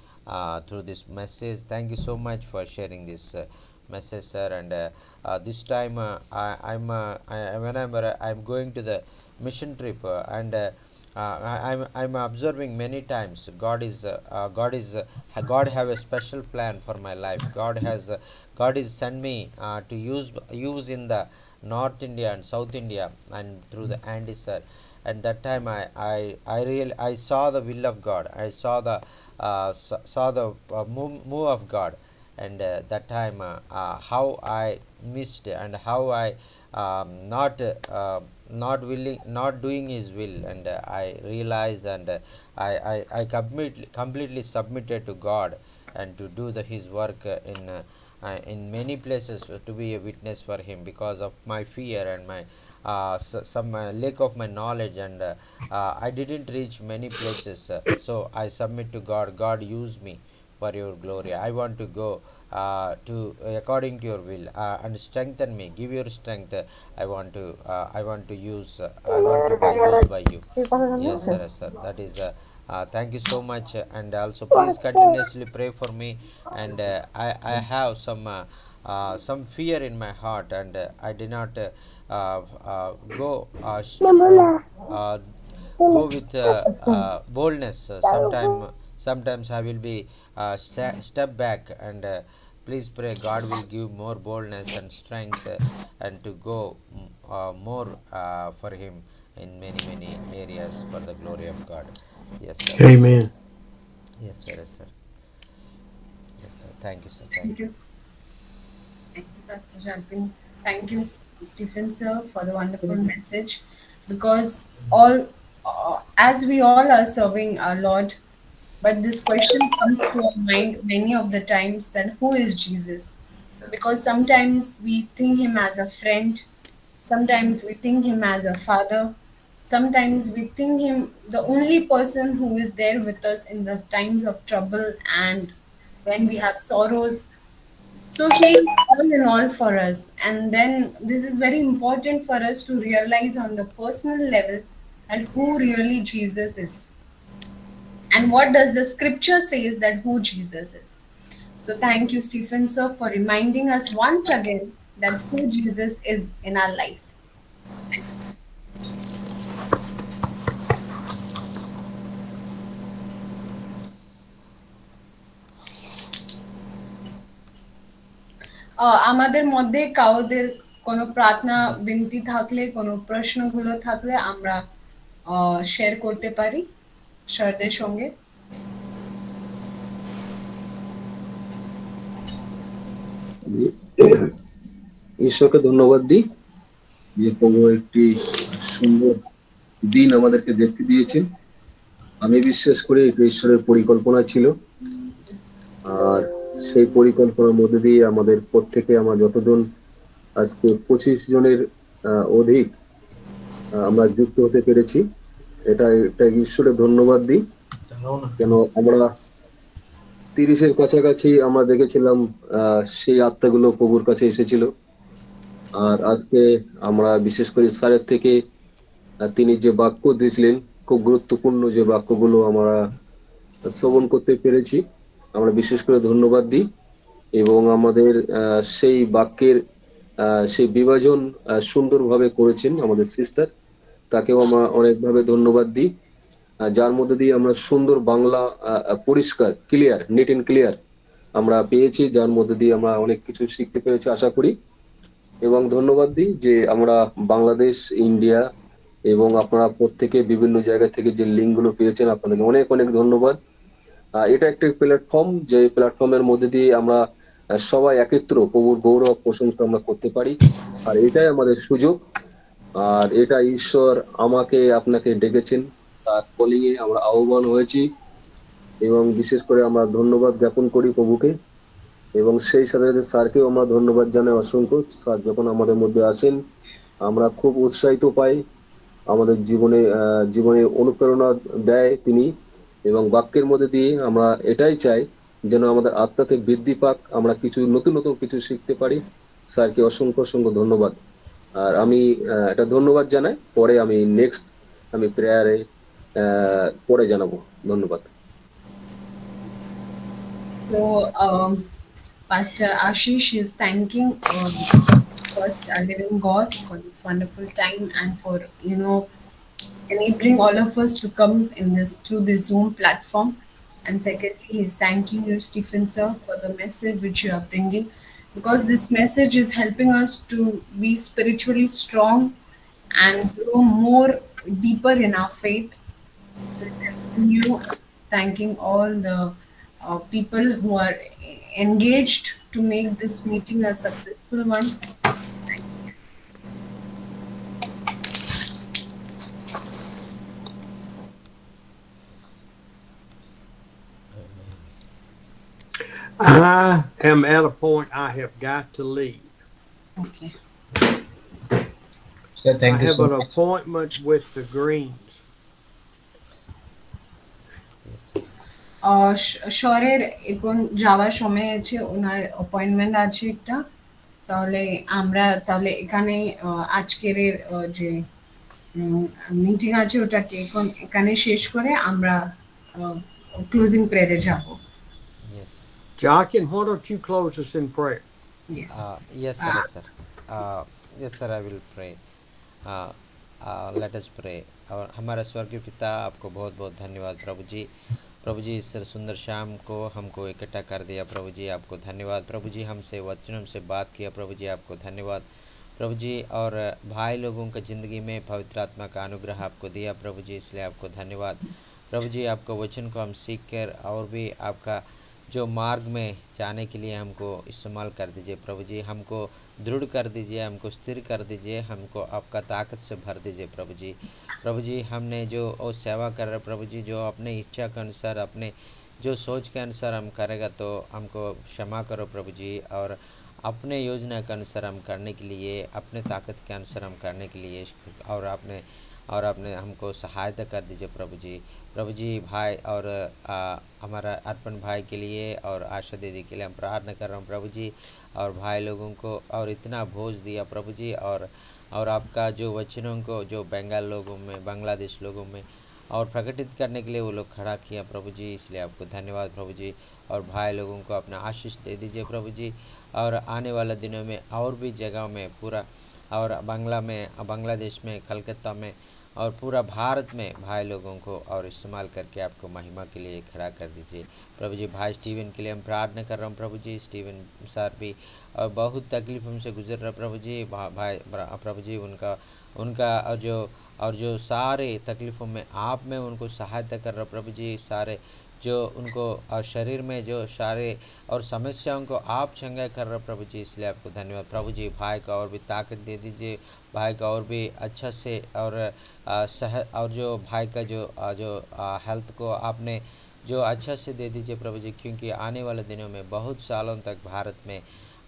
[SPEAKER 6] through this message. Thank you so much for sharing this message, sir. And this time I'm going to the mission trip, and I'm observing many times God have a special plan for my life. God is sent me to use in the North India and South India and through the Andes, sir. And that time I saw the will of God. I saw the move of God. And that time how I missed, and how I not willing, not doing his will. And I realized, and I completely submitted to God, and to do his work in many places, to be a witness for him, because of my fear and my some lack of my knowledge. And I didn't reach many places, so I submit to God. God, use me for your glory. I want to go to according to your will, and strengthen me, give your strength. I want to use I want to be used by you. Yes, sir. Yes, sir. That is thank you so much. And also please continuously pray for me. And I have some fear in my heart, and I did not go go with boldness. Sometimes I will be step back. And please pray God will give more boldness and strength, and to go more for him in many areas for the glory of God. Yes, sir.
[SPEAKER 4] Amen.
[SPEAKER 6] Yes, sir. Yes, sir. Yes, sir. Thank you, sir.
[SPEAKER 5] Thank you. Thank you, Pastor Jalpin. Thank you, Stephen sir, for the wonderful message. Because as we all are serving our Lord, but this question comes to our mind many of the times, that who is Jesus? Because sometimes we think him as a friend, sometimes we think him as a father, sometimes we think him the only person who is there with us in the times of trouble and when we have sorrows. So he is all in all for us. And then this is very important for us to realize on the personal level at who really Jesus is. And what does the scripture says that who Jesus is. So thank you, Stephen sir, for reminding us once again that who Jesus is in our life. আমাদের মধ্যে কাউদের কোনো প্রার্থনা বিনতি থাকলে কোনো প্রশ্নগুলো থাকলে আমরা শেয়ার করতে পারি স্যারদের সঙ্গে।
[SPEAKER 1] ঈশ্বরকে ধন্যবাদ দিই যে প্রভু একটি সুন্দর দিন আমাদেরকে দেখতে দিয়েছেন। আমি বিশ্বাস করি এটা ঈশ্বরের পরিকল্পনা ছিল, আর সেই পরিকল্পনার মধ্যে দিয়ে আমাদের প্রত্যেকে আমরা যতজন আজকে 25 জনের অধিক আমরা যুক্ত হতে পেরেছি, এটা ঈশ্বরের ধন্যবাদ দিই। কেন আমরা 30-এর কাছাকাছি আমরা দেখেছিলাম সেই আত্মাগুলো প্রভুর কাছে এসেছিল, আর আজকে আমরা বিশেষ করে স্যারের থেকে তিনি যে বাক্য দিয়েছিলেন, খুব গুরুত্বপূর্ণ যে বাক্যগুলো আমরা শ্রবণ করতে পেরেছি, আমরা বিশেষ করে ধন্যবাদ দিই। এবং আমাদের সেই বাক্যের সেই বিভাজন সুন্দরভাবে করেছেন আমাদের সিস্টার, তাকেও আমরা অনেকভাবে ধন্যবাদ দিই, যার মধ্যে দিয়ে আমরা সুন্দর বাংলা পরিষ্কার ক্লিয়ার নেট এন্ড ক্লিয়ার আমরা পেয়েছি, যার মধ্যে দিয়ে আমরা অনেক কিছু শিখতে পেরেছি আশা করি। এবং ধন্যবাদ দিই যে আমরা বাংলাদেশ, ইন্ডিয়া এবং আপনারা প্রত্যেকে বিভিন্ন জায়গা থেকে যে লিঙ্কগুলো পেয়েছেন, আপনাদেরকে অনেক অনেক ধন্যবাদ। এটা একটা প্ল্যাটফর্ম, যে প্ল্যাটফর্মের মধ্যে দিয়ে আমরা সবাই একত্র প্রভুর গৌরব প্রশংসা আমরা করতে পারি, আর এটাই আমাদের সুযোগ। আর এটা ঈশ্বর আমাকে আপনাকে ডেকেছেন, তার কলিংয়ে আমরা আহ্বান হয়েছি, এবং বিশেষ করে আমরা ধন্যবাদ জ্ঞাপন করি প্রভুকে। এবং সেই সাথে সাথে স্যারকেও আমরা ধন্যবাদ জানাই অসংখ্য। স্যার যখন আমাদের মধ্যে আসেন আমরা খুব উৎসাহিত পাই, আমাদের জীবনে অনুপ্রেরণা দেয় তিনি, এবং বাক্যের মধ্যে দিয়ে আমরা এটাই চাই যেন আমাদের আত্মাতে বৃদ্ধি পাক, আমরা কিছু নতুন নতুন কিছু শিখতে পারি। স্যারকে অসংখ্য অসংখ্য ধন্যবাদ। আর আমি এটা ধন্যবাদ জানাই, পরে আমি নেক্সট আমি প্রেয়ারে পরে জানাবো। ধন্যবাদ।
[SPEAKER 5] So Pastor Ashish is thanking first our living God for this wonderful time and for enabling all of us to come in this through this Zoom platform. And secondly, he's thanking you, Stephen sir, for the message which you are bringing, because this message is helping us to be spiritually strong and grow more deeper in our faith. So thanking you, thanking all the people who are engaged to make this meeting a successful one.
[SPEAKER 4] I am at a point I have got to leave.
[SPEAKER 5] Okay.
[SPEAKER 2] Sir,
[SPEAKER 4] I
[SPEAKER 2] thank you
[SPEAKER 4] have
[SPEAKER 2] so
[SPEAKER 4] an
[SPEAKER 2] much.
[SPEAKER 4] appointment with the Greens.
[SPEAKER 5] শহরের এখন যাওয়ার সময় আছে, ওনার appointment আছে একটা, তাহলে এখানে আজকের যে মিটিং আছে ওটাকে এখন এখানে শেষ করে আমরা ক্লোজিং প্রেয়ারে যাব।
[SPEAKER 6] Yes.
[SPEAKER 4] Joaquin, why don't you close us in prayer?
[SPEAKER 5] Yes.
[SPEAKER 6] Yes, sir. Yes, sir. Yes, sir. I will pray. Let us pray. और हमारा स्वर्गीय पिता, आपको बहुत बहुत धन्यवाद प्रभु जी। प्रभु जी इस सुंदर शाम को हमको इकट्ठा कर दिया प्रभु जी, आपको धन्यवाद प्रभु जी। हमसे वचनों से बात किया प्रभु जी, आपको धन्यवाद प्रभु जी। और भाई लोगों की ज़िंदगी में पवित्र आत्मा का अनुग्रह आपको दिया प्रभु जी, इसलिए आपको धन्यवाद प्रभु जी। आपका वचन को हम सीख कर और भी आपका जो मार्ग में जाने के लिए हमको इस्तेमाल कर दीजिए प्रभु जी। हमको दृढ़ कर दीजिए, हमको स्थिर कर दीजिए, हमको आपका ताकत से भर दीजिए प्रभु जी। प्रभु जी हमने जो और सेवा कर रहे प्रभु जी, जो अपने इच्छा के अनुसार अपने जो सोच के अनुसार हम करेगा तो हमको क्षमा करो प्रभु जी। और अपने योजना के अनुसार हम करने के लिए, अपने ताकत के अनुसार हम करने के लिए और आपने हमको सहायता कर दीजिए प्रभु जी। प्रभु जी भाई और हमारा अर्पण भाई के लिए और आशा दीदी के लिए हम प्रार्थना कर रहा हूँ प्रभु जी। और भाई लोगों को और इतना बोझ दिया प्रभु जी, और आपका जो वचनों को जो बंगाल लोगों में, बांग्लादेश लोगों में और प्रकटित करने के लिए वो लोग खड़ा किया प्रभु जी, इसलिए आपको धन्यवाद प्रभु जी। और भाई लोगों को अपना आशीष दे दीजिए प्रभु जी। और आने वाले दिनों में और भी जगह में पूरा और बांग्लादेश में, कलकत्ता में और पूरा भारत में भाई लोगों को और इस्तेमाल करके आपको महिमा के लिए खड़ा कर दीजिए प्रभु जी। भाई स्टीवन के लिए हम प्रार्थना कर रहा हूँ प्रभु जी। स्टीवन सर भी और बहुत तकलीफों से गुजर रहा प्रभु जी। भाई प्रभु जी उनका उनका और जो सारे तकलीफ़ों में आप में उनको सहायता कर रहे प्रभु जी। सारे जो उनको शरीर में जो सारे और समस्याओं को आप चंगा कर रहे प्रभु जी, इसलिए आपको धन्यवाद प्रभु जी। भाई का और भी ताकत दे दीजिए, भाई का और भी अच्छा से और और जो भाई का जो हेल्थ को आपने जो अच्छा से दे दीजिए प्रभु जी, क्योंकि आने वाले दिनों में बहुत सालों तक भारत में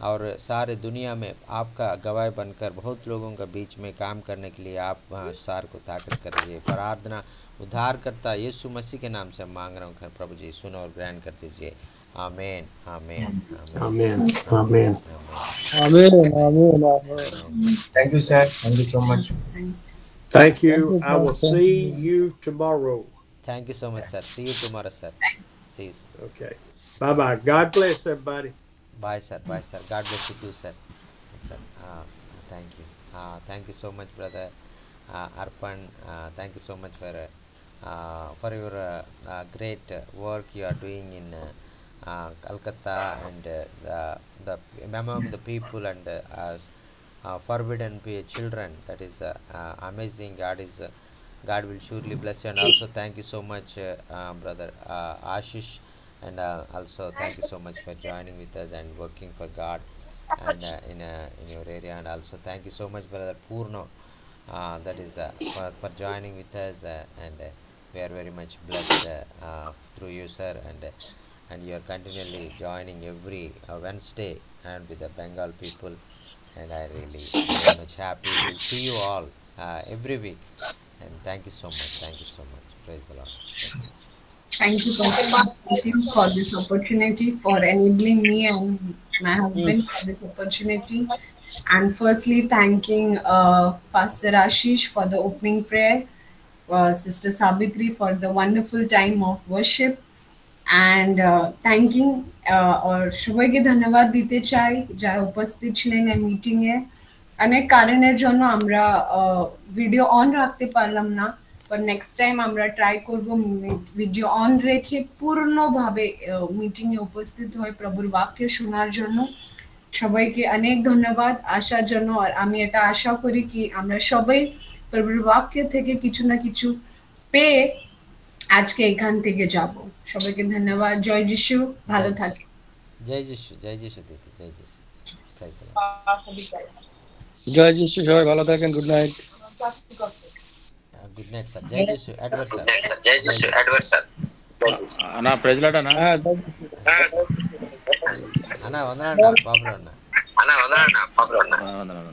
[SPEAKER 6] और सारे दुनिया में आपका गवाह बनकर बहुत लोगों का बीच में काम करने के लिए आप सार को ताकत कर दीजिए। प्रार्थना उद्धार करता यीशु मसीह के नाम से मांग रहा हूँ प्रभु जी, सुनो और ग्रहण कर दीजिए। आमीन आमीन
[SPEAKER 4] Amen. Amen.
[SPEAKER 7] Thank you, sir. Thank you so much.
[SPEAKER 4] Thank you. I will see you tomorrow.
[SPEAKER 6] Thank you so much, sir. See you tomorrow, sir. See you, sir.
[SPEAKER 4] Okay. Bye bye. God bless everybody.
[SPEAKER 6] Bye, sir. Bye, sir. God bless you too, sir. Yes, sir. Thank you. Thank you so much, brother Arpan. Thank you so much for your great work you are doing in Calcutta and among the people and forbidden children. That is amazing. God will surely bless you. And also thank you so much, brother Ashish. And also thank you so much for joining with us and working for God and in your area. And also thank you so much, brother Purno, that is for joining with us, and we are very much blessed through you, sir, and you are continually joining every Wednesday and with the Bengal people, and I really very much happy to see you all every week. And thank you so much. Thank you so much. Praise the Lord.
[SPEAKER 5] Thank you, Pastor. Thank you for this opportunity, for enabling me and my husband for this opportunity. And firstly, thanking Pastor Ashish for the opening prayer, Sister Savitri for the wonderful time of worship, and thanking और সবাইকে ধন্যবাদ দিতে চাই যারা উপস্থিত ছিলেন এই meeting এ। অনেক কারণের জন্য আমরা ভিডিও অন রাখতে পারলাম না, বাট নেক্সট টাইম আমরা ট্রাই করব ভিডিও অন রেখে পূর্ণভাবে মিটিং এ উপস্থিত হয়ে প্রভুর বাক্য শোনার জন্য। সবাইকে অনেক ধন্যবাদ আসার জন্য। আর আমি এটা আশা করি কি আমরা সবাই প্রভুর বাক্য থেকে কিছু না কিছু পেয়ে আজকে এখান থেকে যাব। সবাইকে ধন্যবাদ। জয় যিশু, ভালো থাকে।
[SPEAKER 6] জয় যিশু, জয় যিশু দিদি, জয় যিশু। Prize the Lord.
[SPEAKER 8] জয় যিশু, সবাই ভালো থাকেন। Good night.
[SPEAKER 6] Good night sir. జై జీసు ఎడ్వర్డ్ సార్.
[SPEAKER 8] జై జీసు ఎడ్వర్డ్ సార్. అన్న ప్రైజ్ లార్డ్ అన్న.
[SPEAKER 6] అన్న వందనాలు బాబు అన్న.
[SPEAKER 8] అన్న వందనాలు బాబు అన్న. వందనాలు.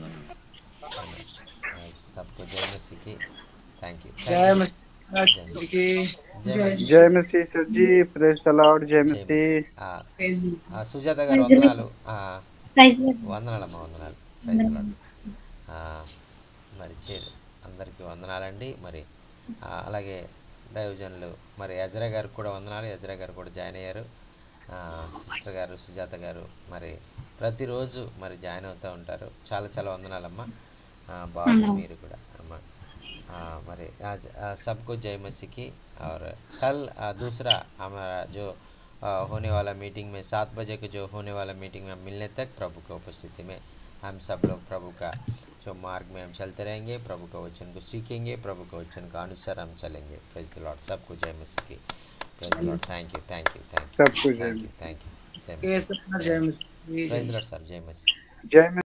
[SPEAKER 6] सबको जय मसीह की। Thank you.
[SPEAKER 8] जय मसीह की।
[SPEAKER 9] जय मसीह sir ji, praise the lord. जय मसीह।
[SPEAKER 6] సుజాత గారు వందనాలు. వందనాలమ్మా, వందనాలు. Praise the lord. మరి అందరికీ వందనాలండి. మరి అలాగే దైవజనులు మరి యజ్రా గారికి కూడా వందనాలు. యజ్రా గారు కూడా జాయిన్ అయ్యారు. సిస్టర్ గారు సుజాత గారు మరి ప్రతిరోజు మరి జాయిన్ అవుతూ ఉంటారు. చాలా చాలా వందనాలమ్మా. బాబు మీరు కూడా అమ్మా। మరి सबको जय मसीह की। और कल दूसरा हमारा जो होने वाला मीटिंग में 7 बजे के जो होने वाला मीटिंग में मिलने तक प्रभु की उपस्थिति में हम सब लोग प्रभु का जो मार्ग में हम चलते रहेंगे, प्रभु का वचन को सीखेंगे, प्रभु के वचन का अनुसार हम चलेंगे। Praise the lord. सबको जय मसीह की। Praise the lord. Thank you, thank you, thank you, thank you, thank you. जय मसीह। Praise the lord sir. जय मसीह।
[SPEAKER 9] जय